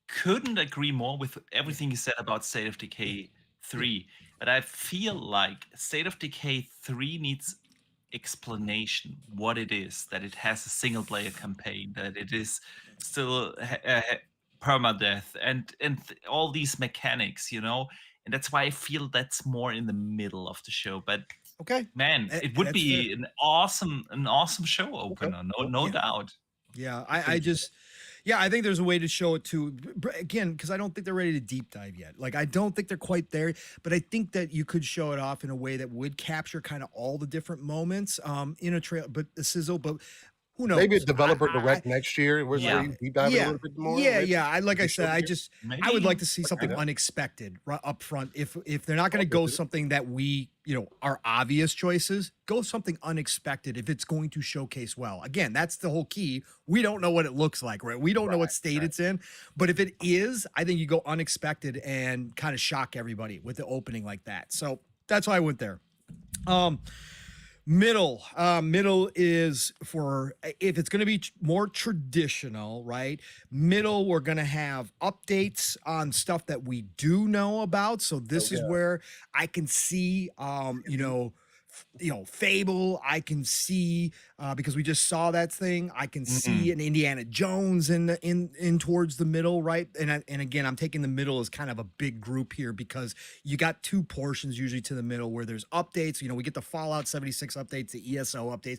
couldn't agree more with everything you said about State of Decay 3, but I feel like State of Decay 3 needs explanation what it is, that it has a single player campaign, that it is still permadeath and all these mechanics, and that's why I feel that's more in the middle of the show. But okay, man, it would be an awesome show opener, no doubt. Yeah, I think there's a way to show it too. Again, because I don't think they're ready to deep dive yet. Like, I don't think they're quite there, but I think that you could show it off in a way that would capture kind of all the different moments in a trail, but a sizzle. But who knows? Maybe a developer direct next year. Where you deep dive a little bit more. Like I said, I would like to see something unexpected up front. If they're not going to go something that we, are obvious choices, go something unexpected if it's going to showcase well. Again, that's the whole key. We don't know what it looks like, right? We don't know what state it's in. But if it is, I think you go unexpected and kind of shock everybody with the opening like that. So that's why I went there. Middle is for, if it's going to be more traditional, right? Middle, we're going to have updates on stuff that we do know about. So this is where I can see, Fable, I can see, because we just saw that thing, I can see an Indiana Jones in towards the middle, right? And again, I'm taking the middle as kind of a big group here because you got 2 portions usually to the middle where there's updates. We get the Fallout 76 updates, the ESO updates.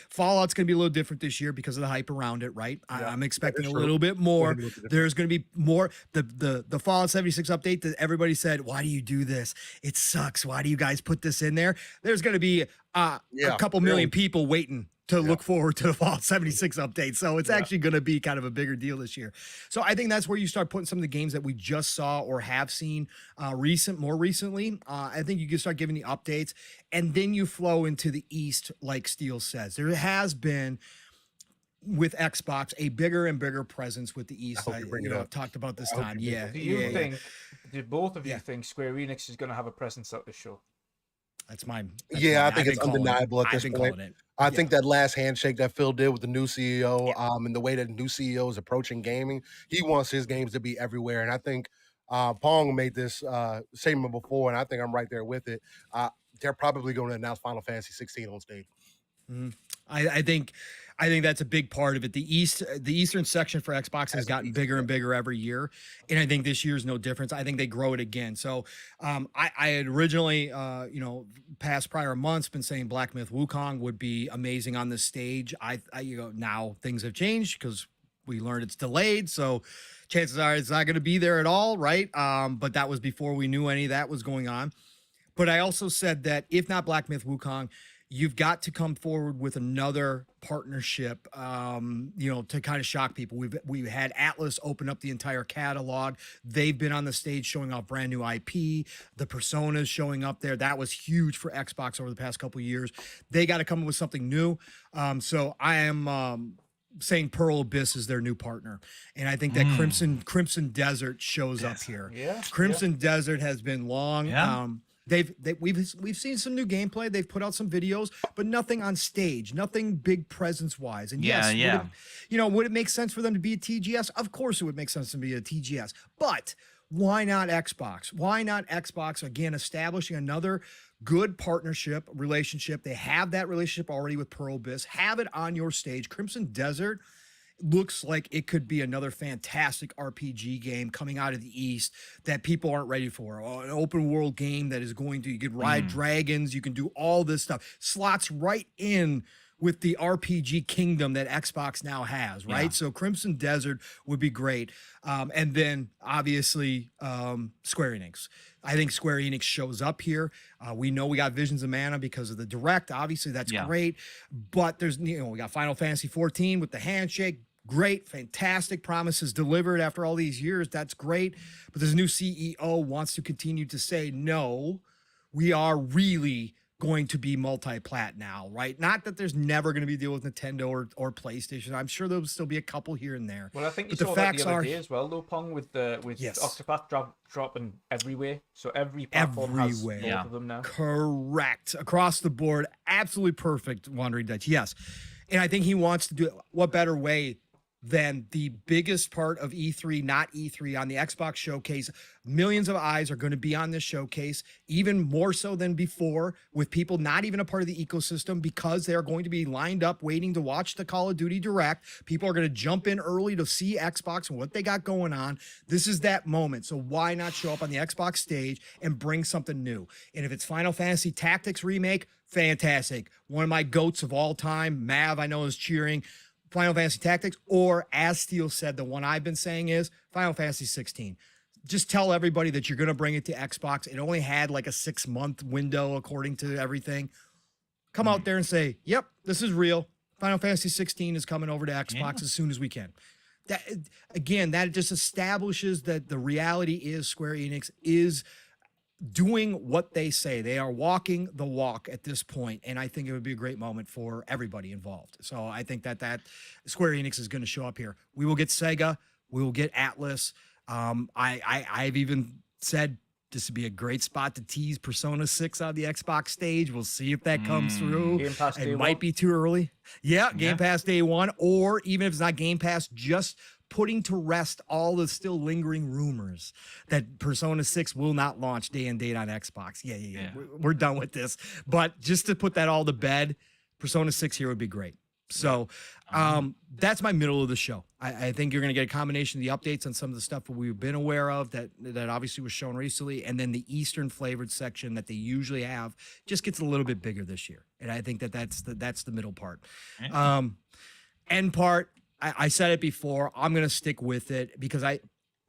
Fallout's going to be a little different this year because of the hype around it, right? I'm expecting a little bit more. There's going to be more. The Fallout 76 update that everybody said, why do you do this? It sucks. Why do you guys put this in there? There's going to be a couple million people waiting to look forward to the Fallout 76 update. So it's actually going to be kind of a bigger deal this year. So I think that's where you start putting some of the games that we just saw or have seen more recently. I think you can start giving the updates, and then you flow into the East, like Steele says. There has been, with Xbox, a bigger and bigger presence with the East. I've talked about this time. Do both of you think Square Enix is going to have a presence at the show? That's mine. I think it's undeniable at this point. I think that last handshake that Phil did with the new CEO, and the way that the new CEO is approaching gaming, he wants his games to be everywhere. And I think Pong made this statement before, and I think I'm right there with it. They're probably going to announce Final Fantasy 16 on stage. I think that's a big part of it. The Eastern section for Xbox has gotten bigger and bigger every year, and I think this year's no difference. I think they grow it again. So I had originally, past prior months, been saying Black Myth Wukong would be amazing on this stage. Now things have changed because we learned it's delayed. So chances are it's not going to be there at all, right? But that was before we knew any of that was going on. But I also said that if not Black Myth Wukong, you've got to come forward with another partnership, to kind of shock people. We've had Atlas open up the entire catalog. They've been on the stage showing off brand new IP. The Personas showing up there. That was huge for Xbox over the past couple of years. They got to come up with something new. So I am saying Pearl Abyss is their new partner, and I think that Crimson Desert shows up here. Yeah, Crimson Desert has been long. Yeah. We've seen some new gameplay. They've put out some videos, but nothing on stage, nothing big presence wise. And would it make sense for them to be a TGS? Of course, it would make sense to be a TGS. But why not Xbox? Why not Xbox again? Establishing another good partnership relationship. They have that relationship already with Pearl Abyss. Have it on your stage. Crimson Desert looks like it could be another fantastic RPG game coming out of the East that people aren't ready for. An open world game that is going to, you can ride dragons, you can do all this stuff. Slots right in with the RPG kingdom that Xbox now has, right? So Crimson Desert would be great. And then obviously Square Enix. I think Square Enix shows up here. We know we got Visions of Mana because of the Direct. Obviously, that's great. But there's, we got Final Fantasy 14 with the handshake. Great, fantastic promises delivered after all these years. That's great. But this new CEO wants to continue to say, no, we are really going to be multi-plat now, right? Not that there's never going to be a deal with Nintendo or PlayStation. I'm sure there'll still be a couple here and there. Well, I think you saw that the other day as well, though, Pong, with Octopath dropping everywhere. So every platform has both of them now. Correct. Across the board, absolutely perfect, WandrinDutch. Yes. And I think he wants to do it. What better way than the biggest part of E3, not E3, on the Xbox showcase. Millions of eyes are going to be on this showcase, even more so than before, with people not even a part of the ecosystem, because they're going to be lined up waiting to watch the Call of Duty Direct. People are going to jump in early to see Xbox and what they got going on. This is that moment. So why not show up on the Xbox stage and bring something new? And if it's Final Fantasy Tactics Remake, fantastic. One of my goats of all time, Mav, I know, is cheering Final Fantasy Tactics, or as Steele said, the one I've been saying is Final Fantasy 16. Just tell everybody that you're going to bring it to Xbox. It only had like a 6-month window according to everything. Come out there and say, yep, this is real. Final Fantasy 16 is coming over to Xbox as soon as we can. That, again, that just establishes that the reality is Square Enix is doing what they say. They are walking the walk at this point, and I think it would be a great moment for everybody involved. So I think that Square Enix is going to show up here. We will get Sega. We will get Atlas. I've even said this would be a great spot to tease Persona 6 on the Xbox stage. We'll see if that comes through. Game Pass It might be too early. Yeah, Game Pass day one, or even if it's not Game Pass, just putting to rest all the still lingering rumors that Persona 6 will not launch day and date on Xbox. Yeah. We're done with this. But just to put that all to bed, Persona 6 here would be great. So that's my middle of the show. I think you're going to get a combination of the updates on some of the stuff that we've been aware of that obviously was shown recently, and then the Eastern flavored section that they usually have just gets a little bit bigger this year. And I think that's the middle part. End part, I said it before. I'm going to stick with it because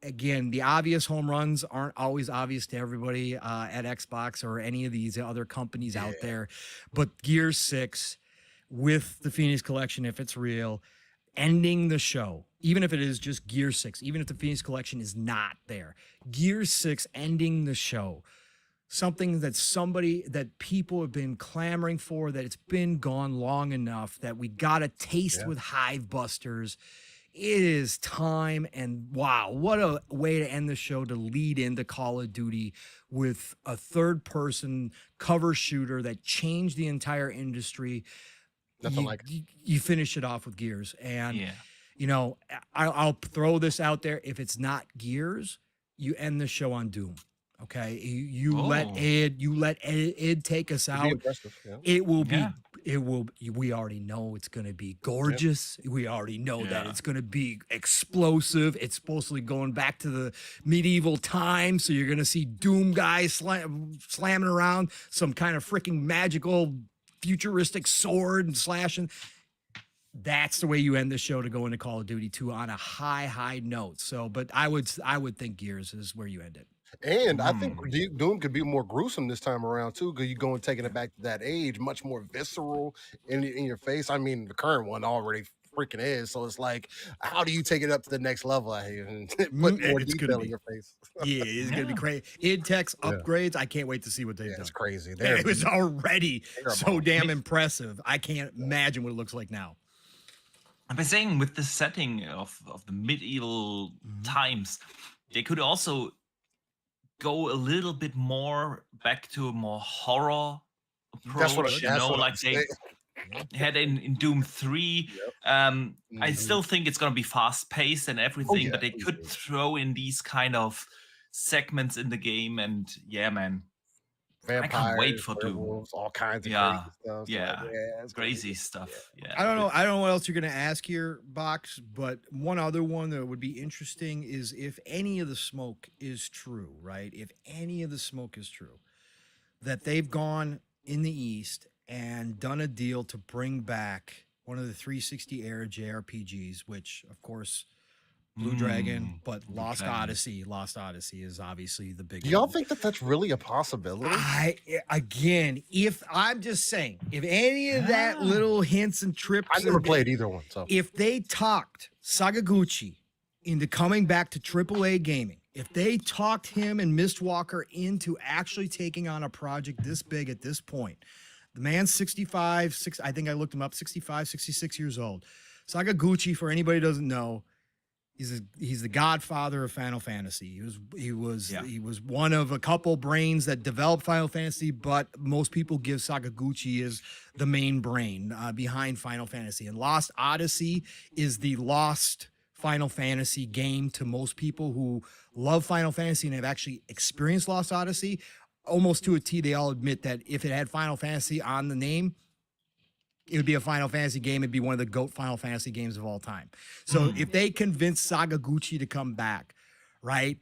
again, the obvious home runs aren't always obvious to everybody at Xbox or any of these other companies out there. But Gears 6 with the Phoenix Collection, if it's real, ending the show, even if it is just Gears 6, even if the Phoenix Collection is not there, Gears 6 ending the show. Something that people have been clamoring for, that it's been gone long enough that we got a taste with Hive Busters. It is time, and wow, what a way to end the show, to lead into Call of Duty with a third-person cover shooter that changed the entire industry. You finish it off with Gears, and I'll throw this out there: if it's not Gears, you end the show on Doom. Okay, you let Ed take us out. It will be. We already know it's going to be gorgeous. We already know that it's going to be explosive. It's supposed to be going back to the medieval times, so you're going to see Doom guys slamming around some kind of freaking magical, futuristic sword and slashing. That's the way you end the show to go into Call of Duty 2 on a high note. So, but I would think Gears is where you end it. And I think Doom could be more gruesome this time around too, because you're going taking it back to that age, much more visceral in your face. I mean, the current one already freaking is. So it's like, how do you take it up to the next level out here and put more detail in your face? Yeah, it's gonna be crazy. Id Tech's upgrades, I can't wait to see what they've done. It's crazy. It was already so damn impressive. I can't imagine what it looks like now. I've been saying with the setting of the medieval times, they could also go a little bit more back to a more horror approach. Like they had in Doom 3. I still think it's gonna be fast paced and everything, but they could throw in these kind of segments in the game, and yeah, man. Vampires, I can't wait for werewolves, Doom. all kinds of crazy stuff. Yeah, it's crazy stuff. Yeah. I don't know what else you're gonna ask here, Box, but one other one that would be interesting is if any of the smoke is true, right? If any of the smoke is true, that they've gone in the East and done a deal to bring back one of the 360 era JRPGs, which of course Blue Dragon, but Lost Odyssey is obviously the big. Do y'all think that that's really a possibility? If I'm just saying, if any of that little hints and trips, I never played either one. So if they talked Sakaguchi into coming back to AAA gaming, if they talked him and Mistwalker into actually taking on a project this big at this point, the man's 65, I think I looked him up, 65, 66 years old. Sakaguchi, for anybody who doesn't know, he's the godfather of Final Fantasy. He was one of a couple brains that developed Final Fantasy, but most people give Sakaguchi as the main brain behind Final Fantasy. And Lost Odyssey is the lost Final Fantasy game to most people who love Final Fantasy and have actually experienced Lost Odyssey. Almost to a T, they all admit that if it had Final Fantasy on the name, it would be a Final Fantasy game. It'd be one of the GOAT Final Fantasy games of all time. So if they convince Sakaguchi to come back, right,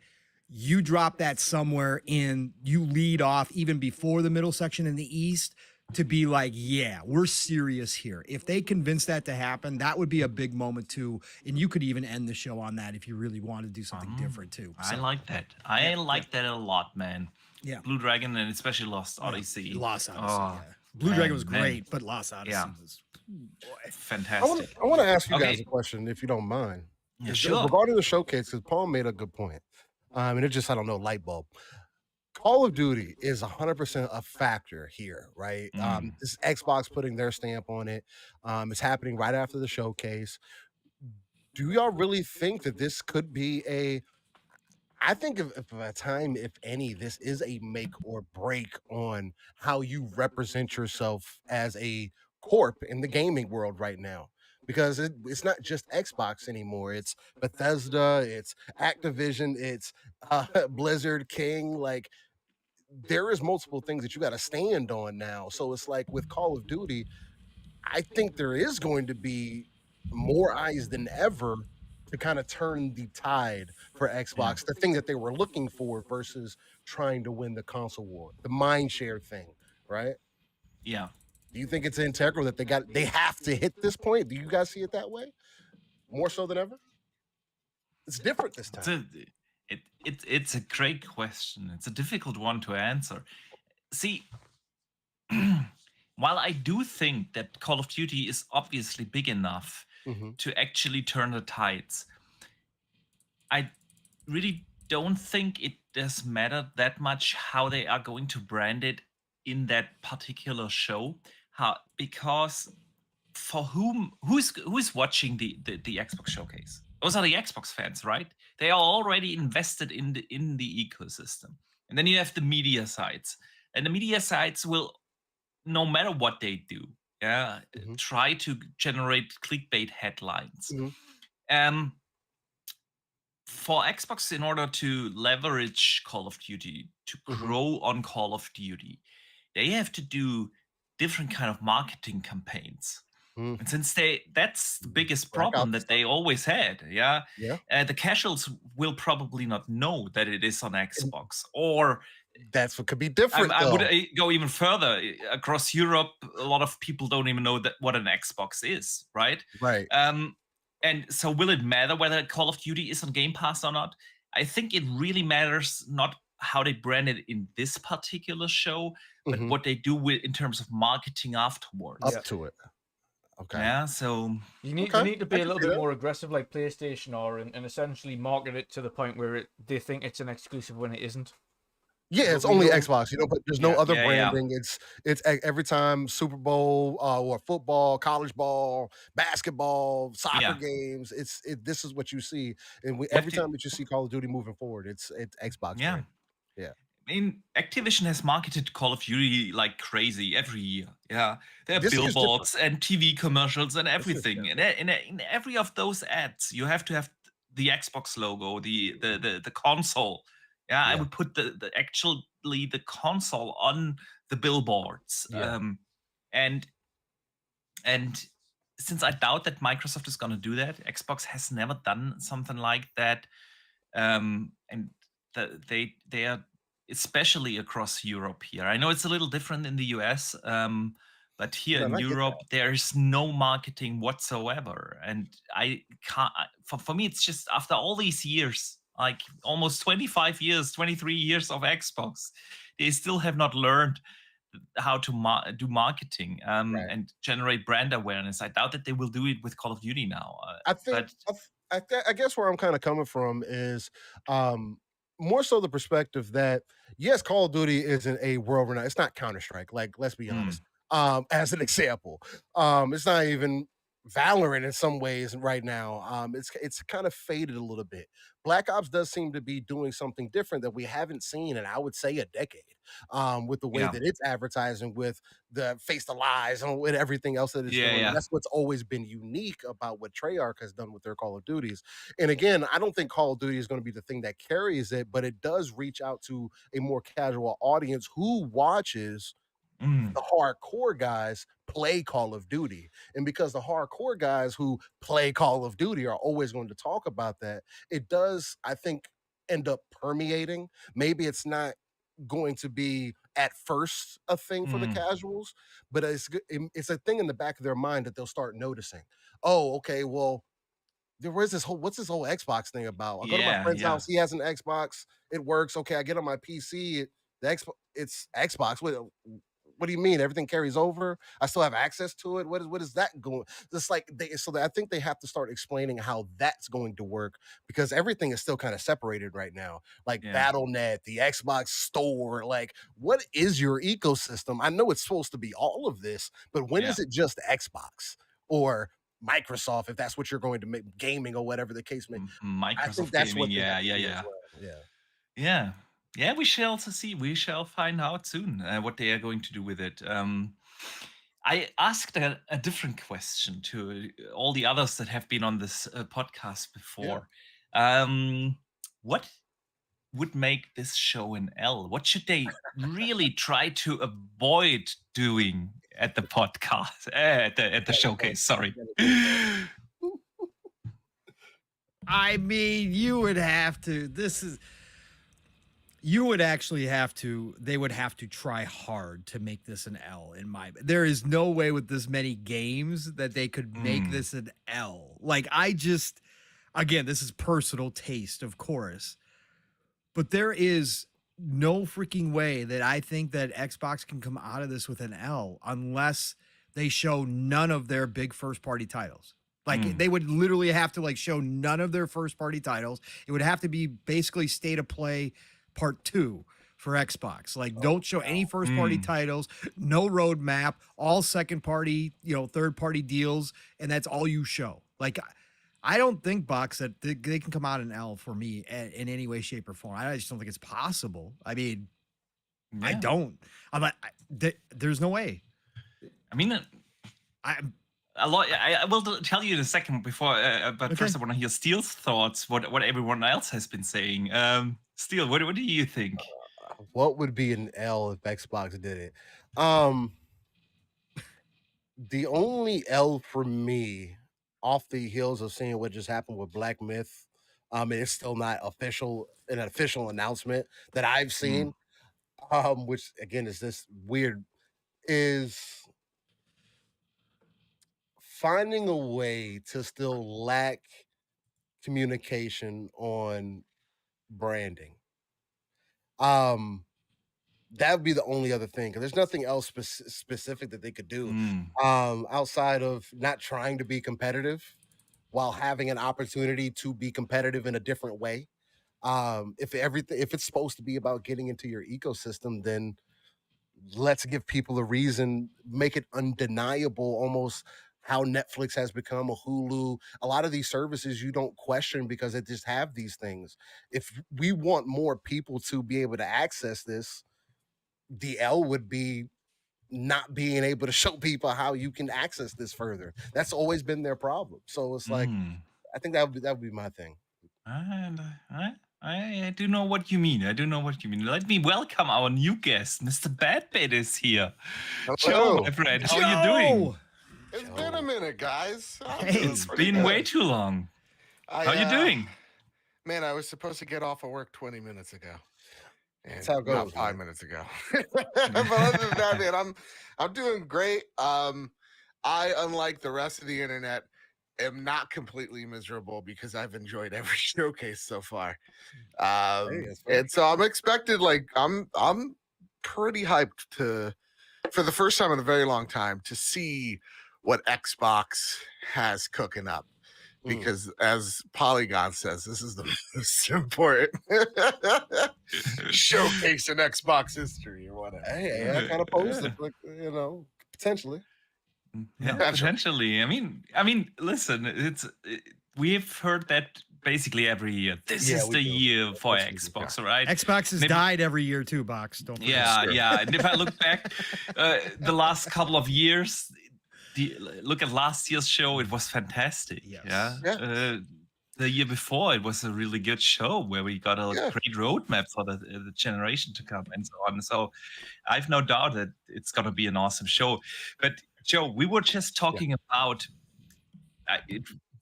you drop that somewhere in, you lead off even before the middle section in the East to be like, yeah, we're serious here. If they convince that to happen, that would be a big moment too. And you could even end the show on that if you really want to do something different too. So, I like that. I like that a lot, man. Yeah. Blue Dragon and especially Lost Odyssey. Lost Odyssey, Blue Dragon was great, but Lost Odyssey was fantastic. I want to ask you guys a question, if you don't mind. Yeah, sure. Regarding the showcase, because Paul made a good point. And it just, I don't know, light bulb. Call of Duty is 100% a factor here, right? This Xbox putting their stamp on it. It's happening right after the showcase. Do y'all really think that this could be I think if a time, if any, this is a make or break on how you represent yourself as a corp in the gaming world right now. Because it's not just Xbox anymore. It's Bethesda, it's Activision, it's Blizzard, King. Like, there is multiple things that you got to stand on now. So it's like with Call of Duty, I think there is going to be more eyes than ever to kind of turn the tide for Xbox, the thing that they were looking for versus trying to win the console war, the mind share thing, right? Yeah. Do you think it's integral that they have to hit this point? Do you guys see it that way? More so than ever? It's different this time. It's a great question. It's a difficult one to answer. See, while I do think that Call of Duty is obviously big enough to actually turn the tides, I really don't think it does matter that much how they are going to brand it in that particular show. Because for who's watching the Xbox showcase? Those are the Xbox fans, right? They are already invested in the ecosystem. And then you have the media sites. And the media sites will, no matter what they do, try to generate clickbait headlines. For Xbox, in order to leverage Call of Duty, to grow on Call of Duty, they have to do different kind of marketing campaigns. And since that's the biggest problem that they always had, the casuals will probably not know that it is on Xbox, or that's what could be different. I would go even further. Across Europe, a lot of people don't even know what an Xbox is, right? Right. And so will it matter whether Call of Duty is on Game Pass or not? I think it really matters not how they brand it in this particular show, but what they do with in terms of marketing afterwards. Up to it. Okay. Yeah, so you need to be a little bit more aggressive, like PlayStation are, and essentially market it to the point where they think it's an exclusive when it isn't. Yeah, it's only Xbox, but there's no other branding. It's every time Super Bowl or football, college ball, basketball, soccer games. This is what you see, and every time that you see Call of Duty moving forward, it's Xbox. Yeah, yeah. I mean, Activision has marketed Call of Duty like crazy every year. Yeah, there are billboards and TV commercials and everything. In every of those ads, you have to have the Xbox logo, the console. Yeah, I would put the console on the billboards. And since I doubt that Microsoft is going to do that, Xbox has never done something like that. And they are, especially across Europe here. I know it's a little different in the US, but here in Europe, there is no marketing whatsoever. And I can't, for me, it's just after all these years, like almost 25 years, 23 years of Xbox, they still have not learned how to do marketing and generate brand awareness. I doubt that they will do it with Call of Duty now. I guess where I'm kind of coming from is more so the perspective that, yes, Call of Duty isn't a world renowned. It's not Counter-Strike. Like, let's be honest. As an example, it's not even Valorant in some ways right now. It's kind of faded a little bit. Black Ops does seem to be doing something different that we haven't seen in, I would say, a decade. With the way that it's advertising, with the Face the Lies and with everything else that it's doing. That's what's always been unique about what Treyarch has done with their Call of Duties. And again, I don't think Call of Duty is going to be the thing that carries it, but it does reach out to a more casual audience who watches the hardcore guys play Call of Duty. And because the hardcore guys who play Call of Duty are always going to talk about that, it does, I think, end up permeating. Maybe it's not going to be at first a thing for the casuals, but it's a thing in the back of their mind that they'll start noticing. Oh, okay, well, what's this whole Xbox thing about? I go to my friend's house, he has an Xbox, it works. Okay, I get on my PC, it's Xbox. What do you mean? Everything carries over? I still have access to it? What is that going? Just like I think they have to start explaining how that's going to work, because everything is still kind of separated right now. Like BattleNet, the Xbox store, like what is your ecosystem? I know it's supposed to be all of this, but when is it just Xbox or Microsoft, if that's what you're going to make, gaming or whatever the case may be? Microsoft I think that's gaming, what Yeah, we shall also see. We shall find out soon what they are going to do with it. I asked a different question to all the others that have been on this podcast before. What would make this show an L? What should they really try to avoid doing at the podcast, at the showcase? Sorry. I mean, you would have to. You would actually have to, they would have to try hard to make this an L there is no way with this many games that they could make this an L. Like, again, this is personal taste, of course, but there is no freaking way that I think that Xbox can come out of this with an L unless they show none of their big first party titles. Like they would literally have to show none of their first party titles. It would have to be basically State of Play Part 2 for Xbox. Don't show any first party titles, no roadmap, all second party, third party deals, and that's all you show. I don't think, Box, that they can come out an L for me in any way, shape, or form. I just don't think it's possible. I mean, I don't. I'm like, there's no way. I mean, I will tell you in a second before, but first I want to hear Steel's thoughts. What everyone else has been saying. Steel, what do you think? What would be an L if Xbox did it? The only L for me, off the heels of seeing what just happened with Black Myth, it's still not an official announcement that I've seen, which again is this weird, is finding a way to still lack communication on branding. That would be the only other thing, because there's nothing else specific that they could do outside of not trying to be competitive while having an opportunity to be competitive in a different way. If it's supposed to be about getting into your ecosystem, then let's give people a reason, make it undeniable, almost how Netflix has become, a Hulu. A lot of these services you don't question because they just have these things. If we want more people to be able to access this, the L would be not being able to show people how you can access this further. That's always been their problem. So it's like, I think that would be my thing. And I do know what you mean. Let me welcome our new guest. Mr. Badbait is here. Joe, my friend, how are you doing? It's been a minute, guys. It's been way too long. How are you doing? Man, I was supposed to get off of work 20 minutes ago. That's how it goes. Not 5 minutes ago. But other than that, man, I'm doing great. I, unlike the rest of the internet, am not completely miserable because I've enjoyed every showcase so far. And so I'm expected, like, I'm pretty hyped for the first time in a very long time, to see what Xbox has cooking up. Because as Polygon says, this is the most important showcase in Xbox history or whatever. Hey, I kind of posed it, like, potentially. Yeah, potentially. I mean, listen, we've heard that basically every year. This is the year for Xbox, right? Xbox has died every year too, Box. Don't forget. Yeah. And if I look back, the last couple of years, look at last year's show, it was fantastic. Yes. Yeah. The year before, it was a really good show where we got a great roadmap for the generation to come and so on. So I've no doubt that it's going to be an awesome show. But Joe, we were just talking about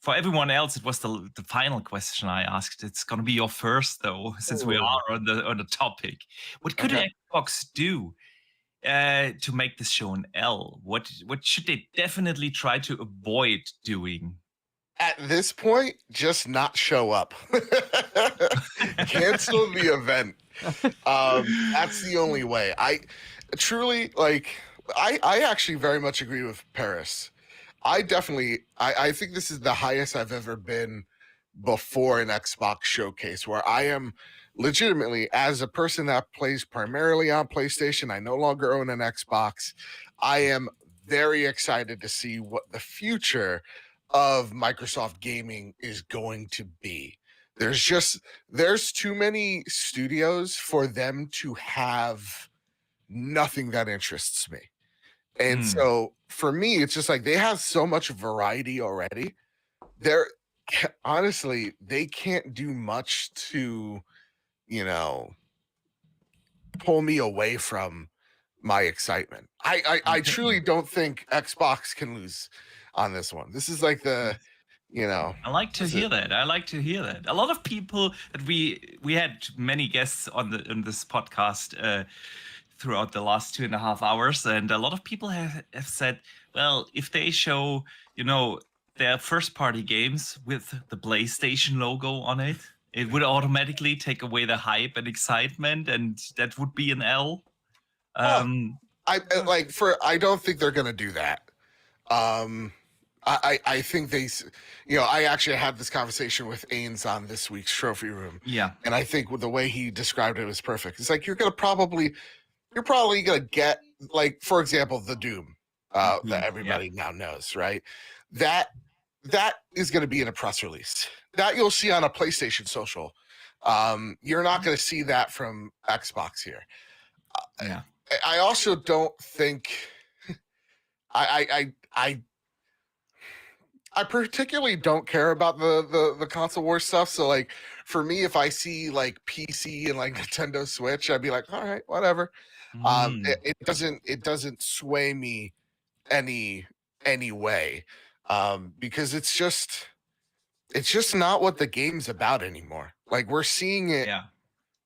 for everyone else. It was the final question I asked. It's going to be your first, though, since we are on the topic. What could Xbox do to make this show an L? What should they definitely try to avoid doing? At this point, just not show up. Cancel the event. That's the only way. I truly, like, I actually very much agree with Paris. I think this is the highest I've ever been before an Xbox showcase, where I am legitimately, as a person that plays primarily on PlayStation, I no longer own an Xbox. I am very excited to see what the future of Microsoft gaming is going to be. There's too many studios for them to have nothing that interests me. And so for me, it's just like they have so much variety already. Honestly, they can't do much to, pull me away from my excitement. I truly don't think Xbox can lose on this one. This is like I like to hear that. A lot of people that we had many guests on this podcast throughout the last 2.5 hours, and a lot of people have said, well, if they show their first party games with the PlayStation logo on it, it would automatically take away the hype and excitement, and that would be an L. I don't think they're gonna do that. I think they, I actually had this conversation with Ains on this week's Trophy Room. Yeah. And I think the way he described it was perfect. It's like, you're probably going to get, like, for example, the Doom that everybody now knows, right? That is going to be in a press release. That you'll see on a PlayStation social. You're not going to see that from Xbox here. I also don't think I particularly don't care about the console war stuff. So, like, for me, if I see like PC and like Nintendo Switch, I'd be like, all right, whatever. It doesn't sway me any way, because it's just not what the game's about anymore. Like, we're seeing it. Yeah.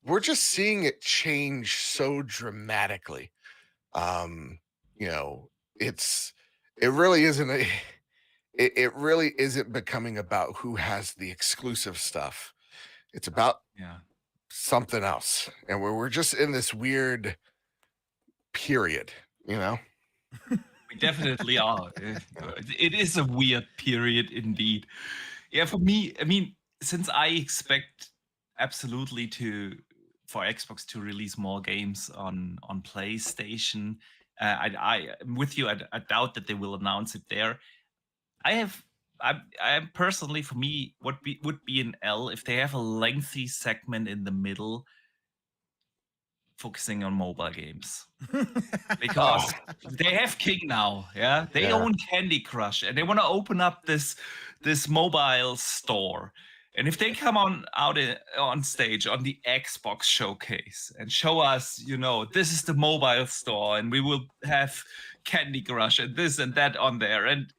We're just seeing it change so dramatically. It really isn't it really isn't becoming about who has the exclusive stuff. It's about something else, and we're just in this weird period, you know. We definitely are. It is a weird period indeed. Yeah, for me, I mean, since I expect absolutely for Xbox to release more games on PlayStation, I'm with you. I doubt that they will announce it there. I personally, for me, would be an L if they have a lengthy segment in the middle focusing on mobile games. Because they have King now, yeah? They own Candy Crush, and they want to open up this mobile store. And if they come on stage on the Xbox showcase and show us, this is the mobile store, and we will have Candy Crush and this and that on there, and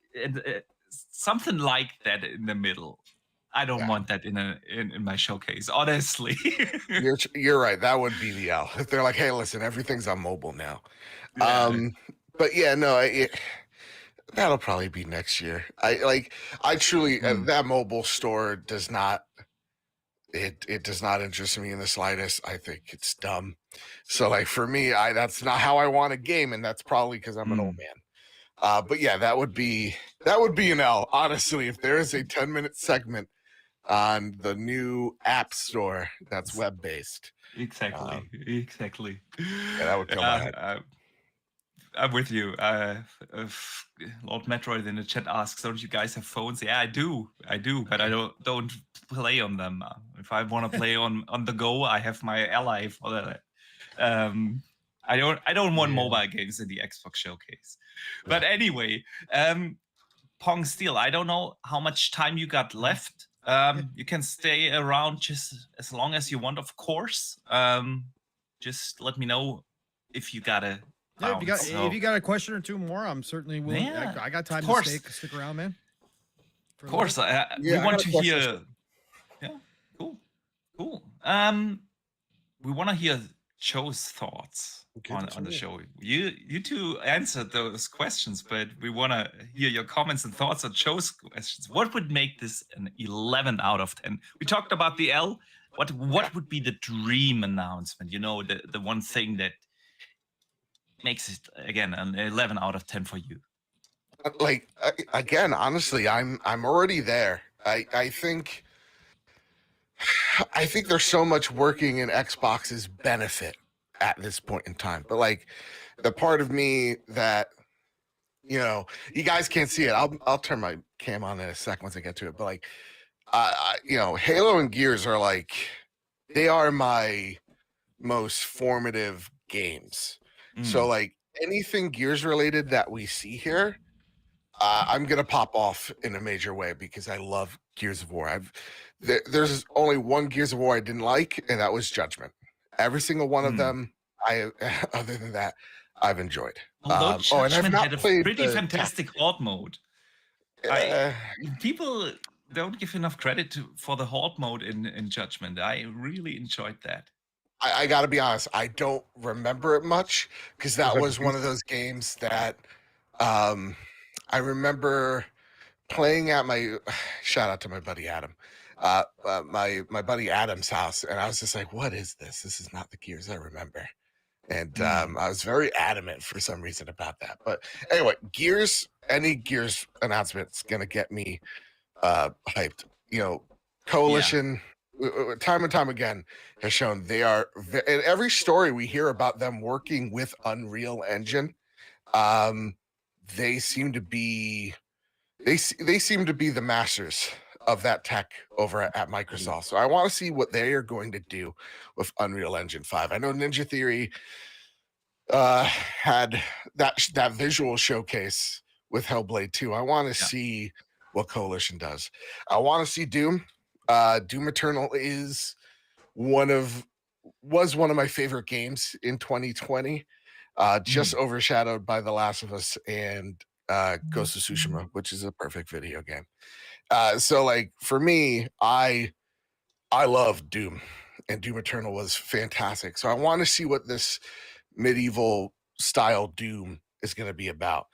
something like that in the middle. I don't want that in my showcase, honestly. You're right. That would be the L. If they're like, hey, listen, everything's on mobile now. Yeah. But yeah, no, that'll probably be next year. I truly that mobile store does not does not interest me in the slightest. I think it's dumb. So like for me, that's not how I want a game, and that's probably because I'm an old man. But yeah, that would be an L, honestly. If there is a 10-minute segment on the new app store that's web-based. Exactly. Yeah, that would kill my head. I'm with you. Lord Metroid in the chat asks, "Don't you guys have phones?" Yeah, I do, but I don't play on them. If I want to play on the go, I have my Ally for that. I don't want mobile games in the Xbox showcase. But anyway, Pong Steel, I don't know how much time you got left. You can stay around just as long as you want, of course. Just let me know if you got a. If you got a question or two more, I'm certainly willing. Yeah, I got time to stick around, man. Of course, we want to hear. Yeah, cool. We want to hear Joe's thoughts on the show. You two answered those questions, but we want to hear your comments and thoughts on Joe's questions. What would make this an 11 out of 10? We talked about the L. What would be the dream announcement? The one thing that makes it again an 11 out of 10 for you. Like again, honestly, I'm already there. I think there's so much working in Xbox's benefit at this point in time. But like the part of me that you guys can't see it. I'll turn my cam on in a sec once I get to it. But like Halo and Gears are like they are my most formative games. So like anything Gears related that we see here, I'm gonna pop off in a major way because I love Gears of War. There's only one Gears of War I didn't like, and that was Judgment. Every single one of them, other than that, I've enjoyed. Although Judgment had a pretty fantastic horde mode. People don't give enough credit for the horde mode in Judgment. I really enjoyed that. I got to be honest, I don't remember it much because that was one of those games that I remember playing at my shout out to my buddy Adam, my buddy Adam's house, and I was just like, "What is this? This is not the Gears I remember." And I was very adamant for some reason about that. But anyway, any Gears announcement's gonna get me hyped. Coalition. Time and time again has shown they are in every story we hear about them working with Unreal Engine. They seem to be the masters of that tech over at Microsoft. So I want to see what they are going to do with Unreal Engine 5. I know Ninja Theory had that visual showcase with Hellblade 2. I want to see what Coalition does. I want to see Doom. Doom Eternal was one of my favorite games in 2020, just overshadowed by The Last of Us and Ghost of Tsushima, which is a perfect video game. So like for me, I love Doom, and Doom Eternal was fantastic. So I want to see what this medieval style Doom is going to be about.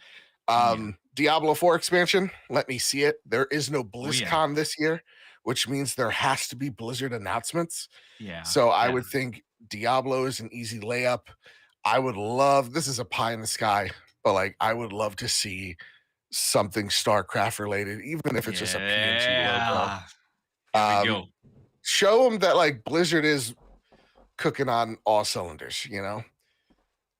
Diablo 4 expansion, let me see it. There is no BlizzCon this year, which means there has to be Blizzard announcements. Yeah. So I would think Diablo is an easy layup. I would love, this is a pie in the sky, but like I would love to see something StarCraft related, even if it's just a PNG logo. Here we go. Show them that like Blizzard is cooking on all cylinders, you know?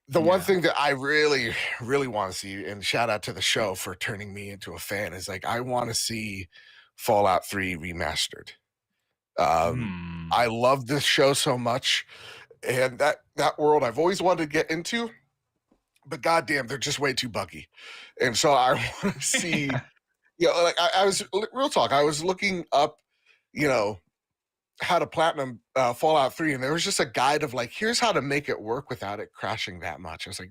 The one thing that I really, really want to see, and shout out to the show for turning me into a fan, is like I want to see Fallout 3 remastered. I love this show so much, and that world I've always wanted to get into, but goddamn, they're just way too buggy. And so I want to see, you know, like I was real talk. I was looking up, you know, how to platinum Fallout 3, and there was just a guide of like, here's how to make it work without it crashing that much. I was like,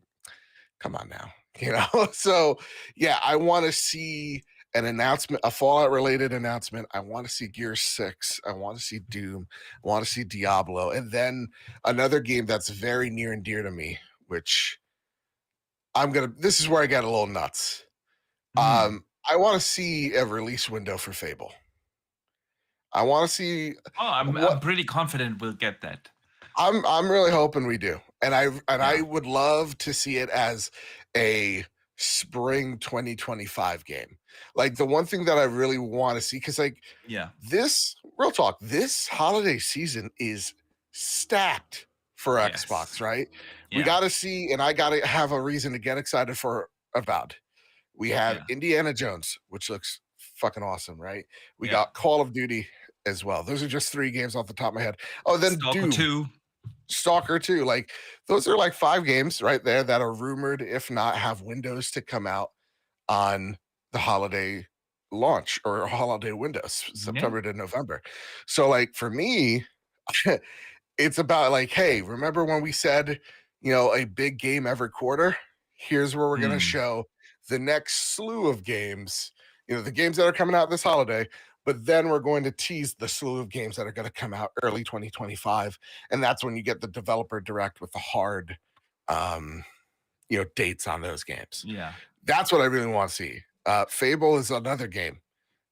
come on now, you know? So yeah, I want to see an announcement, a Fallout related announcement. I want to see Gears 6. I want to see Doom. I want to see Diablo. And then another game that's very near and dear to me, which this is where I get a little nuts. I want to see a release window for Fable. I want to see. Oh, I'm pretty confident we'll get that. I'm really hoping we do, and I would love to see it as a spring 2025 game. Like the one thing that I really want to see, because like this real talk, this holiday season is stacked for Xbox, right? We got to see, and I got to have a reason to get excited for Avowed. We have Indiana Jones, which looks fucking awesome, right? We got Call of Duty as well. Those are just 3 games off the top of my head. Oh, then Stalker 2. Like those are like 5 games right there that are rumored, if not have windows to come out on the holiday launch or holiday windows, September to November. So like for me, it's about like, hey, remember when we said, you know, a big game every quarter? Here's where we're going to show the next slew of games, you know, the games that are coming out this holiday, but then we're going to tease the slew of games that are going to come out early 2025. And that's when you get the developer direct with the hard, you know, dates on those games. Yeah. That's what I really want to see. Fable is another game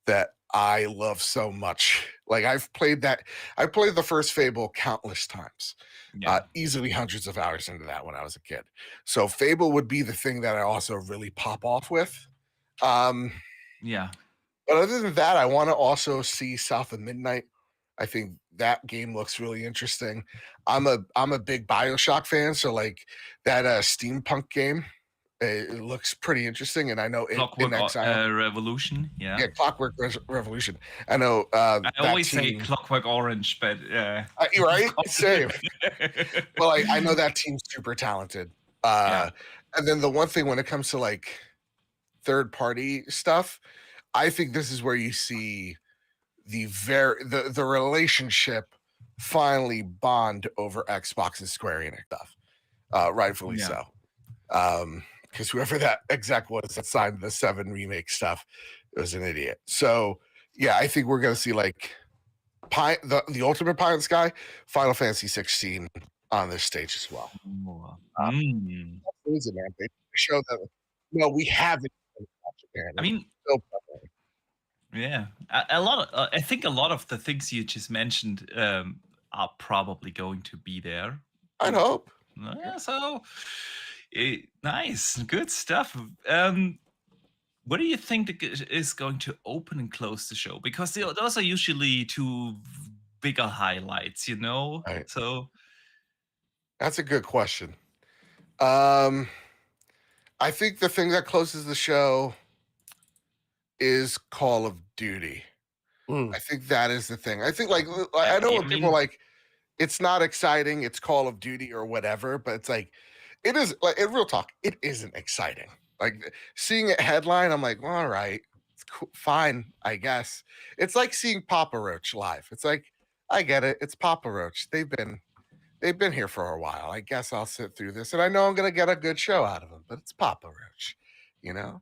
that I love so much. Like I played the first Fable countless times, easily hundreds of hours into that when I was a kid. So Fable would be the thing that I also really pop off with. But other than that, I want to also see South of Midnight. I think that game looks really interesting. I'm a big BioShock fan, so like that steampunk game, it looks pretty interesting. And I know Clockwork Revolution, yeah, Clockwork Revolution. I know. I always say Clockwork Orange, but right, same. Well, like, I know that team's super talented. And then the one thing when it comes to like third party stuff, I think this is where you see the relationship finally bond over Xbox and Square Enix stuff, rightfully so. Because whoever that exec was that signed the 7 remake stuff was an idiot. So yeah, I think we're gonna see like the ultimate pie in the sky, Final Fantasy 16 on this stage as well. They show that we haven't. I mean, I think a lot of the things you just mentioned are probably going to be there. I'd hope. So nice, good stuff. What do you think is going to open and close the show? Because those are usually 2 bigger highlights, you know. Right. So that's a good question. I think the thing that closes the show is Call of Duty. I think that is the thing. I think like I know when people are like, it's not exciting, it's Call of Duty or whatever, but it's like it is like in real talk, it isn't exciting. Like seeing it headline, I'm like, well, all right, it's cool, fine, I guess. It's like seeing Papa Roach live. It's like, I get it, it's Papa Roach. They've been here for a while. I guess I'll sit through this, and I know I'm gonna get a good show out of them. But it's Papa Roach, you know.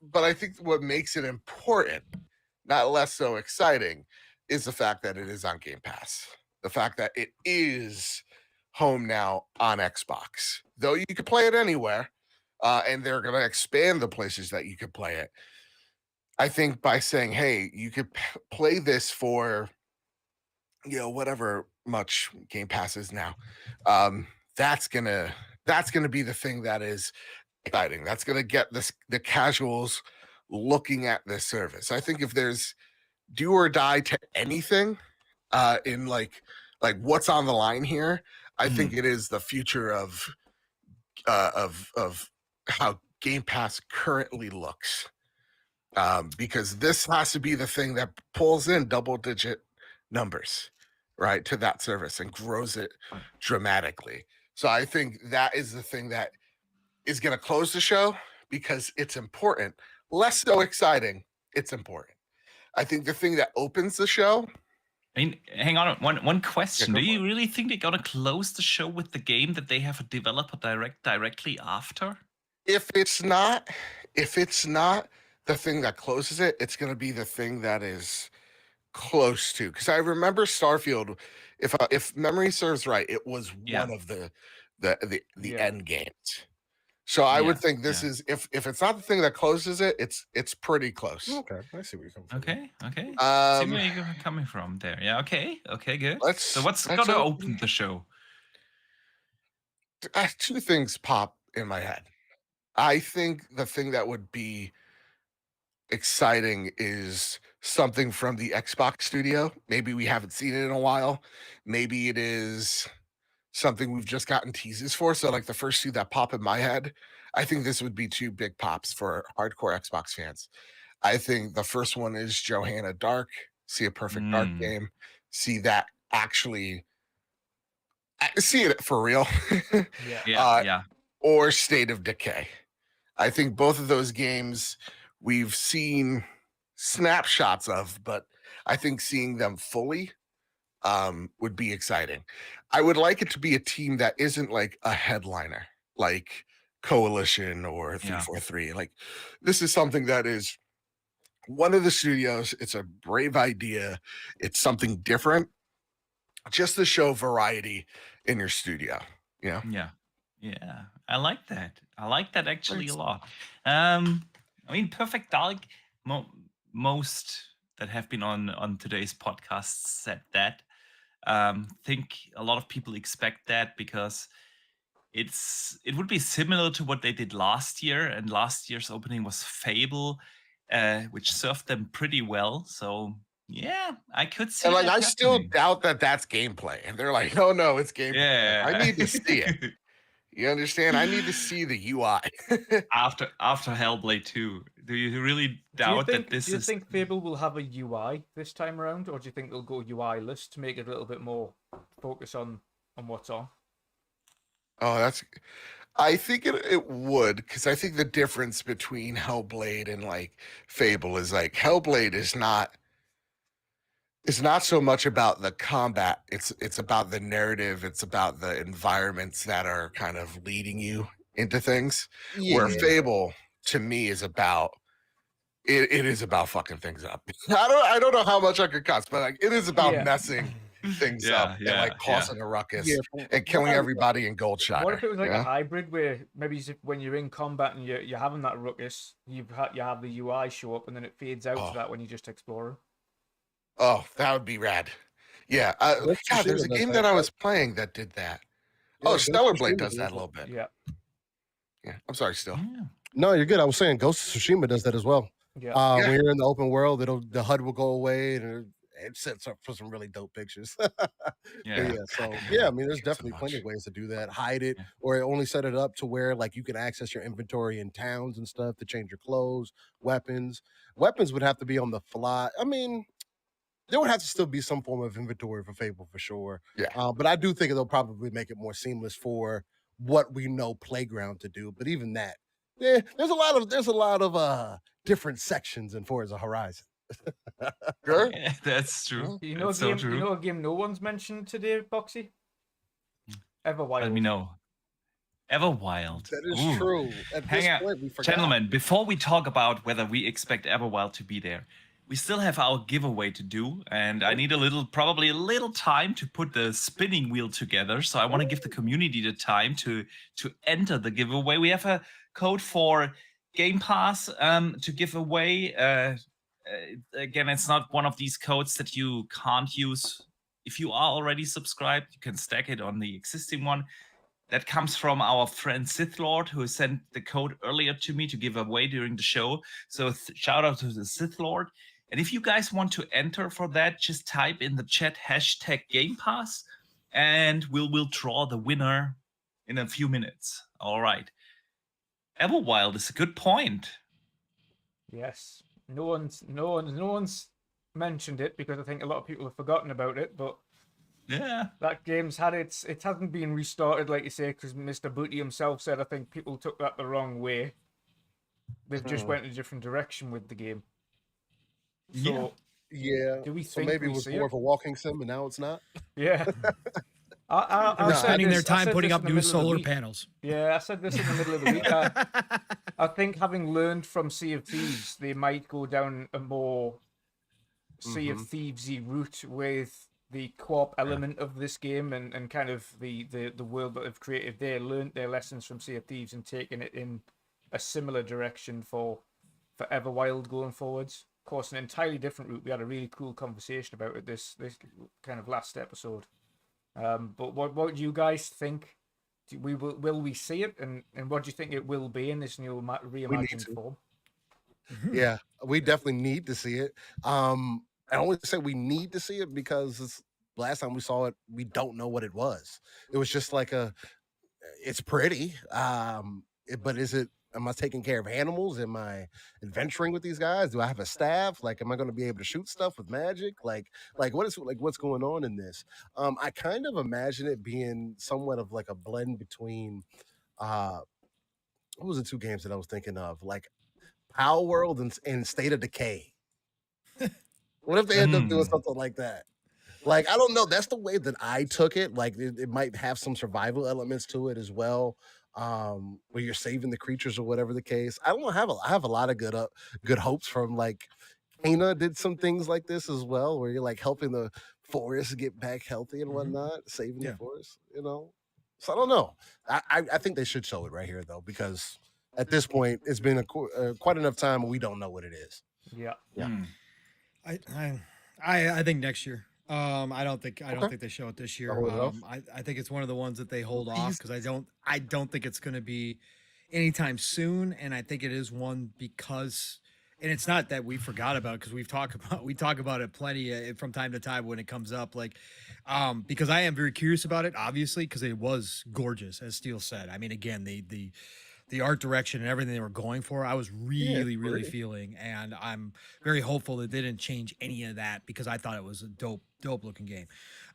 But I think what makes it important, not less so exciting, is the fact that it is on Game Pass. The fact that it is home now on Xbox, though you can play it anywhere, and they're gonna expand the places that you can play it. I think by saying, hey, you could play this for, whatever much Game Pass is now, that's gonna be the thing that is exciting. That's gonna get the casuals looking at this service. I think if there's do or die to anything, in like what's on the line here, I think it is the future of how Game Pass currently looks. Because this has to be the thing that pulls in double-digit numbers, right, to that service and grows it dramatically. So I think that is the thing that is going to close the show because it's important. Less so exciting, it's important. I think the thing that opens the show. I mean, hang on, one question. Do you really think they're gonna close the show with the game that they have a developer directly after? If it's not the thing that closes it, it's gonna be the thing that is close to. Because I remember Starfield, if memory serves right, it was one of the end games. So I would think this is if it's not the thing that closes it, it's pretty close. Okay, I see where you're coming from. Okay. See where you're coming from there. Yeah. Okay, good. So what's gonna open the show? Two things pop in my head. I think the thing that would be exciting is something from the Xbox studio. Maybe we haven't seen it in a while. Maybe it is something we've just gotten teases for. So like the first two that pop in my head, I think this would be two big pops for hardcore Xbox fans. I think the first one is Johanna Dark, see a perfect Dark game, see that actually, see it for real. Or State of Decay. I think both of those games we've seen snapshots of, but I think seeing them fully would be exciting. I would like it to be a team that isn't like a headliner, like Coalition or 343. Like this is something that is one of the studios. It's a brave idea. It's something different, just to show variety in your studio. Yeah. I like that. I like that actually a lot. I mean, Perfect Dark. Most that have been on today's podcast said that. Think a lot of people expect that because it would be similar to what they did last year, and last year's opening was Fable, which served them pretty well. So yeah, I could see. And like, that I still happening. doubt that that's gameplay, and they're like, "Oh no, it's gameplay." Yeah. I need to see it. You understand? I need to see the UI. after Hellblade 2, do you really doubt that this is? Do you think Fable will have a UI this time around, or do you think they'll go UI-less to make it a little bit more focus on what's on? Oh, I think it would, because I think the difference between Hellblade and like Fable is like Hellblade is not so much about the combat. It's about the narrative. It's about the environments that are kind of leading you into things. Where Fable to me is about it is about fucking things up. I don't know how much I could cuss, but like it is about messing things up and like causing a ruckus and killing everybody in gold shot. What if it was like a hybrid where maybe when you're in combat and you're having that ruckus, you have the UI show up and then it fades out to that when you're just exploring? Oh, that would be rad. Yeah. God, there's a game that I was playing that did that. Oh, Stellar Blade does that a little bit. Yeah. I'm sorry, still. No, you're good. I was saying Ghost of Tsushima does that as well. When you're in the open world, the HUD will go away and it sets up for some really dope pictures. So I mean, there's definitely plenty of ways to do that. Hide it, or only set it up to where like you can access your inventory in towns and stuff to change your clothes, weapons. Weapons would have to be on the fly. I mean, there would have to still be some form of inventory for Fable for sure. But I do think they'll probably make it more seamless for what we know Playground to do. But even that, there's a lot of different sections in Forza Horizon. Sure. Yeah, that's true. You know, so true. You know a game no one's mentioned today, Boxy? Everwild. Let me know. Everwild. That is true. At this point, we forgot. Gentlemen, before we talk about whether we expect Everwild to be there, we still have our giveaway to do, and I need probably a little time to put the spinning wheel together. So I want to give the community the time to enter the giveaway. We have a code for Game Pass to give away. Again, it's not one of these codes that you can't use. If you are already subscribed, you can stack it on the existing one. That comes from our friend Sith Lord, who sent the code earlier to me to give away during the show. So shout out to the Sith Lord. And if you guys want to enter for that, just type in the chat hashtag Game Pass, and we'll draw the winner in a few minutes. All right. Everwild is a good point. Yes. No one's mentioned it because I think a lot of people have forgotten about it, but yeah, that game's had it hasn't been restarted, like you say, because Mr. Booty himself said I think people took that the wrong way. They've just went in a different direction with the game. So, yeah. Do we So think maybe we it was see more it? of a walking sim, and now it's not. Yeah. I They're spending their I time said putting this up in the new middle of the solar week. panels. Yeah, I said this in the middle of the week. I think having learned from Sea of Thieves, they might go down a more Sea of Thievesy route with the co-op element of this game and kind of the world that they've created. They learned their lessons from Sea of Thieves and taken it in a similar direction for Everwild going forwards. Of course, an entirely different route. We had a really cool conversation about it this kind of last episode. But what do you guys think? Will we see it, and what do you think it will be in this new reimagined form? Yeah, we definitely need to see it. I only say we need to see it because last time we saw it, we don't know what it was. It was just like it's pretty. But is it? Am I taking care of animals? Am I adventuring with these guys? Do I have a staff? Like, am I going to be able to shoot stuff with magic? What's going on in this? I kind of imagine it being somewhat of like a blend between, what was the two games that I was thinking of? Like Power World and State of Decay. What if they end up doing something like that? Like, I don't know. That's the way that I took it. Like, it might have some survival elements to it as well, where you're saving the creatures or whatever the case. I don't know. I have a lot of good hopes from like Kana did some things like this as well, where you're like helping the forest get back healthy and whatnot, saving the forest. You know. So I don't know. I think they should show it right here though, because at this point it's been quite enough time and we don't know what it is. Yeah. Yeah. I think next year. I don't think they show it this year. Hold it off? I think it's one of the ones that they hold off because I don't think it's going to be anytime soon, and I think it is one because, and it's not that we forgot about it because we talk about it plenty from time to time when it comes up, like, because I am very curious about it, obviously, because it was gorgeous, as Steele said. I mean, again, the art direction and everything they were going for, I was really feeling, and I'm very hopeful that they didn't change any of that because I thought it was a dope looking game.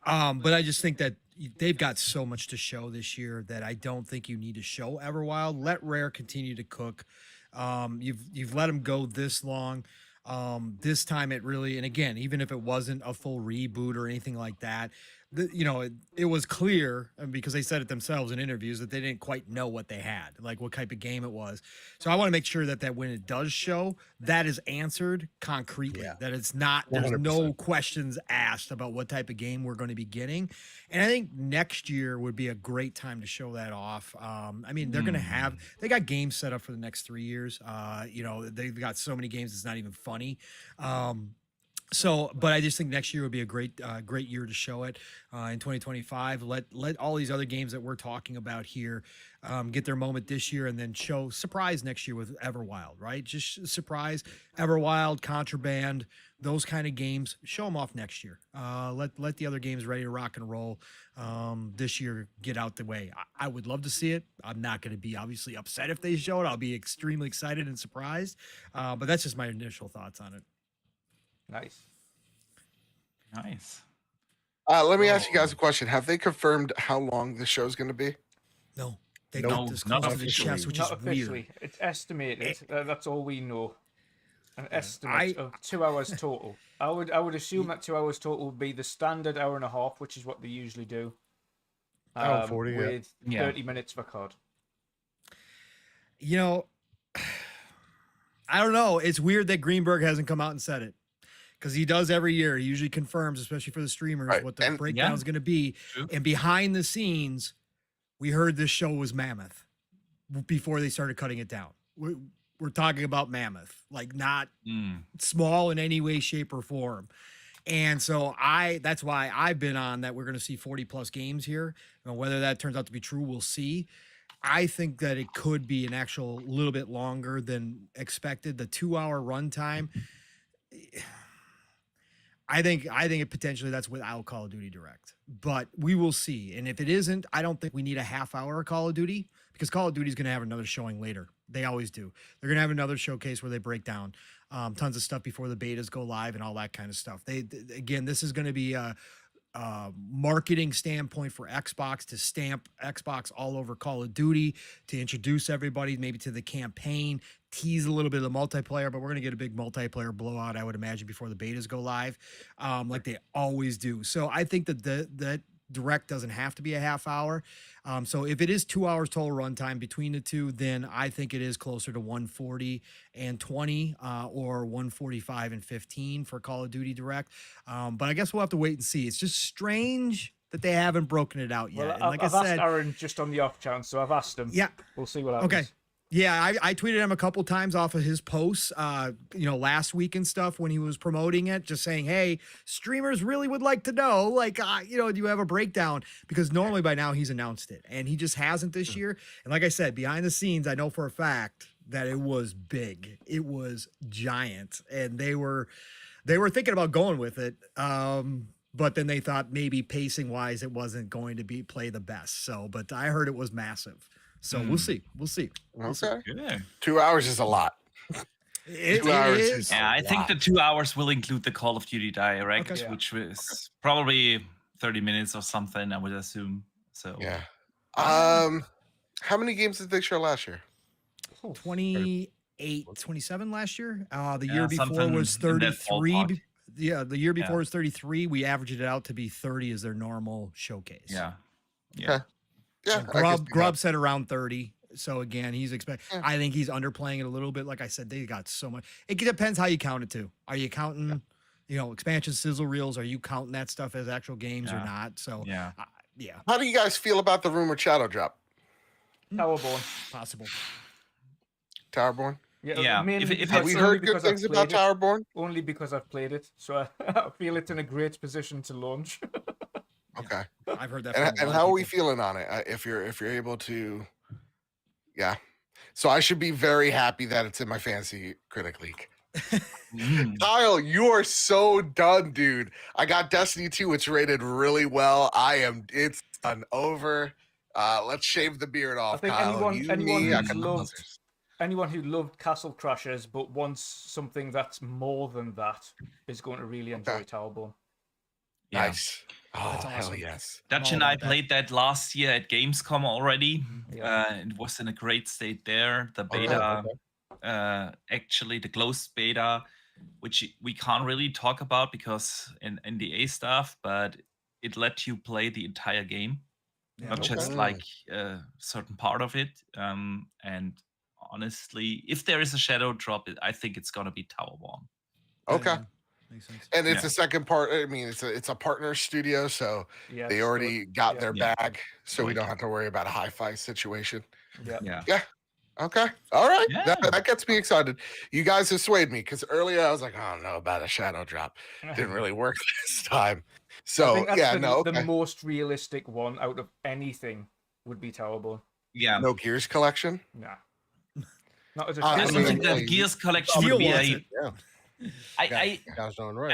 But I just think that they've got so much to show this year that I don't think you need to show Everwild. Let Rare continue to cook. You've let them go this long. This time it really, and again, even if it wasn't a full reboot or anything like that, it was clear, because they said it themselves in interviews, that they didn't quite know what they had, like what type of game it was. So I want to make sure that when it does show, that is answered concretely, that it's not, there's 100%. no questions asked about what type of game we're going to be getting. And I think next year would be a great time to show that off. I mean, they're going to they got games set up for the next 3 years. They've got so many games, it's not even funny. But I just think next year would be a great year to show it in 2025. Let all these other games that we're talking about here get their moment this year, and then surprise next year with Everwild, right? Just surprise Everwild, Contraband, those kind of games. Show them off next year. Let the other games ready to rock and roll this year get out the way. I would love to see it. I'm not going to be obviously upset if they show it. I'll be extremely excited and surprised. But that's just my initial thoughts on it. Nice. Let me ask you guys a question. Have they confirmed how long the show's going to be? No. They No, don't disclose it in chess, which is Not officially. weird. It's estimated. That's all we know. An estimate of 2 hours total. I would assume that 2 hours total would be the standard hour and a half, which is what they usually do. Hour 40, with 30 minutes for COD. I don't know. It's weird that Greenberg hasn't come out and said it, because he does every year. He usually confirms, especially for the streamers, what the breakdown is going to be. True. And behind the scenes, we heard this show was mammoth before they started cutting it down. We're we're talking about mammoth, like not small in any way, shape, or form. And so that's why I've been on that we're going to see 40 plus games here. Whether that turns out to be true, we'll see. I think that it could be an actual little bit longer than expected. The 2-hour runtime, I think it potentially that's without Call of Duty Direct, but we will see. And if it isn't, I don't think we need a half-hour Call of Duty, because Call of Duty is going to have another showing later. They always do. They're going to have another showcase where they break down tons of stuff before the betas go live and all that kind of stuff. Again, this is going to be a marketing standpoint for Xbox, to stamp Xbox all over Call of Duty, to introduce everybody maybe to the campaign, tease a little bit of the multiplayer, but we're going to get a big multiplayer blowout, I would imagine, before the betas go live, like they always do. So I think that that Direct doesn't have to be a half hour. So if it is 2 hours total runtime between the two, then I think it is closer to 140 and 20 or 145 and 15 for Call of Duty Direct. But I guess we'll have to wait and see. It's just strange that they haven't broken it out yet. Well, And like I've I said, asked Aaron just on the off chance, so I've asked him. Yeah. We'll see what happens. Okay. Yeah, I tweeted him a couple times off of his posts, last week and stuff when he was promoting it, just saying, hey, streamers really would like to know, like, do you have a breakdown? Because normally by now he's announced it, and he just hasn't this year. And like I said, behind the scenes, I know for a fact that it was big. It was giant, and they were thinking about going with it. But then they thought maybe pacing wise, it wasn't going to play the best. So, but I heard it was massive. So we'll see. Okay. Good. 2 hours is a lot. 2 hours is Yeah, I think the 2 hours will include the Call of Duty Direct, Okay. which was probably 30 minutes or something, I would assume. So Yeah. How many games did they show last year? 28, 27 last year. The Yeah, year before something was in that 33. ballpark. Yeah, the year before was 33. We averaged it out to be 30 as their normal showcase. Yeah. Okay. Yeah. Grub said around 30. So again, I think he's underplaying it a little bit. Like I said, they got so much. It depends how you count it too. Are you counting, expansion sizzle reels? Are you counting that stuff as actual games or not? So yeah. Yeah. How do you guys feel about the rumored Shadow drop? Towerborn. Possible. Towerborn? Yeah. Mainly Have we only heard because good I've things about played it. Towerborn? Only because I've played it, so I feel it's in a great position to launch. Okay. I've heard that. And how are we feeling on it? If you're able to, yeah. So I should be very happy that it's in my fantasy critic league. Kyle, you are so done, dude. I got Destiny 2. It's rated really well. It's done over. Let's shave the beard off, I think Kyle. anyone who loved Castle Crashers but wants something that's more than that is going to really enjoy Towerborn. Yeah. Nice. Oh, hell yes. Dutch and I played that last year at Gamescom already. It was in a great state there. The beta, actually the closed beta, which we can't really talk about because in NDA stuff, but it let you play the entire game, not just like a certain part of it. And honestly, if there is a shadow drop, I think it's going to be Towerborn. Okay. Makes sense. And it's a second part. I mean, it's a partner studio, so they already got their bag, so we don't have to worry about a hi-fi situation. Yeah. Okay. All right. That gets me excited. You guys have swayed me because earlier I was like, I don't know about a shadow drop. Didn't really work this time. So I think that's the most realistic one out of anything would be Towerborn. Yeah. No Gears collection? Nah. Not as a I don't think the Gears collection would be I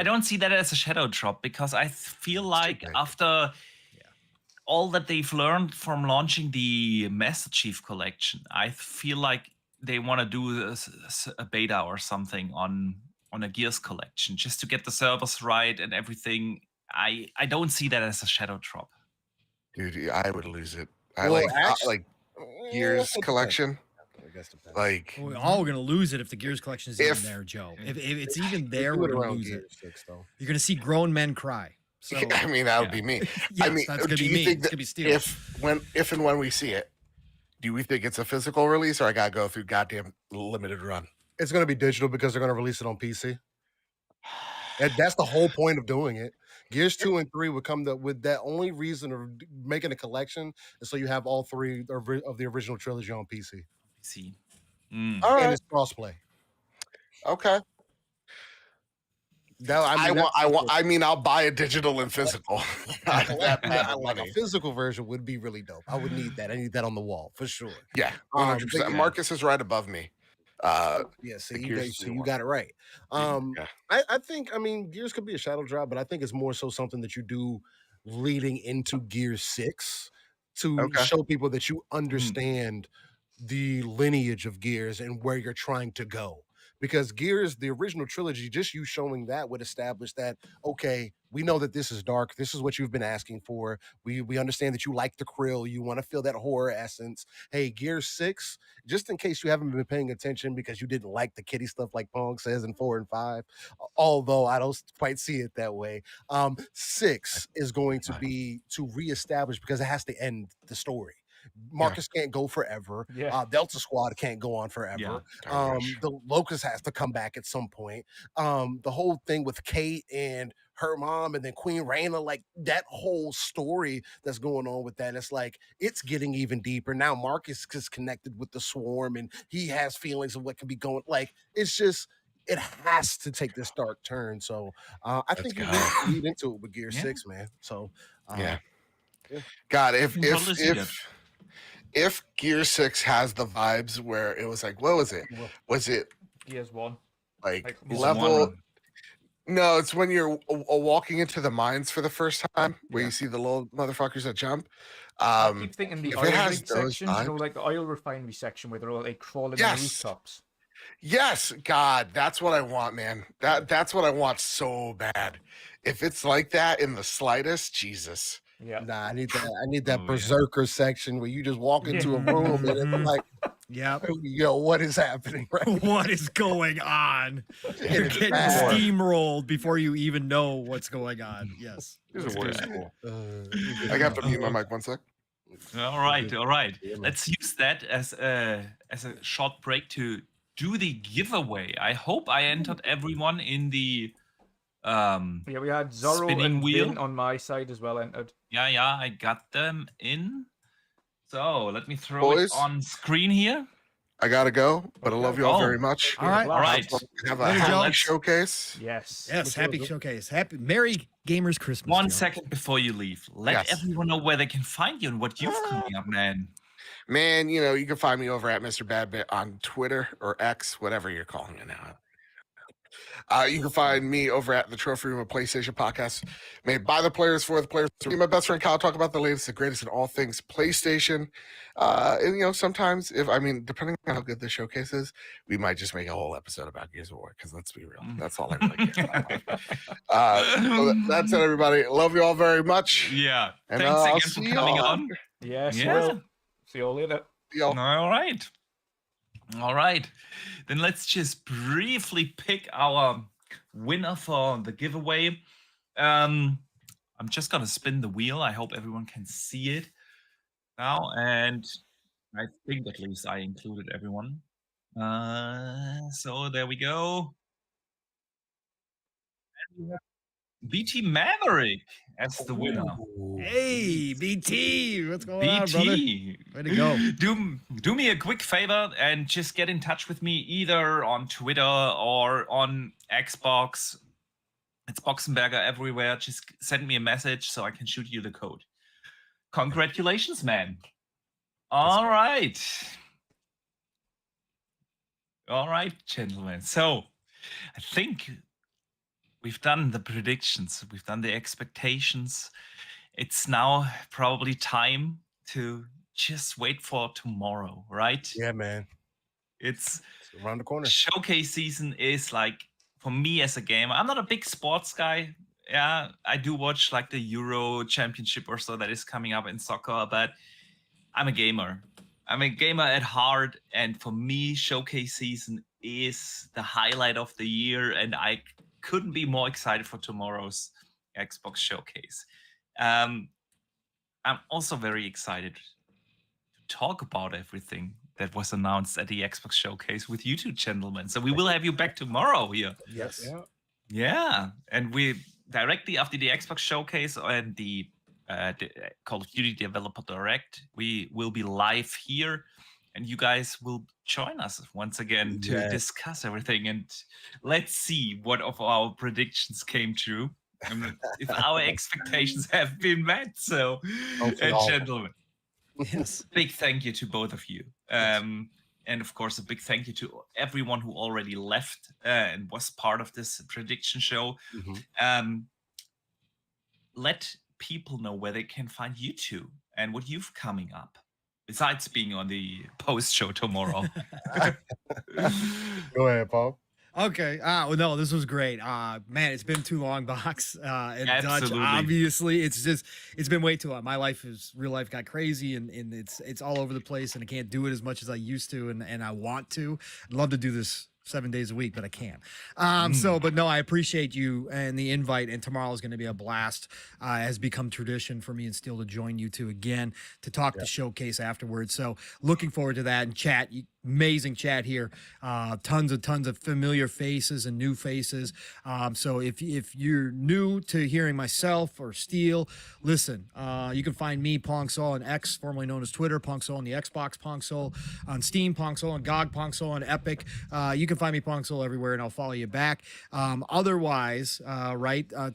don't see that as a shadow drop because I feel like after all that they've learned from launching the Master Chief collection, I feel like they want to do a beta or something on a Gears collection just to get the servers right and everything. I don't see that as a shadow drop. Dude, I would lose it. Well, like Gears collection. Like we're all gonna lose it if the Gears collection is even there, Joe. If it's even there, we're gonna lose it. You're gonna see grown men cry. So, I mean, that would be me. Yes, I mean, that's gonna do be you me. think It's that gonna be Steve. if and when we see it, do we think it's a physical release or I gotta go through goddamn limited run? It's going to be digital because they're going to release it on PC. That's the whole point of doing it. Gears 2 and 3 would come with that only reason of making a collection, and so you have all three of the original trilogy on PC. All right. And it's crossplay. Okay. No, I mean, I'll buy a digital and physical. A physical version would be really dope. I would need that. I need that on the wall for sure. Yeah, 100%. Marcus is right above me. Yeah, so you got it right. I think, I mean, Gears could be a shadow drop, but I think it's more so something that you do leading into Gears 6 to show people that you understand the lineage of Gears and where you're trying to go. Because Gears, the original trilogy, just you showing that would establish that, okay, we know that this is dark. This is what you've been asking for. We understand that you like the krill. You want to feel that horror essence. Hey, Gears 6, just in case you haven't been paying attention because you didn't like the kitty stuff like Pong says in 4 and 5, although I don't quite see it that way. 6 is going to be to reestablish because it has to end the story. Marcus can't go forever. Delta Squad can't go on forever. The Locust has to come back at some point. The whole thing with Kate and her mom and then Queen Raina, like that whole story that's going on with that, it's like it's getting even deeper. Now Marcus is connected with the Swarm and he has feelings of what can be going. Like it's just it has to take this dark turn. So I think you lead into it with Gear 6, man. So God, if Gear 6 has the vibes where it was like, what was it? Was it Gears 1? Like level? No, it's when you're walking into the mines for the first time, where you see the little motherfuckers that jump. I keep thinking the oil rig section, you know, like the oil refinery section where they're all like crawling on the rooftops. Yes, God, that's what I want, man. That's what I want so bad. If it's like that in the slightest, Jesus. Yeah. Nah, I need that berserker section where you just walk into a room and it's like, yo, what is happening? Right? What is going on? You're getting steamrolled before you even know what's going on. Yes. This is cool. I got to mute my mic 1 sec. All right. Let's use that as a short break to do the giveaway. I hope I entered everyone in the we had Zorro and Vin on my side as well entered. Yeah, I got them in. So let me throw it on screen here. I gotta go, but I love you all very much. All right. Have a happy showcase. Yes, happy showcase. Merry Gamers Christmas. 1 second before you leave. Let everyone know where they can find you and what you've coming up, man. Man, you know, you can find me over at Mr. Badbit on Twitter or X, whatever you're calling it now. You can find me over at the Trophy Room, a PlayStation podcast made by the players for the players. Me and my best friend Kyle talk about the latest, the greatest in all things PlayStation. And you know, sometimes depending on how good the showcase is, we might just make a whole episode about Gears of War. Because let's be real, that's all I really care about. So that's it, everybody. Love you all very much. Yeah, and thanks again for coming on. Yes, well, see you all later. All right. Then let's just briefly pick our winner for the giveaway. I'm just going to spin the wheel. I hope everyone can see it now. And I think at least I included everyone. So there we go. And we have BT Maverick as the winner. Hey, BT, what's going on, brother? Way to go. Do me a quick favor and just get in touch with me either on Twitter or on Xbox. It's Boxenberger everywhere. Just send me a message so I can shoot you the code. Congratulations, man. All right, gentlemen. So I think we've done the predictions. We've done the expectations. It's now probably time to just wait for tomorrow, right? Yeah, man. It's around the corner. Showcase season is like, for me as a gamer, I'm not a big sports guy. Yeah, I do watch like the Euro Championship or so that is coming up in soccer, but I'm a gamer. I'm a gamer at heart. And for me, Showcase season is the highlight of the year. And I couldn't be more excited for tomorrow's Xbox Showcase. I'm also very excited to talk about everything that was announced at the Xbox Showcase with you two gentlemen. So we will have you back tomorrow here. Yes. Yeah. And we directly after the Xbox Showcase and the Call of Duty Developer Direct, we will be live here and you guys will join us once again to discuss everything. And let's see what of our predictions came true. If our expectations have been met. So, gentlemen, big thank you to both of you. And of course, a big thank you to everyone who already left and was part of this prediction show. Let people know where they can find you two and what you've coming up, besides being on the post show tomorrow. Go ahead, Paul. Okay. Well, no, this was great. Man, it's been too long, Box. And Dutch, Absolutely. obviously, it's been way too long. My real life got crazy, and it's all over the place, and I can't do it as much as I used to, and I want to. I'd love to do this 7 days a week, but I can't. But no, I appreciate you and the invite. And tomorrow is going to be a blast. Has become tradition for me and Steel to join you two again to talk the showcase afterwards. So looking forward to that and chat. Amazing chat here. Tons of familiar faces and new faces. So if you're new to hearing myself or Steel, listen, you can find me, Pongsoul, on X, formerly known as Twitter, Pongsoul on the Xbox, Pongsoul on Steam, Pongsoul on GOG, Pongsoul on Epic. You can find me, Pongsoul, everywhere, and I'll follow you back. Otherwise,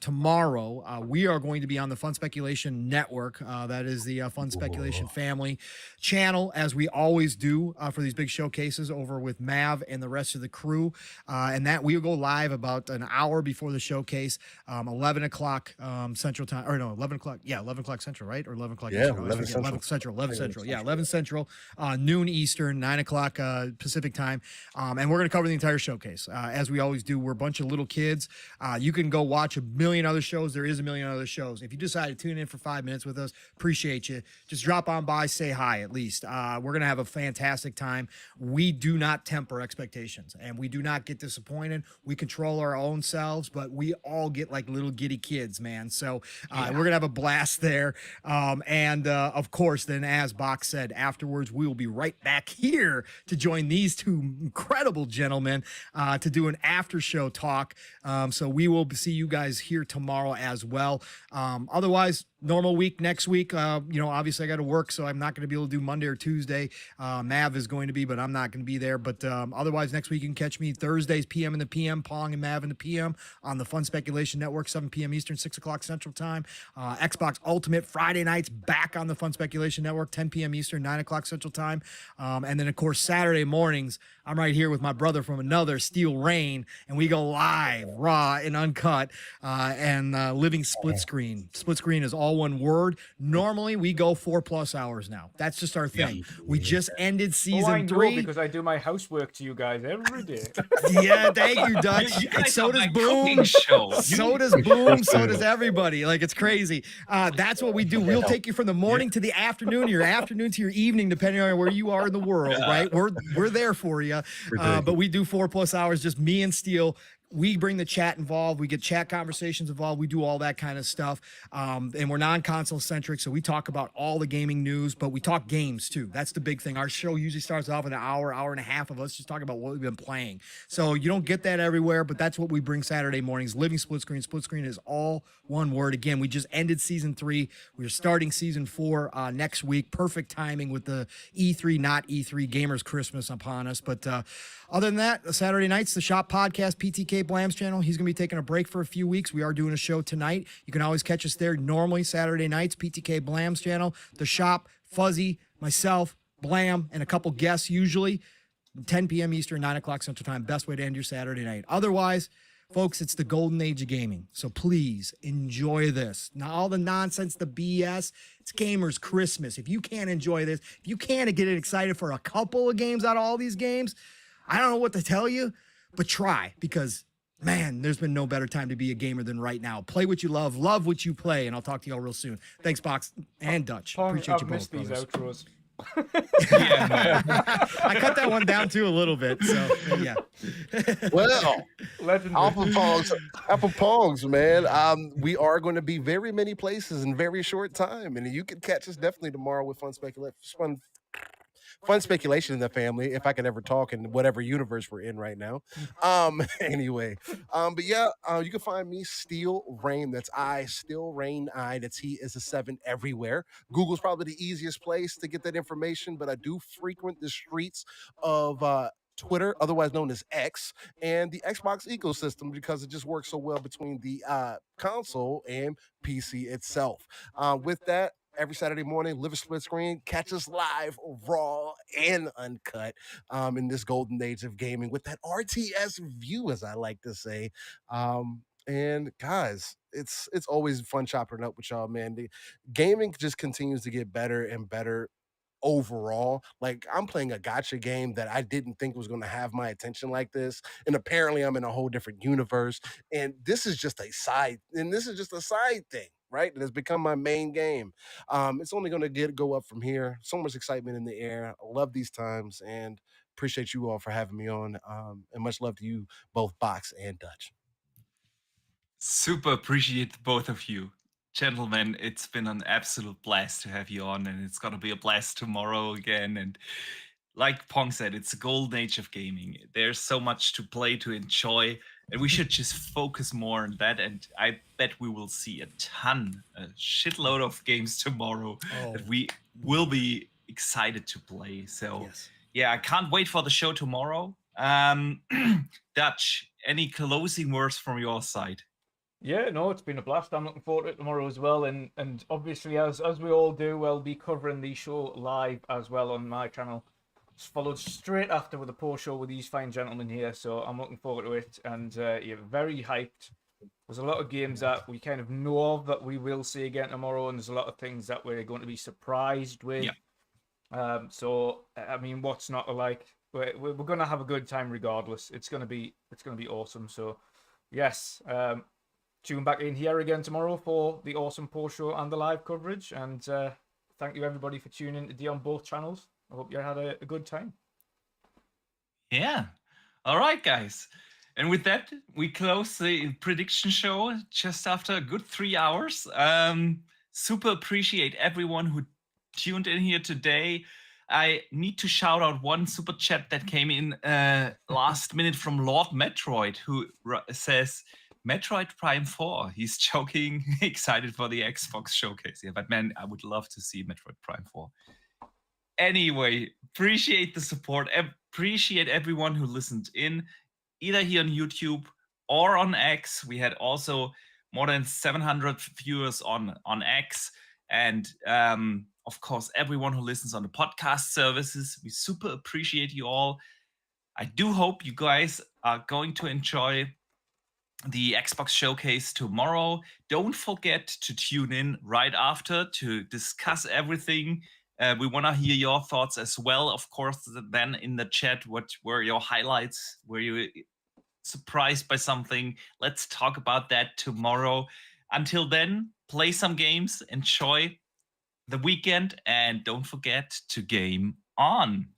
tomorrow, we are going to be on the Fun Speculation Network. That is the Fun Speculation family channel, as we always do for these big showcases over with Mav and the rest of the crew. And that we will go live about an hour before the showcase, 11 o'clock Central Time, or no, 11 o'clock. Yeah, 11 o'clock Central, right? Or 11 o'clock Eastern. 11 Central. 11 Central. 11 Central. Yeah, 11 Central, noon Eastern, 9 o'clock Pacific Time. And we're going to cover the entire showcase. As we always do, we're a bunch of little kids. You can go watch a million other shows. There is a million other shows. If you decide to tune in for 5 minutes with us, appreciate you. Just drop on by, say hi at least. We're going to have a fantastic time. We do not temper expectations, and we do not get disappointed. We control our own selves, but we all get like little giddy kids, man. So we're going to have a blast there. Of course, then as Box said, afterwards, we will be right back here to join these two incredible gentlemen to do an after show talk. So we will see you guys here tomorrow as well. Otherwise, normal week next week. Obviously I got to work, so I'm not going to be able to do Monday or Tuesday. Mav is going to be, but I'm not going to be there. But otherwise, next week you can catch me Thursdays, PM in the PM, Pong and Mav in the PM on the Fun Speculation Network, 7 p.m. Eastern, 6 o'clock Central Time. Xbox Ultimate Friday nights back on the Fun Speculation Network, 10 p.m. Eastern, 9 o'clock Central Time. And then, of course, Saturday mornings, I'm right here with my brother from another, Steel Rain, and we go live, raw and uncut, and living split screen. Split screen is all one word. Normally, we go 4+ hours now. That's just our thing. We just ended season 3. Because I do my housework to you guys every day. Yeah, thank you, Dutch. And so does Boom. So does Boom. So does everybody. Like, it's crazy. That's what we do. We'll take you from the morning to the afternoon, your afternoon to your evening, depending on where you are in the world, right? We're there for you. But we do 4+ hours, just me and Steel. We bring the chat involved. We get chat conversations involved. We do all that kind of stuff. And we're non-console centric. So we talk about all the gaming news, but we talk games too. That's the big thing. Our show usually starts off with an hour and a half of us just talking about what we've been playing. So you don't get that everywhere, but that's what we bring Saturday mornings. Living split screen. Split screen is all one word. Again, we just ended season 3. We're starting season 4 next week. Perfect timing with the E3, not E3 Gamers Christmas upon us. But other than that, Saturday nights, the Shop Podcast, PTK Blam's channel. He's going to be taking a break for a few weeks. We are doing a show tonight. You can always catch us there normally Saturday nights, PTK Blam's channel, the Shop, Fuzzy, myself, Blam, and a couple guests usually. 10 p.m. Eastern, 9 o'clock Central Time. Best way to end your Saturday night. Otherwise, folks, it's the golden age of gaming. So please enjoy this. Not all the nonsense, the BS. It's Gamers Christmas. If you can't enjoy this, if you can't get excited for a couple of games out of all these games, I don't know what to tell you, but try, because man, there's been no better time to be a gamer than right now. Play what you love what you play, and I'll talk to y'all real soon. Thanks, Box and Dutch. Pong, Appreciate you I've missed both, these brothers. outros. I cut that one down too a little bit, so yeah. Well, Apple Pongs, man. We are going to be very many places in very short time, and you can catch us definitely tomorrow with Fun fun speculation in the family, if I could ever talk in whatever universe we're in right now. Anyway, but yeah, you can find me Steel Rain. That's I, Still Rain I. That's He is a 7 everywhere. Google's probably the easiest place to get that information, but I do frequent the streets of Twitter, otherwise known as X, and the Xbox ecosystem because it just works so well between the console and PC itself. With that, every Saturday morning, live a split screen, catch us live, raw and uncut in this golden age of gaming with that RTS view, as I like to say. And guys, it's always fun chopping up with y'all, man. The gaming just continues to get better and better overall. Like, I'm playing a gacha game that I didn't think was going to have my attention like this, and apparently I'm in a whole different universe, and this is just a side thing, right? That has become my main game. It's only going to go up from here. So much excitement in the air. I love these times and appreciate you all for having me on, and much love to you both, Box and Dutch. Super appreciate both of you. Gentlemen, it's been an absolute blast to have you on, and it's gonna be a blast tomorrow again. And like Pong said, it's a golden age of gaming. There's so much to play, to enjoy, and we should just focus more on that. And I bet we will see a shitload of games tomorrow that we will be excited to play. So yeah, I can't wait for the show tomorrow. Dutch, any closing words from your side? Yeah, no, it's been a blast. I'm looking forward to it tomorrow as well. And obviously, as we all do, we'll be covering the show live as well on my channel. It's followed straight after with a post show with these fine gentlemen here. So I'm looking forward to it. And yeah, very hyped. There's a lot of games that we kind of know of that we will see again tomorrow. And there's a lot of things that we're going to be surprised with. Yeah. So, I mean, what's not to like? We're going to have a good time regardless. It's going to be awesome. So, yes. Tune back in here again tomorrow for the awesome post show and the live coverage. And thank you everybody for tuning in on both channels. I hope you had a good time. Yeah. All right, guys. And with that, we close the prediction show just after a good 3 hours. Super appreciate everyone who tuned in here today. I need to shout out one super chat that came in last minute from Lord Metroid, who says, Metroid Prime 4. He's joking, excited for the Xbox showcase. Yeah, but man, I would love to see Metroid Prime 4. Anyway, appreciate the support. Appreciate everyone who listened in, either here on YouTube or on X. We had also more than 700 viewers on X. And of course, everyone who listens on the podcast services. We super appreciate you all. I do hope you guys are going to enjoy the Xbox showcase tomorrow. Don't forget to tune in right after to discuss everything. We want to hear your thoughts as well. Of course, then in the chat, what were your highlights? Were you surprised by something? Let's talk about that tomorrow. Until then, play some games, enjoy the weekend, and don't forget to game on.